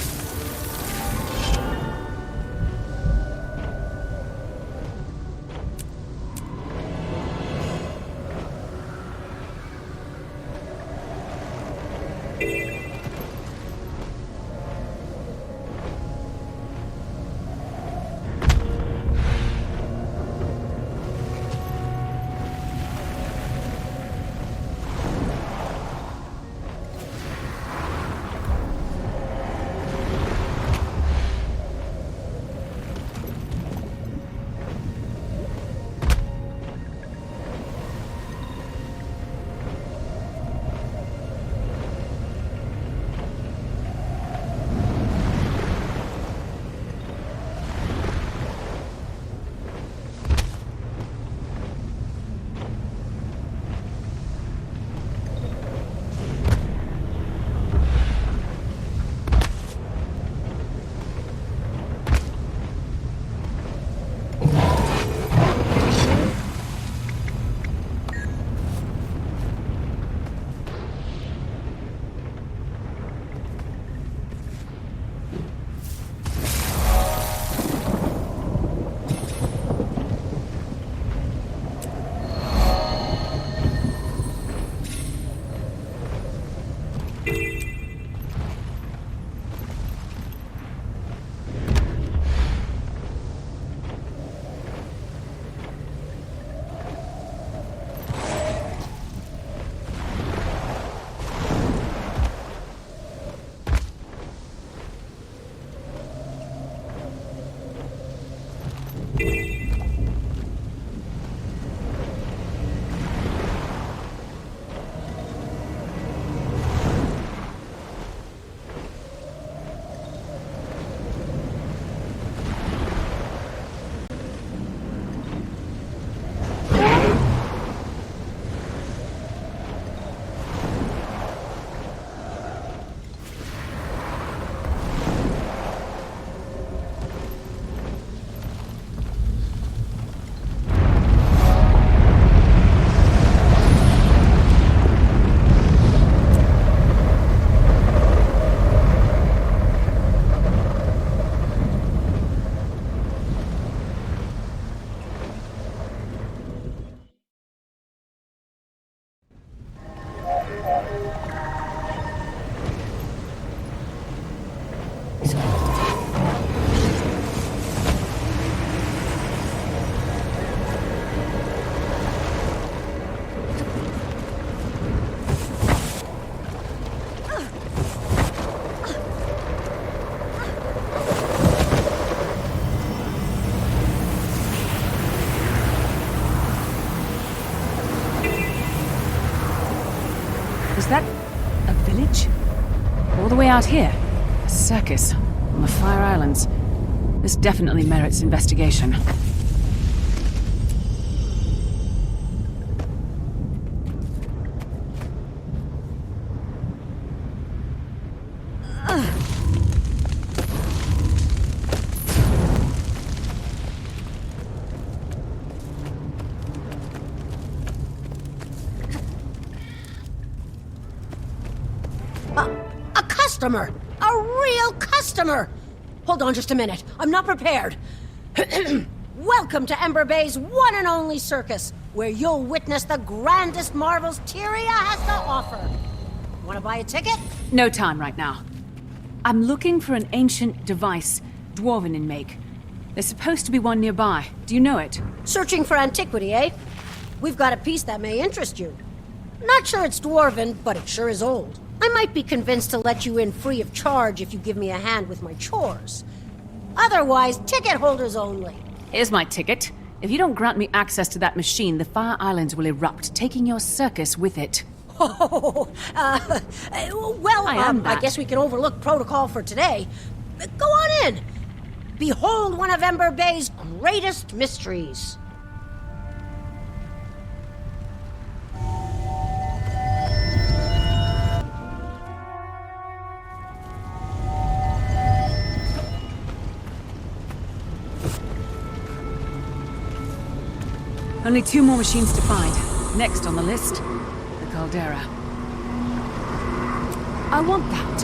Is that a village? All the way out here? A circus on the Fire Islands. This definitely merits investigation. A customer! A real customer! Hold on just a minute. I'm not prepared. Welcome to Ember Bay's one and only circus, where you'll witness the grandest marvels Tyria has to offer. Want to buy a ticket? No time right now. I'm looking for an ancient device, dwarven in make. There's supposed to be one nearby. Do you know it? Searching for antiquity, eh? We've got a piece that may interest you. Not sure it's dwarven, but it sure is old. I might be convinced to let you in free of charge if you give me a hand with my chores. Otherwise, ticket holders only. Here's my ticket. If you don't grant me access to that machine, the Fire Islands will erupt, taking your circus with it. Oh, I guess we can overlook protocol for today. Go on in. Behold one of Ember Bay's greatest mysteries. Only 2 more machines to find. Next on the list, the Caldera. I want that.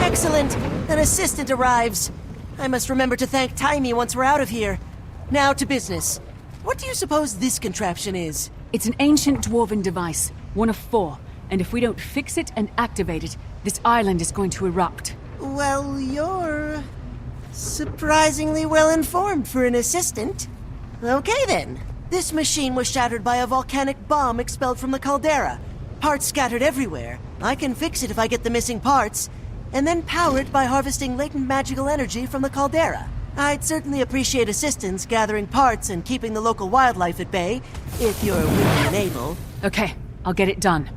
Excellent! An assistant arrives. I must remember to thank Taimi once we're out of here. Now to business. What do you suppose this contraption is? It's an ancient dwarven device, one of 4. And if we don't fix it and activate it, this island is going to erupt. Well, you're surprisingly well informed for an assistant. Okay then. This machine was shattered by a volcanic bomb expelled from the caldera. Parts scattered everywhere. I can fix it if I get the missing parts, and then power it by harvesting latent magical energy from the caldera. I'd certainly appreciate assistance gathering parts and keeping the local wildlife at bay, if you're willing and able. Okay, I'll get it done.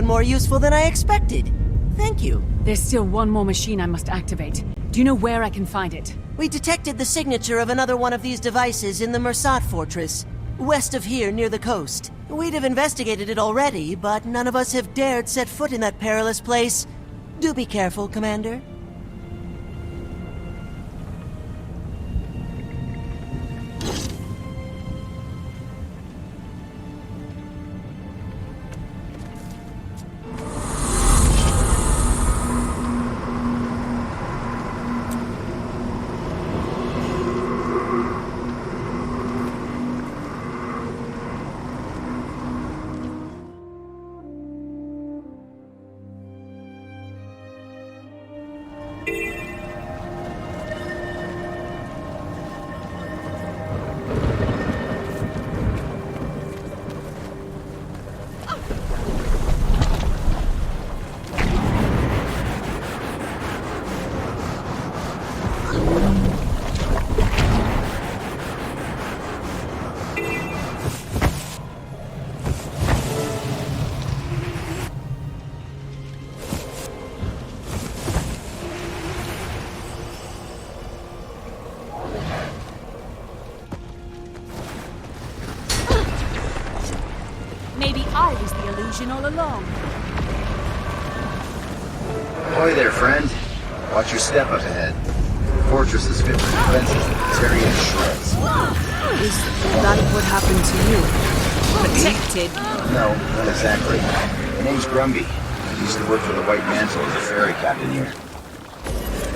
More useful than I expected. Thank you. There's still one more machine I must activate. Do you know where I can find it? We detected the signature of another one of these devices in the Mersat Fortress, west of here near the coast. We'd have investigated it already, but none of us have dared set foot in that perilous place. Do be careful, Commander. illusion all along. Ahoy there, friend. Watch your step up ahead. The fortress is fit for defenses that tear you to shreds. Is that what happened to you? Protected? No, not exactly. My name's Grumby. I used to work for the White Mantle as a ferry captain here.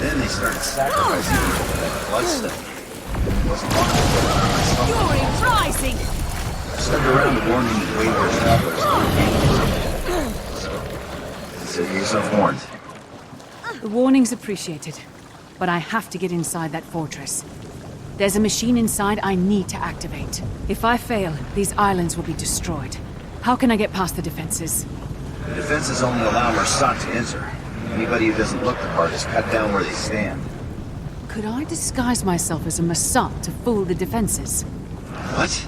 Then they started sacrificing people for that bloodstone. It wasn't long ago. Fury rising! I stuck around warning and waiting for travelers. So get yourself warned. The warning's appreciated, but I have to get inside that fortress. There's a machine inside I need to activate. If I fail, these islands will be destroyed. How can I get past the defenses? The defenses only allow Mersat to enter. Anybody who doesn't look the part is cut down where they stand. Could I disguise myself as a Mersat to fool the defenses? What?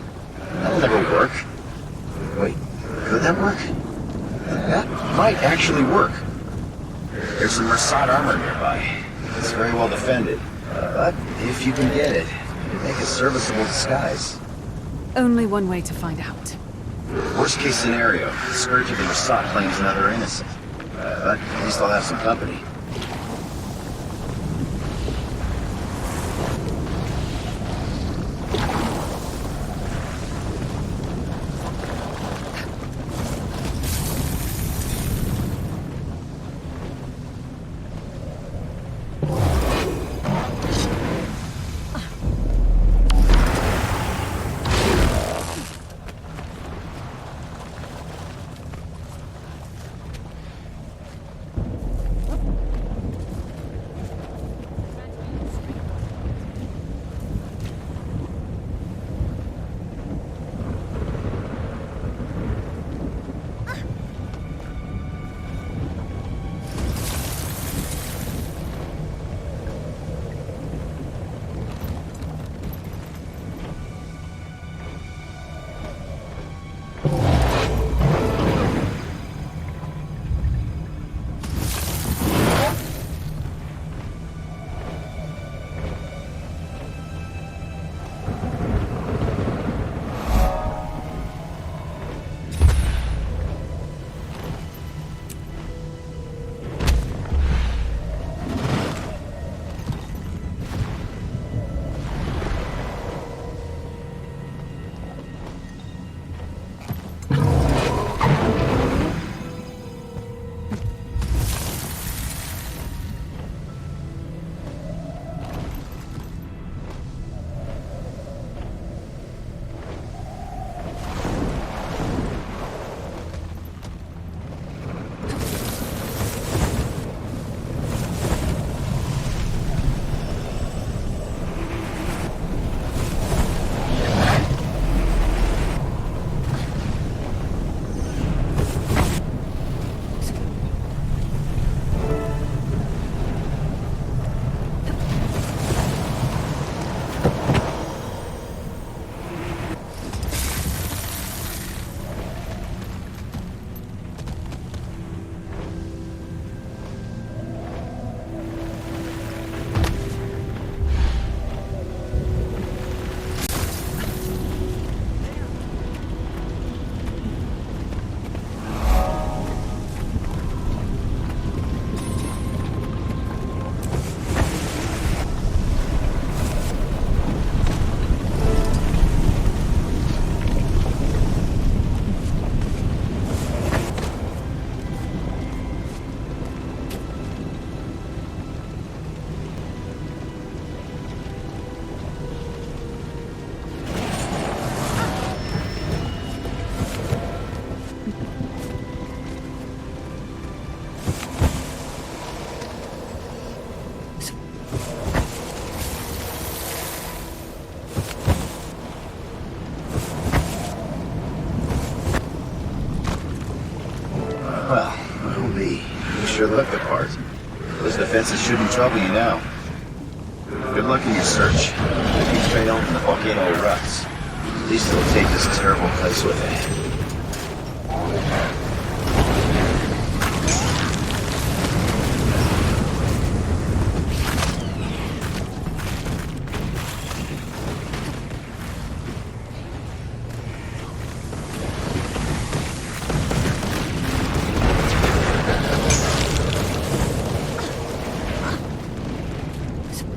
That'll never work. Wait, could that work? That might actually work. There's some Mersat armor nearby. It's very well defended. But if you can get it, it'd make a serviceable disguise. Only one way to find out. Worst case scenario, the Scourge of the Mersat claims another innocent. But at least I'll have some company. Sure look the part. Those defenses shouldn't trouble you now. Good luck in your search. If you fail and the volcano erupts, at least it'll take this terrible place with it. it.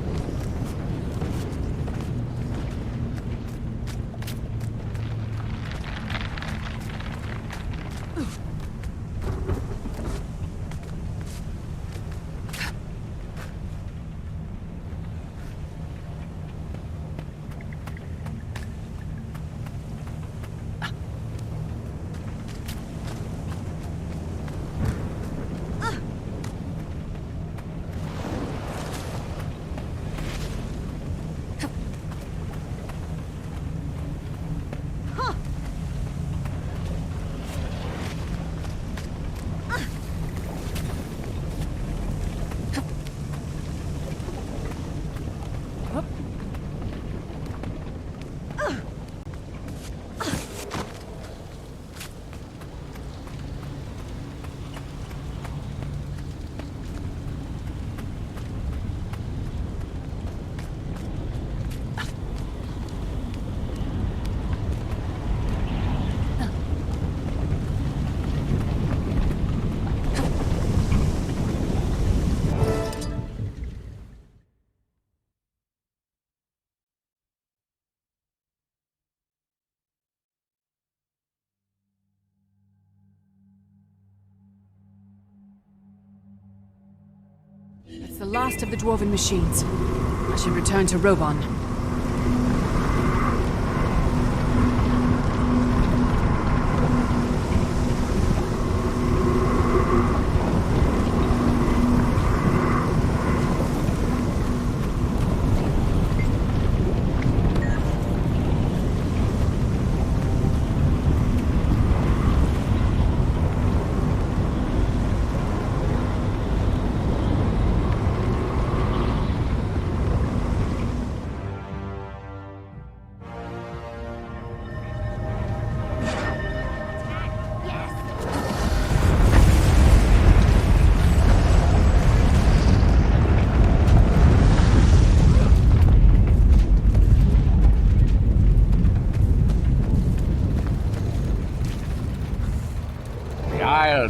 It's the last of the dwarven machines. I should return to Robon.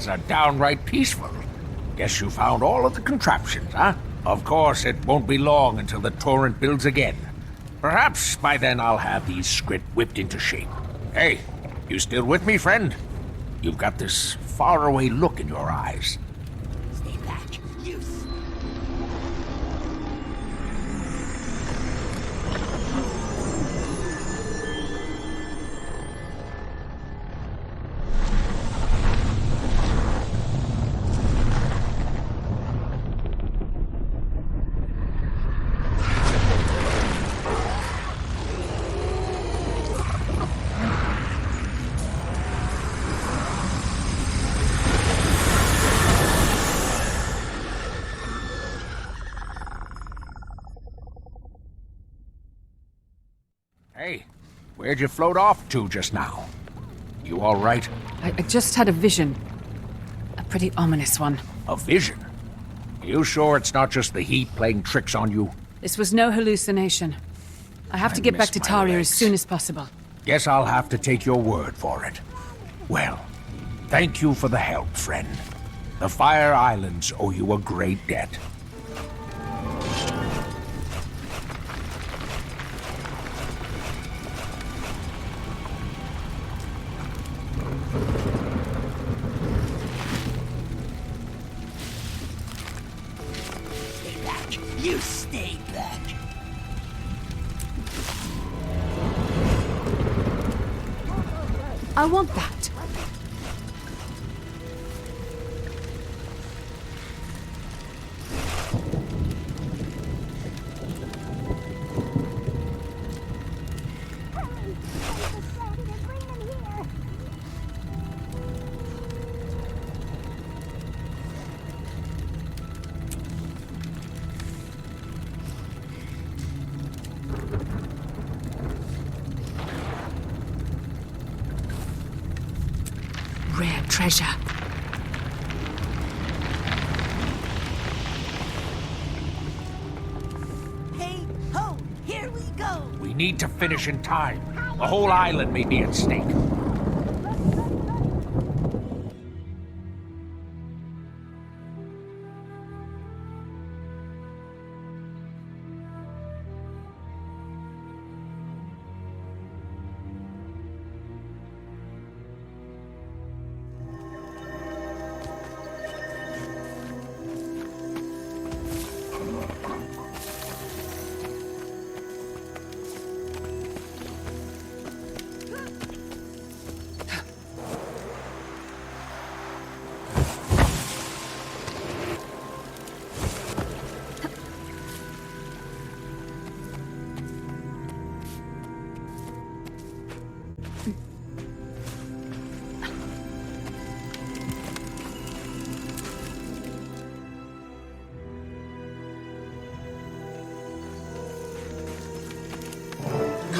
Are downright peaceful. Guess you found all of the contraptions, huh? Of course, it won't be long until the torrent builds again. Perhaps by then I'll have these Skrit whipped into shape. Hey, you still with me, friend? You've got this faraway look in your eyes. Stay back, youth. Hey, where'd you float off to just now? You all right? I just had a vision. A pretty ominous one. A vision? You sure it's not just the heat playing tricks on you? This was no hallucination. I have to get back to miss my Taria legs. as soon as possible. Guess I'll have to take your word for it. Well, thank you for the help, friend. The Fire Islands owe you a great debt. Stay back. You stay back. I want that. Rare treasure. Hey, ho, here we go. We need to finish in time. The whole island may be at stake.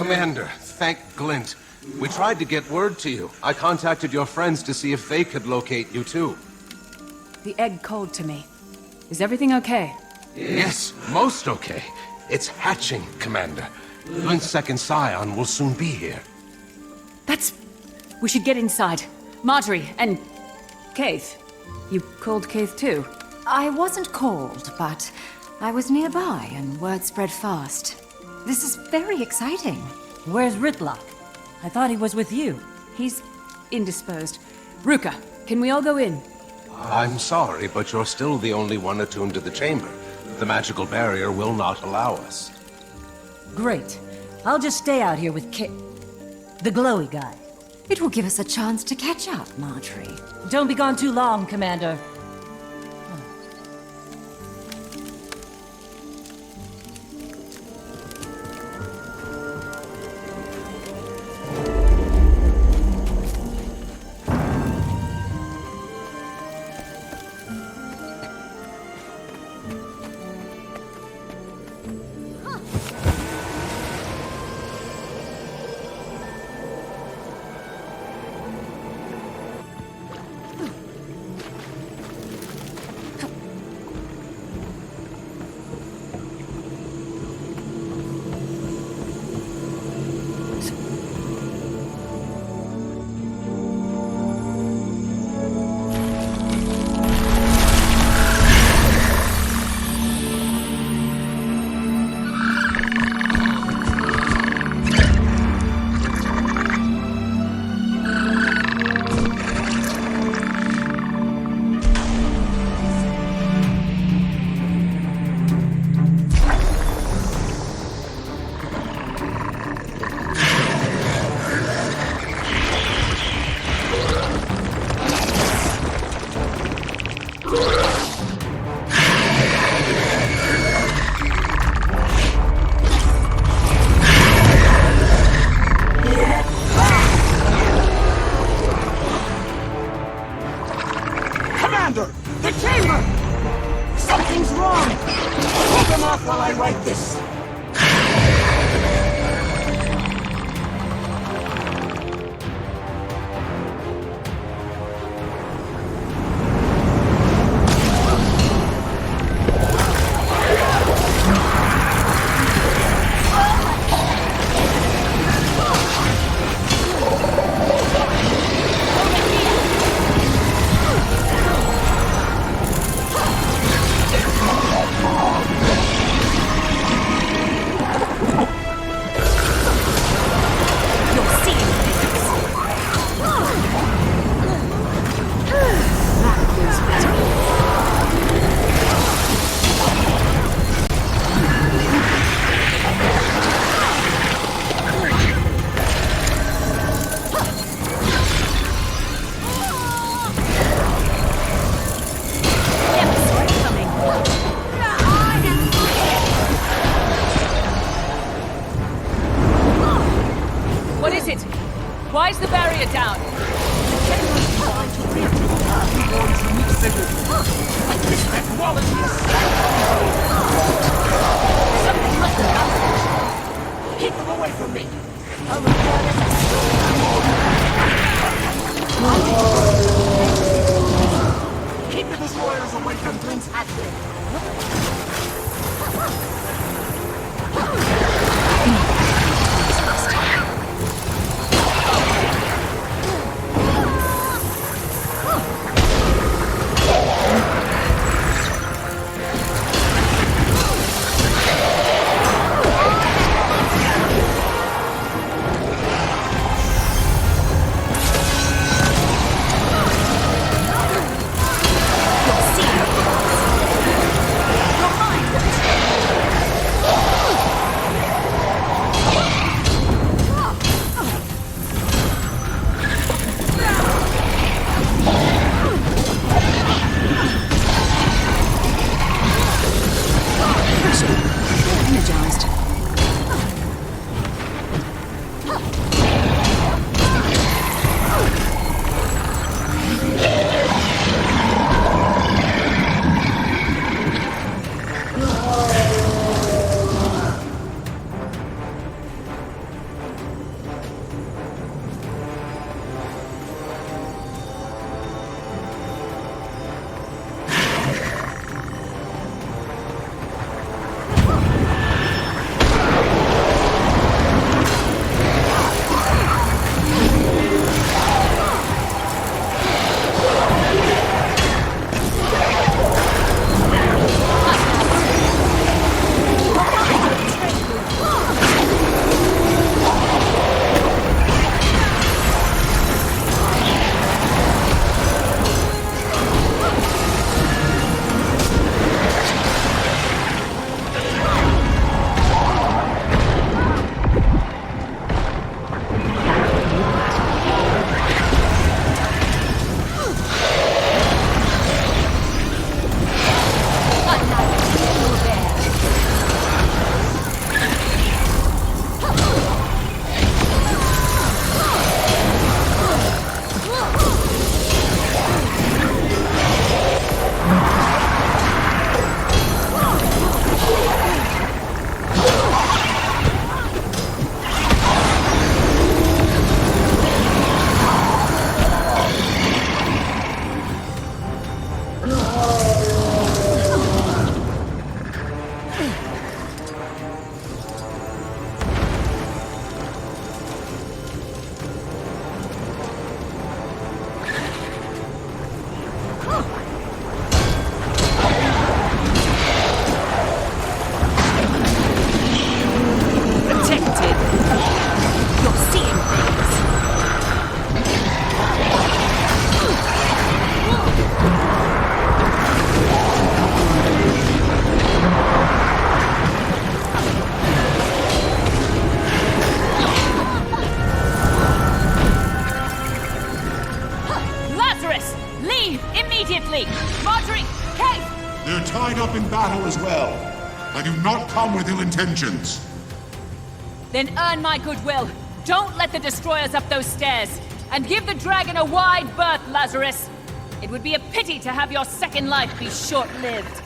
Commander, thank Glint. We tried to get word to you. I contacted your friends to see if they could locate you too. The egg called to me. Is everything okay? Yes, most okay. It's hatching, Commander. Glint's second scion will soon be here. We should get inside. Marjorie and... Kaith. You called Kaith too? I wasn't called, but I was nearby and word spread fast. This is very exciting. Where's Rytlock? I thought he was with you. He's indisposed. Ruka, can we all go in? I'm sorry, but you're still the only one attuned to the chamber. The magical barrier will not allow us. Great. I'll just stay out here with Kit. The glowy guy. It will give us a chance to catch up, Marjorie. Don't be gone too long, Commander. as well. I do not come with ill intentions. Then earn my goodwill. Don't let the destroyers up those stairs. And give the dragon a wide berth, Lazarus. It would be a pity to have your second life be short-lived.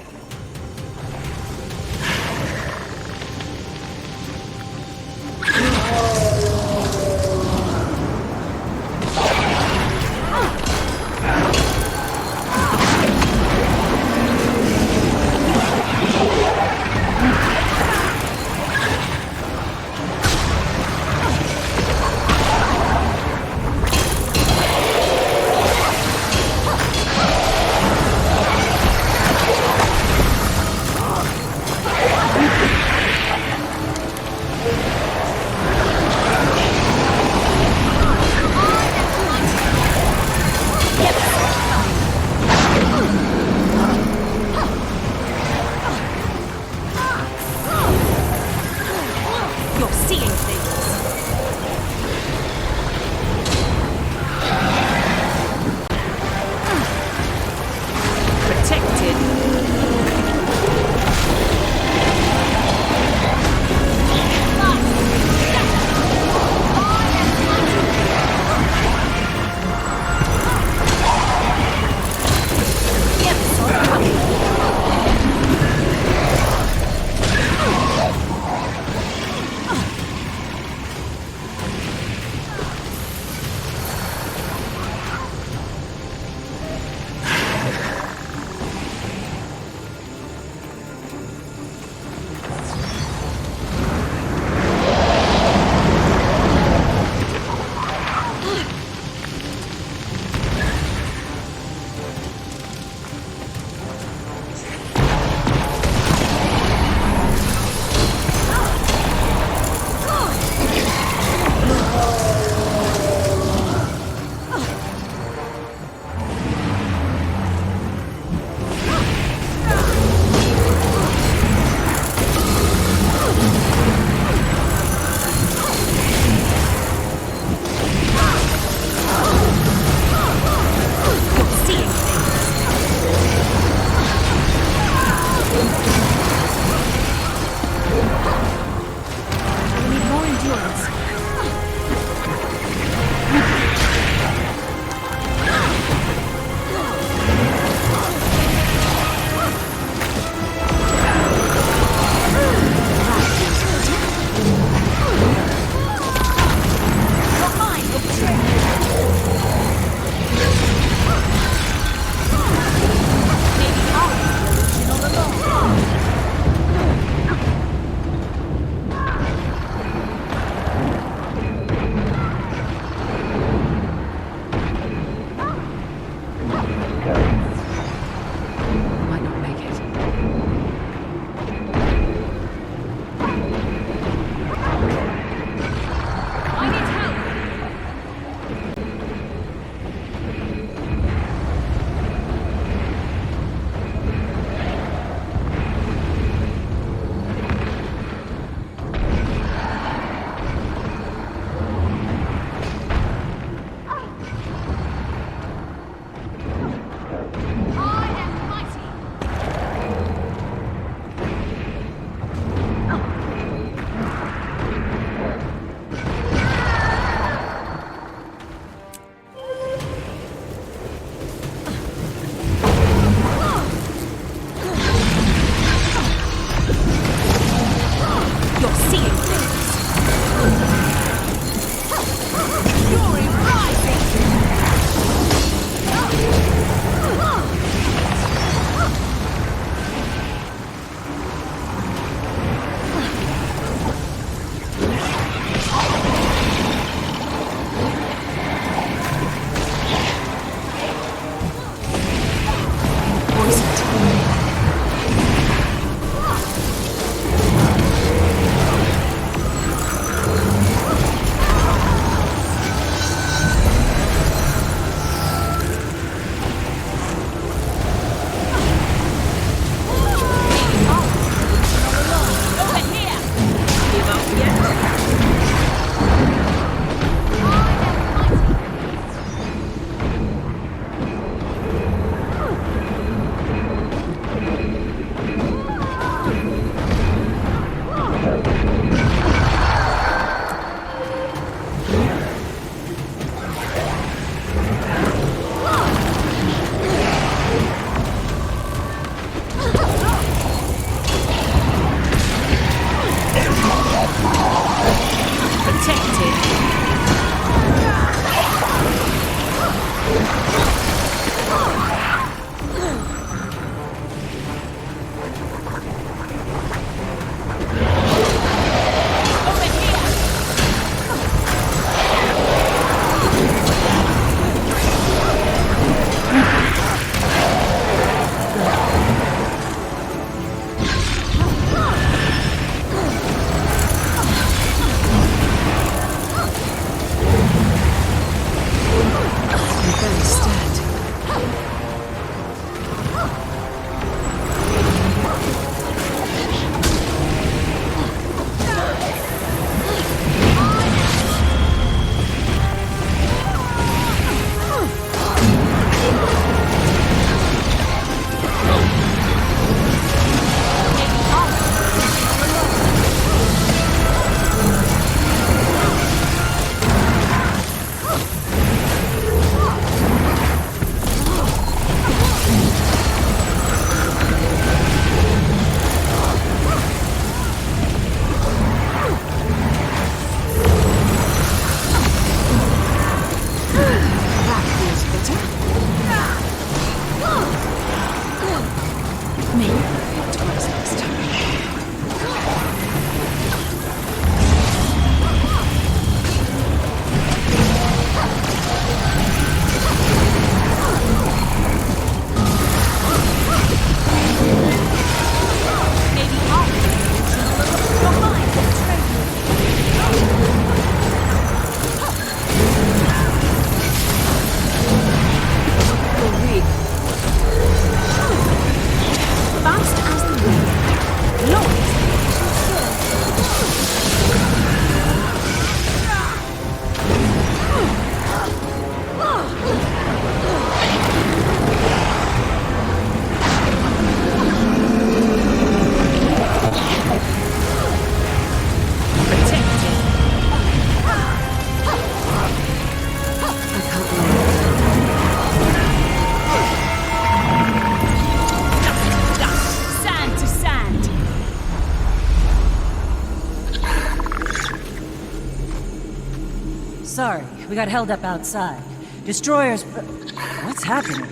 Sorry, we got held up outside. Destroyers... What's happening?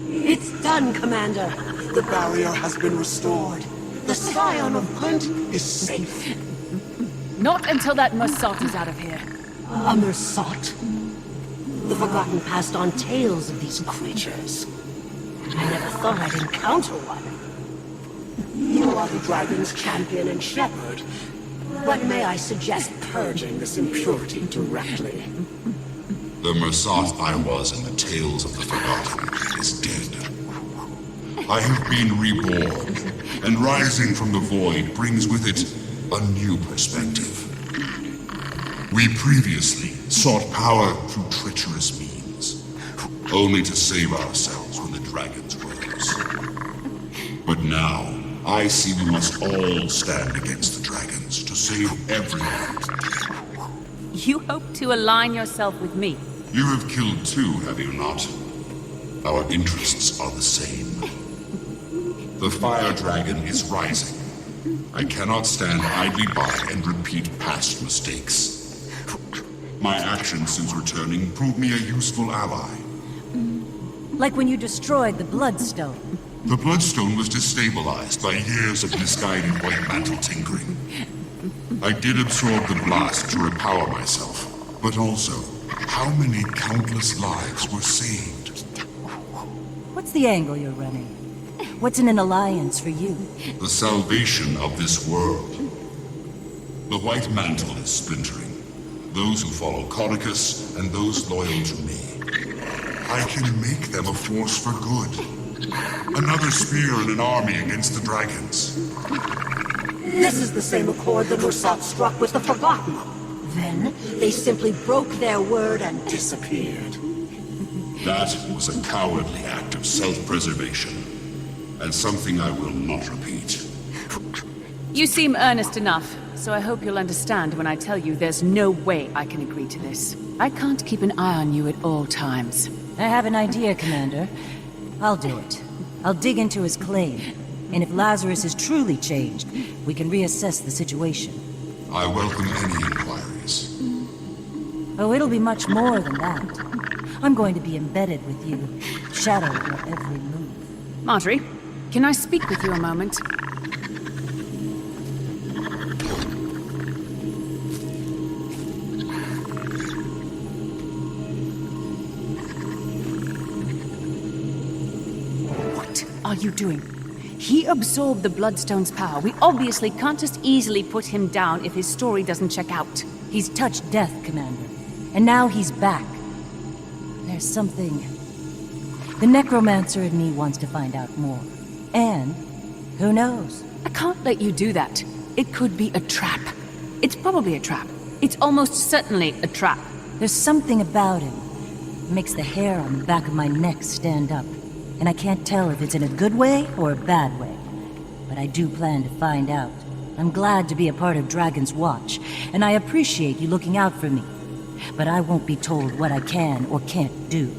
It's done, Commander. The barrier has been restored. The Scion of Glint is safe. Not until that Mossad is out of here. A Mossad? The Forgotten passed on tales of these creatures. I never thought I'd encounter one. You are the dragon's champion and shepherd. But may I suggest purging this impurity directly? The Mossad I was in the tales of the Forgotten is dead. I have been reborn, and rising from the void brings with it a new perspective. We previously sought power through treacherous means, only to save ourselves when the dragons rose. But now, I see we must all stand against the dragons to save everyone. You hope to align yourself with me? You have killed two, have you not? Our interests are the same. The fire dragon is rising. I cannot stand idly by and repeat past mistakes. My actions since returning proved me a useful ally. Like when you destroyed the Bloodstone. The Bloodstone was destabilized by years of misguided White Mantle tinkering. I did absorb the blast to repower myself, but also, how many countless lives were saved? What's the angle you're running? What's in an alliance for you? The salvation of this world. The White Mantle is splintering. Those who follow Codicus and those loyal to me. I can make them a force for good. Another spear in an army against the dragons. This is the same accord the Mossad struck with the Forgotten. Then, they simply broke their word and disappeared. That was a cowardly act of self-preservation, and something I will not repeat. You seem earnest enough, so I hope you'll understand when I tell you there's no way I can agree to this. I can't keep an eye on you at all times. I have an idea, Commander. I'll do it. I'll dig into his claim, and if Lazarus is truly changed, we can reassess the situation. I welcome any inquiries. Oh, it'll be much more than that. I'm going to be embedded with you, shadow your every move. Marjorie, can I speak with you a moment? What are you doing? He absorbed the Bloodstone's power. We obviously can't just easily put him down if his story doesn't check out. He's touched death, Commander. And now he's back. There's something... The necromancer in me wants to find out more. And, who knows? I can't let you do that. It could be a trap. It's probably a trap. It's almost certainly a trap. There's something about him. It makes the hair on the back of my neck stand up. And I can't tell if it's in a good way or a bad way. But I do plan to find out. I'm glad to be a part of Dragon's Watch, and I appreciate you looking out for me. But I won't be told what I can or can't do.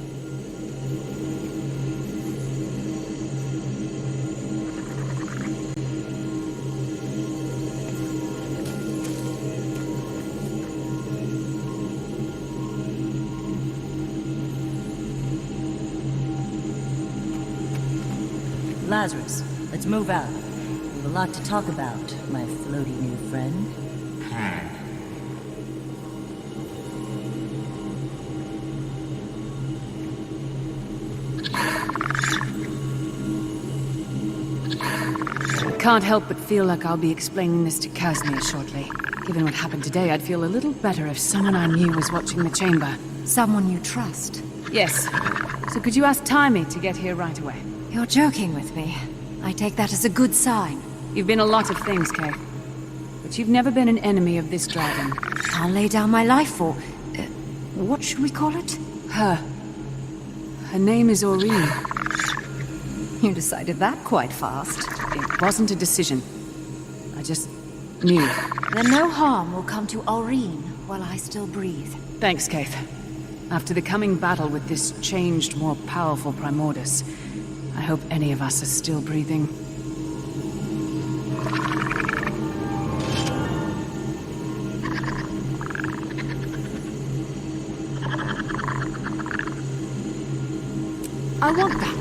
Lazarus, let's move out. We have a lot to talk about, my floaty new friend. I can't help but feel like I'll be explaining this to Casimir shortly. Given what happened today, I'd feel a little better if someone I knew was watching the chamber. Someone you trust? Yes. So could you ask Timey to get here right away? You're joking with me. I take that as a good sign. You've been a lot of things, Kay. But you've never been an enemy of this dragon. I'll lay down my life for... what should we call it? Her. Her name is Aurene. You decided that quite fast. It wasn't a decision. I just knew. Then no harm will come to Aurene while I still breathe. Thanks, Kaith. After the coming battle with this changed, more powerful Primordus, I hope any of us are still breathing. I want that.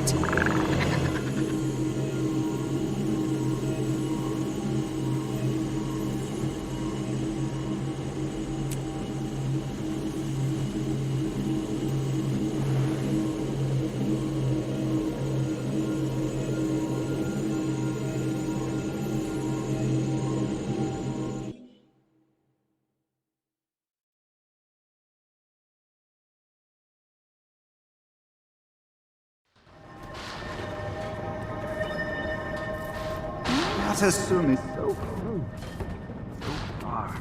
Not as soon as so close. So far.